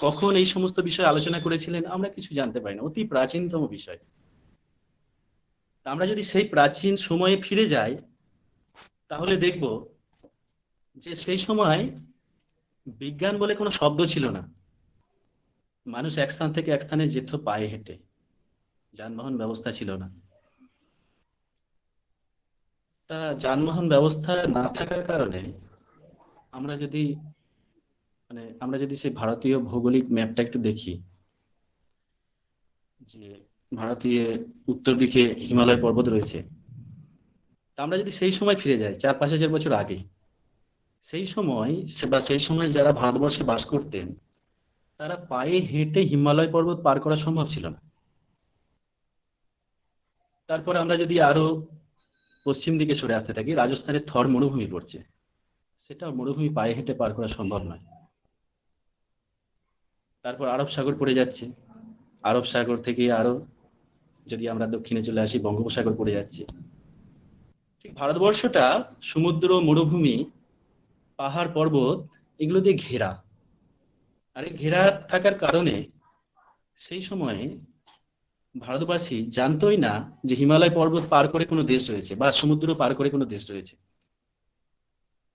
কখন এই সমস্ত বিষয় আলোচনা করেছিলেন, আমরা কিছু জানতে পারি না। অতি প্রাচীনতম বিষয়। তা আমরা যদি সেই প্রাচীন সময়ে ফিরে যাই, তাহলে দেখব যে সেই সময় বিজ্ঞান বলে কোনো শব্দ ছিল না। মানুষ এক স্থান থেকে এক স্থানে যেত পায়ে হেঁটে, যানবাহন ব্যবস্থা ছিল না। তা যানবাহন ব্যবস্থা না থাকার কারণে আমরা যদি সেই ভারতীয় ভৌগোলিক ম্যাপটা একটু দেখি, যে ভারতীয় উত্তর দিকে হিমালয় পর্বত রয়েছে, তা আমরা যদি সেই সময় ফিরে যাই 4-5 হাজার বছর আগে, সেই সময় যারা ভারতবর্ষে বাস করতেন তারা পায়ে হেঁটে হিমালয় পর্বত পার করা সম্ভব ছিল না। তারপর আমরা যদি আরো পশ্চিম দিকে সরে আসতে থাকি, রাজস্থানের থর মরুভূমি পড়ছে, সেটা মরুভূমি পায়ে হেঁটে পার করা সম্ভব নয়। তারপর আরব সাগর পড়ে যাচ্ছে, আরব সাগর থেকে আরো যদি আমরা দক্ষিণে চলে আসি, বঙ্গোপসাগর পড়ে যাচ্ছে। ঠিক ভারতবর্ষটা সমুদ্র, মরুভূমি, পাহাড়, পর্বত এগুলো দিয়ে ঘেরা। আর এই ঘেরা থাকার কারণে সেই সময়ে ভারতবাসী জানতোই না যে হিমালয় পর্বত পার করে কোনো দেশ রয়েছে বা সমুদ্র পার করে কোনো দেশ রয়েছে।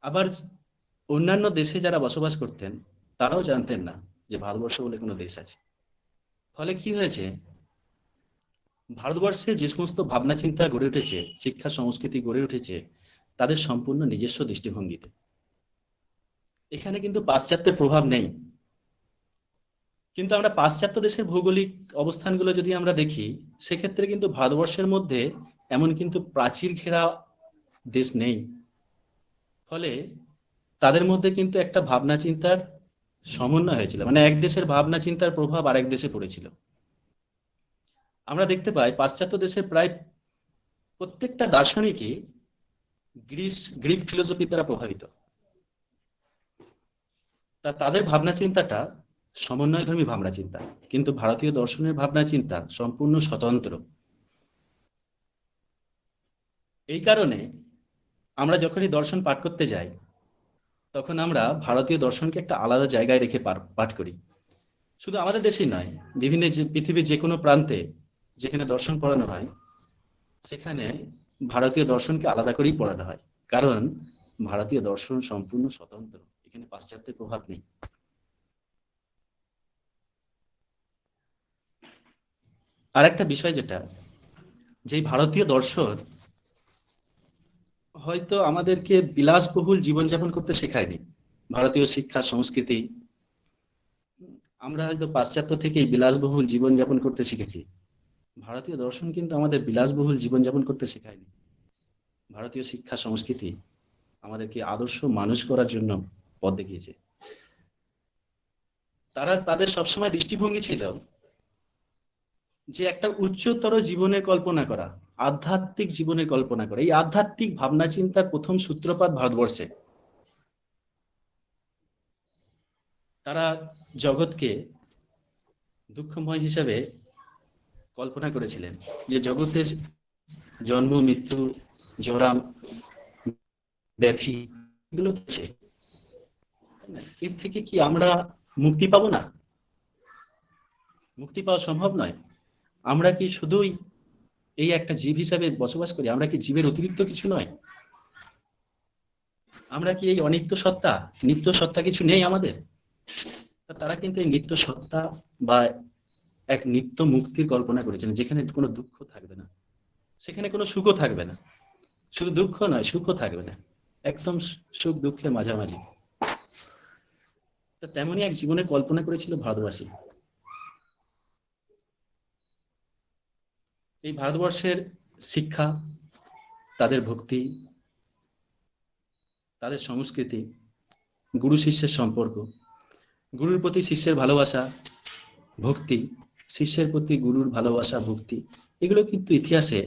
আবার অন্যান্য দেশে যারা বসবাস করতেন তারাও জানতেন না যে ভারতবর্ষ বলে কোনো দেশ আছে। ফলে কি হয়েছে, ভারতবর্ষে যে সমস্ত ভাবনা চিন্তা গড়ে উঠেছে, শিক্ষা সংস্কৃতি গড়ে উঠেছে, তাদের সম্পূর্ণ নিজস্ব দৃষ্টিভঙ্গিতে। এখানে কিন্তু পাশ্চাত্যের প্রভাব নেই। কিন্তু আমরা পাশ্চাত্য দেশের ভৌগোলিক অবস্থানগুলো যদি আমরা দেখি, সেক্ষেত্রে কিন্তু ভারতবর্ষের মধ্যে এমন কিন্তু প্রাচীর ঘেরা দেশ নেই। ফলে তাদের মধ্যে কিন্তু একটা ভাবনা চিন্তার সমন্বয় হয়েছিল, মানে এক দেশের ভাবনা চিন্তার প্রভাব আরেক দেশে পড়েছিল। আমরা দেখতে পাই পাশ্চাত্য দেশের প্রায় প্রত্যেকটা দার্শনিকই গ্রিক ফিলোসফি দ্বারা প্রভাবিত। তাদের ভাবনা চিন্তাটা সমন্বয়ধর্মী ভাবনা চিন্তা, কিন্তু ভারতীয় দর্শনের ভাবনা চিন্তা সম্পূর্ণ স্বতন্ত্র। এই কারণে আমরা যখনই দর্শন পাঠ করতে যাই, তখন আমরা ভারতীয় দর্শনকে একটা আলাদা জায়গায় রেখে পাঠ করি। শুধু আমাদের দেশেই নয়, বিভিন্ন পৃথিবীর যে কোনো প্রান্তে যেখানে দর্শন পড়ানো হয়, সেখানে ভারতীয় দর্শনকে আলাদা করেই পড়ানো হয়। কারণ ভারতীয় দর্শন সম্পূর্ণ স্বতন্ত্র, এখানে পাশ্চাত্যের প্রভাব নেই। আর একটা বিষয় যেটা, যে ভারতীয় দর্শন হয়তো আমাদেরকে বিলাসবহুল জীবনযাপন করতে শেখায়নি। ভারতীয় শিক্ষা সংস্কৃতি, আমরা হয়তো পাশ্চাত্য থেকেই বিলাসবহুল জীবনযাপন করতে শিখেছি। ভারতীয় দর্শন কিন্তু আমাদের বিলাসবহুল জীবনযাপন করতে শেখায়নি। ভারতীয় শিক্ষা সংস্কৃতি আমাদেরকে আদর্শ মানুষ করার জন্য পথ দেখিয়েছে। তাদের সবসময় দৃষ্টিভঙ্গি ছিল যে একটা উচ্চতর জীবনের কল্পনা করা, আধ্যাত্মিক জীবনের কল্পনা করা। এই আধ্যাত্মিক ভাবনা চিন্তার প্রথম সূত্রপাত ভারতবর্ষে। তারা জগৎকে দুঃখময় হিসাবে কল্পনা করেছিলেন, যে জগতের জন্ম, মৃত্যু, জরা, ব্যাধি এগুলো আছে, এর থেকে কি আমরা মুক্তি পাবো না? মুক্তি পাওয়া সম্ভব নয়। আমরা কি শুধুই এই একটা জীব হিসাবে বসবাস করি? আমরা কি জীবের অতিরিক্ত কিছু নয়? আমরা কি এই অনিত্য সত্তা, নিত্য সত্তা কিছু নেই আমাদের? তারা কিন্তু এই নিত্য সত্তা বা এক নিত্য মুক্তির কল্পনা করেছেন, যেখানে কোনো দুঃখ থাকবে না, সেখানে কোনো সুখও থাকবে না। শুধু দুঃখ নয়, সুখও থাকবে না, একদম সুখ দুঃখের মাঝামাঝি। তেমনই এক জীবনের কল্পনা করেছিল ভারতবাসী। এই ভারতবর্ষের শিক্ষা, তাদের ভক্তি, তাদের সংস্কৃতি, গুরু শিষ্যের সম্পর্ক, গুরুর প্রতি শিষ্যের ভালোবাসা, ভক্তি, শিষ্যের প্রতি গুরুর ভালোবাসা, ভক্তি, এগুলো কিন্তু ইতিহাসে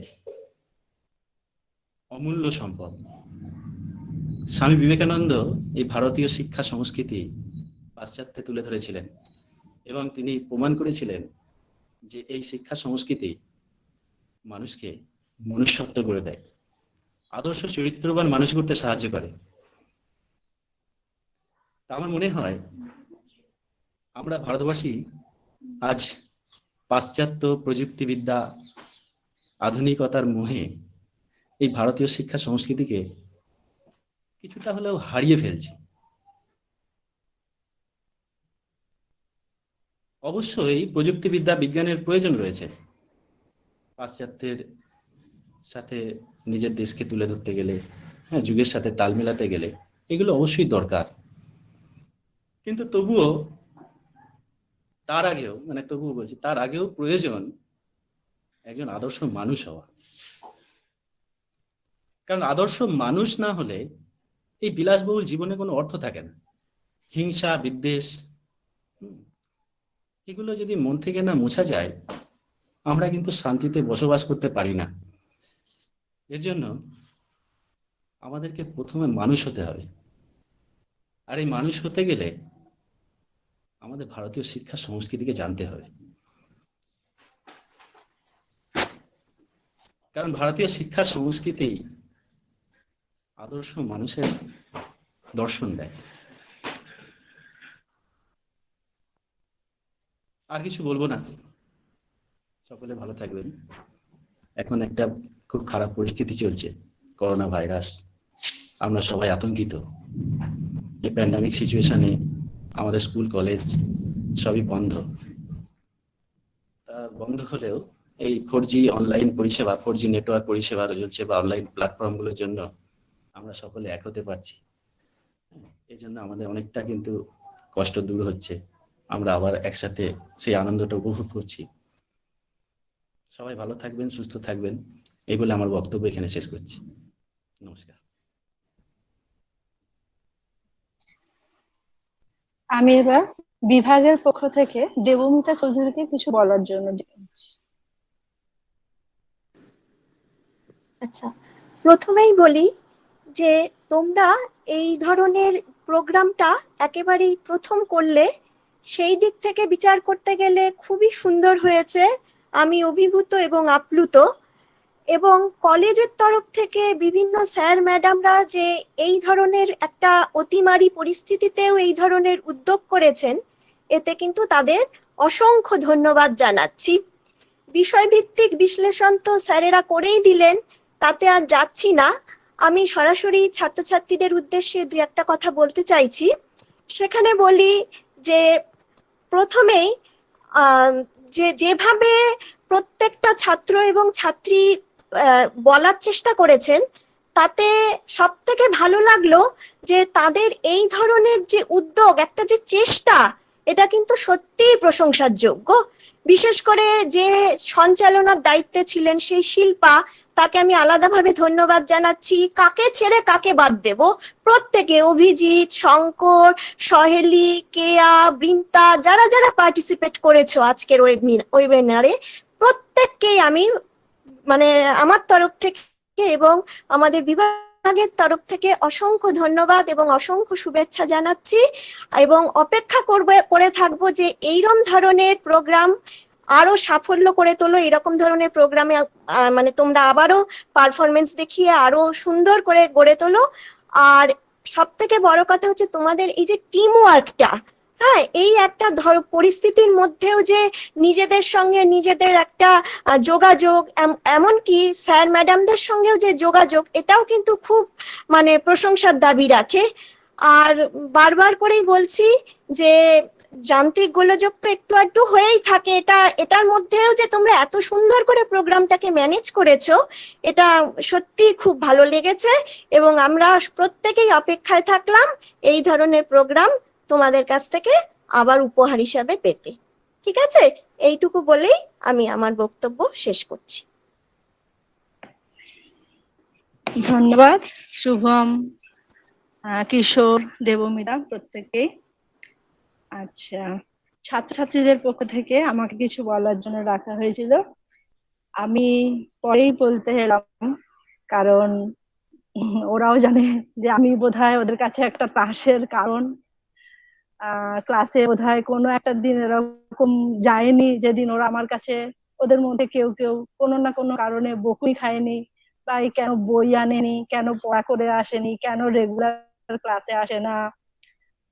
অমূল্য সম্পদ। স্বামী বিবেকানন্দ এই ভারতীয় শিক্ষা সংস্কৃতি পাশ্চাত্যে তুলে ধরেছিলেন এবং তিনি প্রমাণ করেছিলেন যে এই শিক্ষা সংস্কৃতি মানুষকে মনুষ্যত্ব করে দেয়, আদর্শ চরিত্রবান মানুষ করতে সাহায্য করে। তা আমার মনে হয় আমরা ভারতবাসী আজ পাশ্চাত্য প্রযুক্তিবিদ্যা আধুনিকতার মোহে এই ভারতীয় শিক্ষা সংস্কৃতিকে কিছুটা হলেও হারিয়ে ফেলছি। অবশ্যই প্রযুক্তিবিদ্যা বিজ্ঞানের প্রয়োজন রয়েছে, পাশ্চাত্যের সাথে নিজের দেশকে তুলে ধরতে গেলে, হ্যাঁ, যুগের সাথে তাল মেলাতে গেলে এগুলো অবশ্যই দরকার। কিন্তু তবুও তার আগেও প্রয়োজন একজন আদর্শ মানুষ হওয়া। কারণ আদর্শ মানুষ না হলে এই বিলাসবহুল জীবনে কোনো অর্থ থাকে না। হিংসা, বিদ্বেষ, এগুলো যদি মন থেকে না মোছা যায়, আমরা কিন্তু শান্তিতে বসবাস করতে পারি না। এর জন্য আমাদেরকে প্রথমে মানুষ হতে হবে। আর এই মানুষ হতে গেলে আমাদের ভারতীয় শিক্ষা সংস্কৃতিকে জানতে হবে। কারণ ভারতীয় শিক্ষা সংস্কৃতি আদর্শ মানুষের দর্শন দেয়। আর কিছু বলবো না, সকলে ভালো থাকবেন। এখন একটা খুব খারাপ পরিস্থিতি চলছে, করোনা ভাইরাস, আমরা সবাই আতঙ্কিত। এই প্যান্ডামিক সিচুয়েশনে আমাদের স্কুল কলেজ সবই বন্ধ। তা বন্ধ হলেও এই 4G অনলাইন পরিষেবা, 4G নেটওয়ার্ক পরিষেবা চলছে বা অনলাইন প্ল্যাটফর্মগুলোর জন্য আমরা সকলে এক হতে পারছি। এই জন্য আমাদের অনেকটা কিন্তু কষ্ট দূর হচ্ছে, আমরা আবার একসাথে সেই আনন্দটা উপভোগ করছি। সবাই ভালো থাকবেন, সুস্থ থাকবেন, এই বলে আমার বক্তব্য এখানে শেষ করছি। নমস্কার। আমি এবার বিভাগের পক্ষ থেকে দেবমিতা চৌধুরীকে কিছু বলার জন্য দিচ্ছি। আচ্ছা, প্রথমেই বলি যে তোমরা এই ধরনের প্রোগ্রামটা একেবারেই প্রথম করলে, সেই দিক থেকে বিচার করতে গেলে খুবই সুন্দর হয়েছে। আমি অভিভূত এবং আপ্লুত। এবং কলেজের তরফ থেকে বিভিন্ন স্যার ম্যাডামরা যে এই ধরনের একটা অতিমারী পরিস্থিতিতেও এই ধরনের উদ্যোগ করেছেন, এতে কিন্তু তাদের অসংখ্য ধন্যবাদ জানাচ্ছি। বিষয়ভিত্তিক বিশ্লেষণ তো স্যারেরা করেই দিলেন, তাতে আর যাচ্ছি না। আমি সরাসরি ছাত্রছাত্রীদের উদ্দেশ্যে দু একটা কথা বলতে চাইছি। সেখানে বলি যে প্রথমেই যেভাবে প্রত্যেকটা ছাত্র এবং ছাত্রী বলার চেষ্টা করেছেন, তাতে সব থেকে ভালো লাগলো যে তাদের এই ধরনের যে উদ্যোগ, একটা যে চেষ্টা, এটা কিন্তু সত্যিই প্রশংসার যোগ্য। বিশেষ করে যে সঞ্চালনার দায়িত্বে ছিলেন সেই শিল্পা, তাকে আমি আলাদাভাবে ধন্যবাদ জানাচ্ছি। কাকে ছেড়ে কাকে বাদ দেব, প্রত্যেকে, অভিজিৎ, শঙ্কর, সহেলি, কেয়া, বৃন্তা, যারা যারা পার্টিসিপেট করেছো আজকের ওয়েবিনারে, প্রত্যেককেই আমি মানে আমার তরফ থেকে এবং আমাদের বিভাগের তরফ থেকে অসংখ্য ধন্যবাদ এবং অসংখ্য শুভেচ্ছা জানাচ্ছি। এবং অপেক্ষা করে থাকবো যে এইরকম ধরনের প্রোগ্রাম আরো সাফল্য করে তোলো, এরকম ধরনের প্রোগ্রামে মানে তোমরা আবারও পারফরমেন্স দেখিয়ে আরো সুন্দর করে গড়ে তোলো। আর সব থেকে বড় কথা হচ্ছে তোমাদের এই যে টিম ওয়ার্কটা, হ্যাঁ, এই একটা পরিস্থিতির মধ্যেও যে নিজেদের সঙ্গে নিজেদের একটা যোগাযোগ, এমনকি স্যার ম্যাডামদের সঙ্গেও যে যোগাযোগ, এটাও কিন্তু খুব মানে প্রশংসার দাবি রাখে। আর বারবার করেই বলছি যে যান্ত্রিক গোলযোগ তো একটু একটু হয়েই থাকে, এটার মধ্যেও যে তোমরা এত সুন্দর করে প্রোগ্রামটাকে ম্যানেজ করেছো, এটা সত্যি খুব ভালো লেগেছে। এবং আমরা প্রত্যেকেই অপেক্ষায় থাকলাম এই ধরনের প্রোগ্রাম তোমাদের কাছ থেকে আবার উপহার হিসাবে পেতে। ঠিক আছে, এইটুকু বলেই আমি আমার বক্তব্য শেষ করছি। ধন্যবাদ শুভম, কিশোর, দেবমিতা প্রত্যেককে। আচ্ছা, ছাত্রছাত্রীদের পক্ষ থেকে আমাকে কিছু বলার জন্য রাখা হয়েছিল। আমি পরেই বলতে এলাম, কারণ ওরাও জানে যে আমি বোধহয় ওদের কাছে একটা ত্রাসের কারণ। ক্লাসে বোধহয় কোনো একটা দিন এরকম যায়নি যেদিন ওরা আমার কাছে, ওদের মধ্যে কেউ কেউ কোনো না কোনো কারণে বকুনি খায়নি, বা এই কেন বই আনেনি, কেন পড়া করে আসেনি, কেন রেগুলার ক্লাসে আসে না,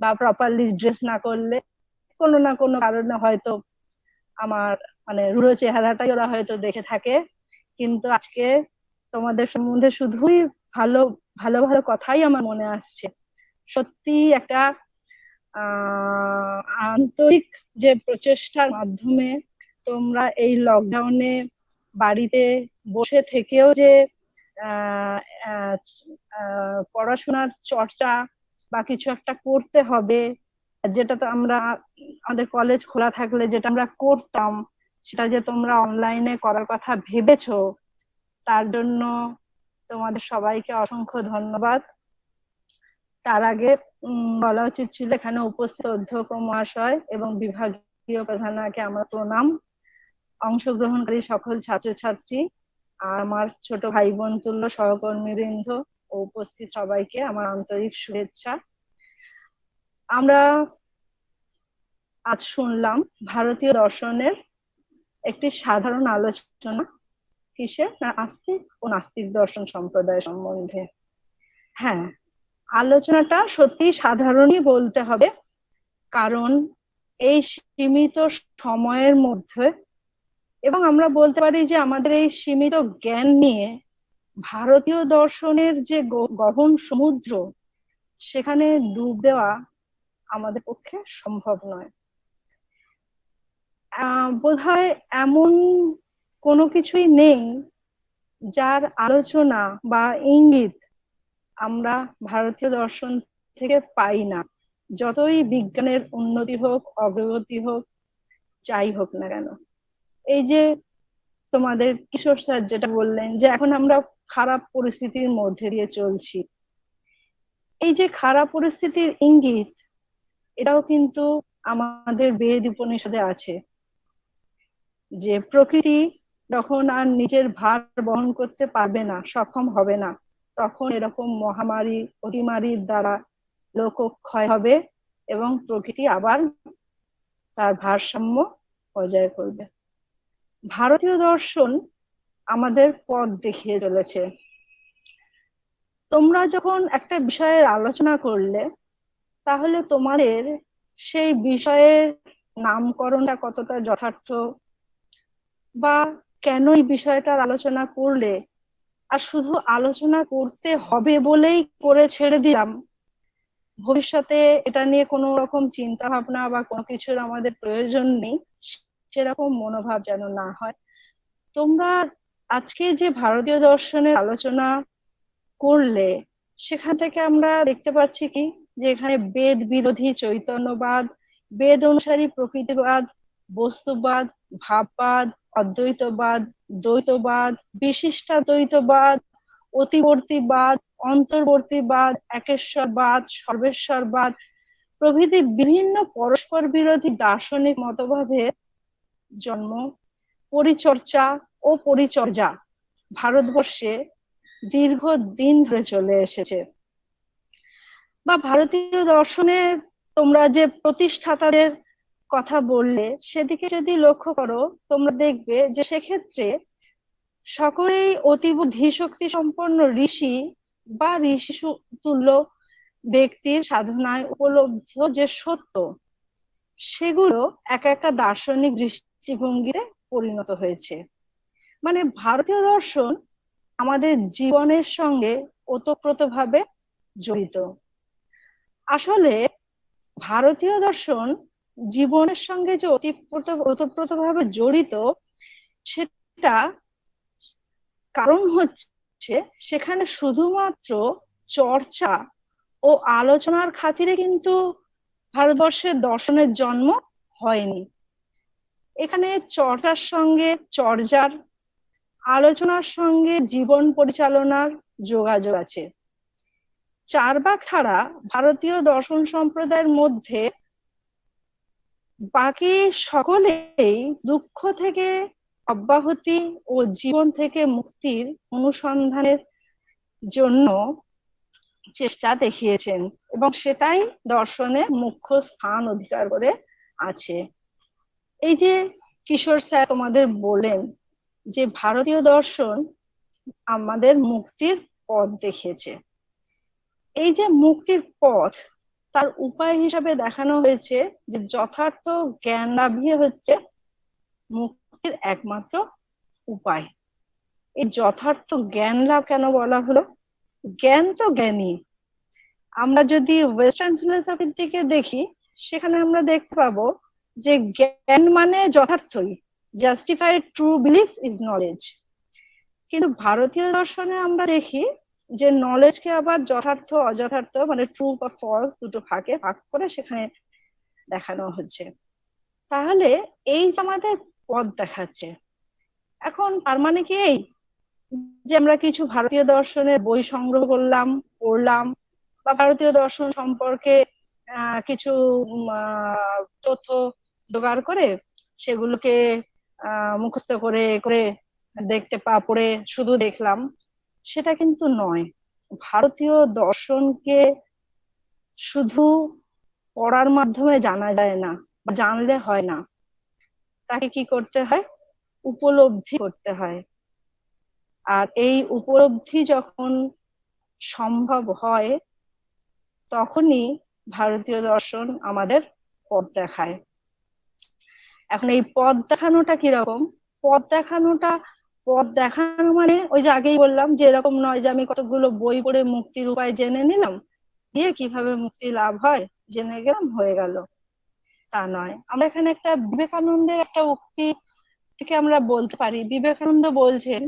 বা প্রপারলি ড্রেস না করলে কোনো না কোনো কারণে হয়তো আমার মানে রুড়ো চেহারাটাই ওরা হয়তো দেখে থাকে। কিন্তু আজকে তোমাদের সম্বন্ধে শুধুই ভালো ভালো ভালো কথাই আমার মনে আসছে। সত্যি একটা আন্তরিক যে প্রচেষ্টার মাধ্যমে তোমরা এই লকডাউনে বাড়িতে বসে থেকেও যে পড়াশোনার চর্চা বা কিছু একটা করতে হবে, যেটা তো আমরা আমাদের কলেজ খোলা থাকলে যেটা আমরা করতাম, সেটা যে তোমরা অনলাইনে করার কথা ভেবেছো, তার জন্য তোমাদের সবাইকে অসংখ্য ধন্যবাদ। তার আগে বলা উচিত ছিল এখানে উপস্থিত অধ্যক্ষ মহাশয় এবং বিভাগীয় প্রধানকে আমার প্রণাম, অংশগ্রহণকারী সকল ছাত্রছাত্রী আর আমার ছোট ভাই বোন তুল্য সহকর্মীবৃন্দ ও উপস্থিত সবাইকে আমার আন্তরিক শুভেচ্ছা। আমরা আজ শুনলাম ভারতীয় দর্শনের একটি সাধারণ আলোচনা, কিসের না, আস্তিক ও নাস্তিক দর্শন সম্প্রদায় সম্বন্ধে। হ্যাঁ, আলোচনাটা সত্যি সাধারণই বলতে হবে, কারণ এই সীমিত সময়ের মধ্যে এবং আমরা বলতে পারি যে আমাদের এই সীমিত জ্ঞান নিয়ে ভারতীয় দর্শনের যে গহন সমুদ্র, সেখানে ডুব দেওয়া আমাদের পক্ষে সম্ভব নয়। বোধহয় এমন কোনো কিছুই নেই যার আলোচনা বা ইঙ্গিত আমরা ভারতীয় দর্শন থেকে পাই না, যতই বিজ্ঞানের উন্নতি হোক, অগ্রগতি হোক, যাই হোক না কেন। এই যে তোমাদের কিশোর স্যার যেটা বললেন যে এখন আমরা খারাপ পরিস্থিতির মধ্যে দিয়ে চলছি, এই যে খারাপ পরিস্থিতির ইঙ্গিত, এটাও কিন্তু আমাদের বেদ উপনিষদে আছে যে প্রকৃতি যখন আর নিজের ভার বহন করতে পারবে না, সক্ষম হবে না, তখন এরকম মহামারী অতিমারীর দ্বারা লোকক্ষয় হবে এবং প্রকৃতি আবার তার ভারসাম্য বজায় করবে। ভারতীয় দর্শন আমাদের পথ দেখিয়ে চলেছে। তোমরা যখন একটা বিষয়ের আলোচনা করলে, তাহলে তোমাদের সেই বিষয়ের নামকরণটা কতটা যথার্থ, বা কেন এই বিষয়টার আলোচনা করলে, আর শুধু আলোচনা করতে হবে বলেই করে ছেড়ে দিলাম, ভবিষ্যতে এটা নিয়ে কোনো রকম চিন্তা ভাবনা বা কোনো কিছুর আমাদের প্রয়োজন নেই, সেরকম মনোভাব যেন না হয়। তোমরা আজকে যে ভারতীয় দর্শনের আলোচনা করলে, সেখান থেকে আমরা দেখতে পাচ্ছি কি যে এখানে বেদ বিরোধী চৈতন্যবাদ, বেদ অনুসারী প্রকৃতিবাদ, বস্তুবাদ, ভাববাদ, অদ্বৈতবাদ, দ্বৈতবাদ, বিশিষ্টাদ্বৈতবাদ, অতিবর্তীবাদ, অন্তর্বর্তীবাদ, একেশ্বরবাদ, সর্বেশ্বরবাদ প্রভৃতি বিভিন্ন পরস্পর বিরোধী দার্শনিক মতবাদের জন্ম, পরিচর্চা ও পরিচর্যা ভারতবর্ষে দীর্ঘদিন ধরে চলে এসেছে। বা ভারতীয় দর্শনে তোমরা যে প্রতিষ্ঠাতাদের কথা বললে, সেদিকে যদি লক্ষ্য করো, তোমরা দেখবে যে সেক্ষেত্রে সকলেই অতীব ধীশক্তি সম্পন্ন ঋষি বা ঋষি তুল্য ব্যক্তির সাধনায় উপলব্ধ যে সত্য, সেগুলো এক একটা দার্শনিক দৃষ্টিভঙ্গিতে পরিণত হয়েছে। মানে ভারতীয় দর্শন আমাদের জীবনের সঙ্গে ওতপ্রোতভাবে জড়িত। আসলে ভারতীয় দর্শন জীবনের সঙ্গে যে ওতপ্রোতভাবে জড়িত, সেটা কারণ হচ্ছে সেখানে শুধুমাত্র চর্চা ও আলোচনার খাতিরে কিন্তু ভারতবর্ষের দর্শনের জন্ম হয়নি। এখানে চর্চার সঙ্গে চর্যার, আলোচনার সঙ্গে জীবন পরিচালনার যোগাযোগ আছে। চার্বাক ছাড়া ভারতীয় দর্শন সম্প্রদায়ের মধ্যে বাকি সকলেই দুঃখ থেকে অব্যাহতি ও জীবন থেকে মুক্তির অনুসন্ধানের জন্য চেষ্টা দেখিয়েছেন এবং সেটাই দর্শনে মুখ্য স্থান অধিকার করে আছে। এই যে কিশোর স্যার তোমাদের বলেন যে ভারতীয় দর্শন আমাদের মুক্তির পথ দেখিয়েছে, এই যে মুক্তির পথ তার উপায় হিসাবে দেখানো হয়েছে যে যথার্থ জ্ঞান লাভই হচ্ছে মুক্তির একমাত্র উপায়। এই যথার্থ জ্ঞান লাভ কেন বলা হলো? জ্ঞান তো জ্ঞানী। আমরা যদি ওয়েস্টার্ন ফিলোসফির দিকে দেখি সেখানে আমরা দেখতে পাবো যে জ্ঞান মানে যথার্থই, justified true belief is knowledge. কিন্তু ভারতীয় দর্শনে আমরা দেখি যে নলেজকে আবার যথার্থ অযথার্থ মানে ট্রু বা ফলস দুটো ভাগে ভাগ করে সেখানে দেখানো হচ্ছে। তাহলে এই যে আমাদের পথ দেখাচ্ছে, এখন তার মানে কি এই যে আমরা কিছু ভারতীয় দর্শনের বই সংগ্রহ করলাম, পড়লাম, বা ভারতীয় দর্শন সম্পর্কে কিছু তথ্য জোগাড় করে সেগুলোকে মুখস্থ করে করে দেখতে পড়ে শুধু দেখলাম, সেটা কিন্তু নয়। ভারতীয় দর্শনকে শুধু পড়ার মাধ্যমে জানা যায় না, জানলে হয় না, তাকে কি করতে হয়? উপলব্ধি করতে হয়। আর এই উপলব্ধি যখন সম্ভব হয় তখনই ভারতীয় দর্শন আমাদের পথ দেখায়। এখন এই পথ দেখানোটা কিরকম? পথ দেখানো মানে ওই যে আগেই বললাম যে এরকম নয় যে আমি কতগুলো বই পড়ে মুক্তির উপায় জেনে নিলাম, দিয়ে কিভাবে মুক্তি লাভ হয় জেনে গেলাম, হয়ে গেল, তা নয়। আমরা এখানে একটা বিবেকানন্দের একটা উক্তি থেকে আমরা বলতে পারি। বিবেকানন্দ বলছেন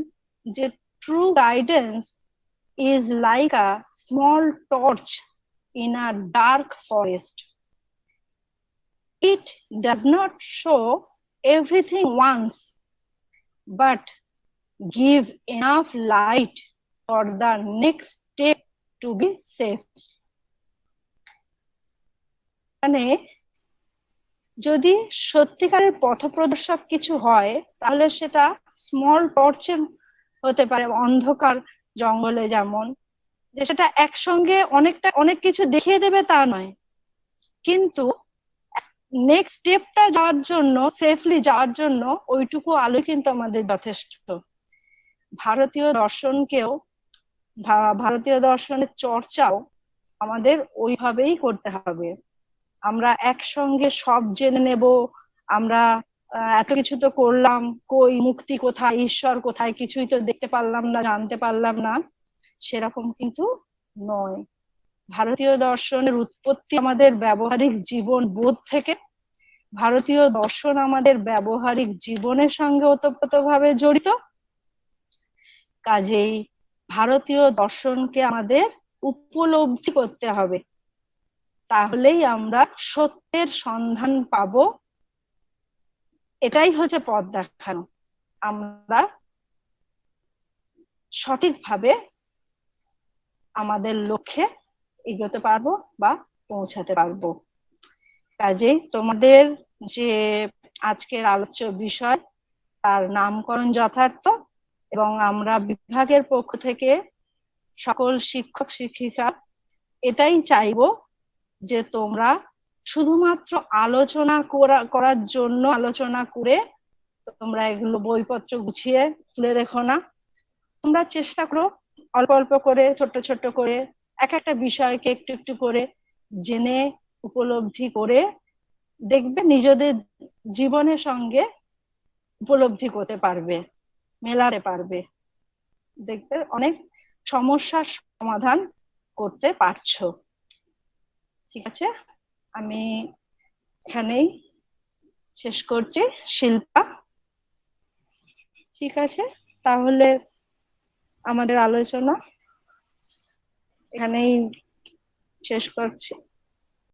যে true guidance is like a small torch in a dark forest. It does not show everything once, but give enough light for the next step to be safe. মানে যদি সত্যিকারের পথপ্রদর্শক কিছু হয় তাহলে সেটা স্মল টর্চের হতে পারে, অন্ধকার জঙ্গলে যেমন, যে সেটা একসঙ্গে অনেক কিছু দেখিয়ে দেবে তা নয়, কিন্তু নেক্সট স্টেপটা যাওয়ার জন্য, সেফলি যাওয়ার জন্য ওইটুকু আলো কিন্তু আমাদের যথেষ্ট। ভারতীয় দর্শনের চর্চাও আমাদের ওইভাবেই করতে হবে। আমরা একসঙ্গে সব জেনে নেব, আমরা এত কিছু তো করলাম, কই মুক্তি কোথায়, ঈশ্বর কোথায়, কিছুই তো দেখতে পারলাম না, জানতে পারলাম না, সেরকম কিন্তু নয়। ভারতীয় দর্শনের উৎপত্তি আমাদের ব্যবহারিক জীবন বোধ থেকে। ভারতীয় দর্শন আমাদের ব্যবহারিক জীবনের সঙ্গে ওতপ্রোতভাবে জড়িত। কাজেই ভারতীয় দর্শনকে আমাদের উপলব্ধি করতে হবে, তাহলেই আমরা সত্যের সন্ধান পাবো। এটাই হচ্ছে পথ দেখানো। আমরা সঠিকভাবে আমাদের লক্ষ্যে এগোতে পারবো বা পৌঁছাতে পারবো। কাজেই তোমাদের যে আজকের আলোচ্য বিষয় তার নামকরণ যথার্থ, এবং আমরা বিভাগের পক্ষ থেকে সকল শিক্ষক শিক্ষিকা এটাই চাইবো যে তোমরা শুধুমাত্র আলোচনা করার জন্য আলোচনা করে তোমরা এগুলো বইপত্র গুছিয়ে তুলে রেখো না। তোমরা চেষ্টা করো অল্প অল্প করে, ছোট্ট ছোট্ট করে এক একটা বিষয়কে একটু একটু করে জেনে উপলব্ধি করে দেখবে নিজেদের জীবনের সঙ্গে উপলব্ধি করতে পারবে, মেলাতে পারবে, দেখবে অনেক সমস্যার সমাধান করতে পারছো। ঠিক আছে, আমি এখানেই শেষ করছি। শিল্পা, ঠিক আছে, তাহলে আমাদের আলোচনা এখানেই শেষ করছি।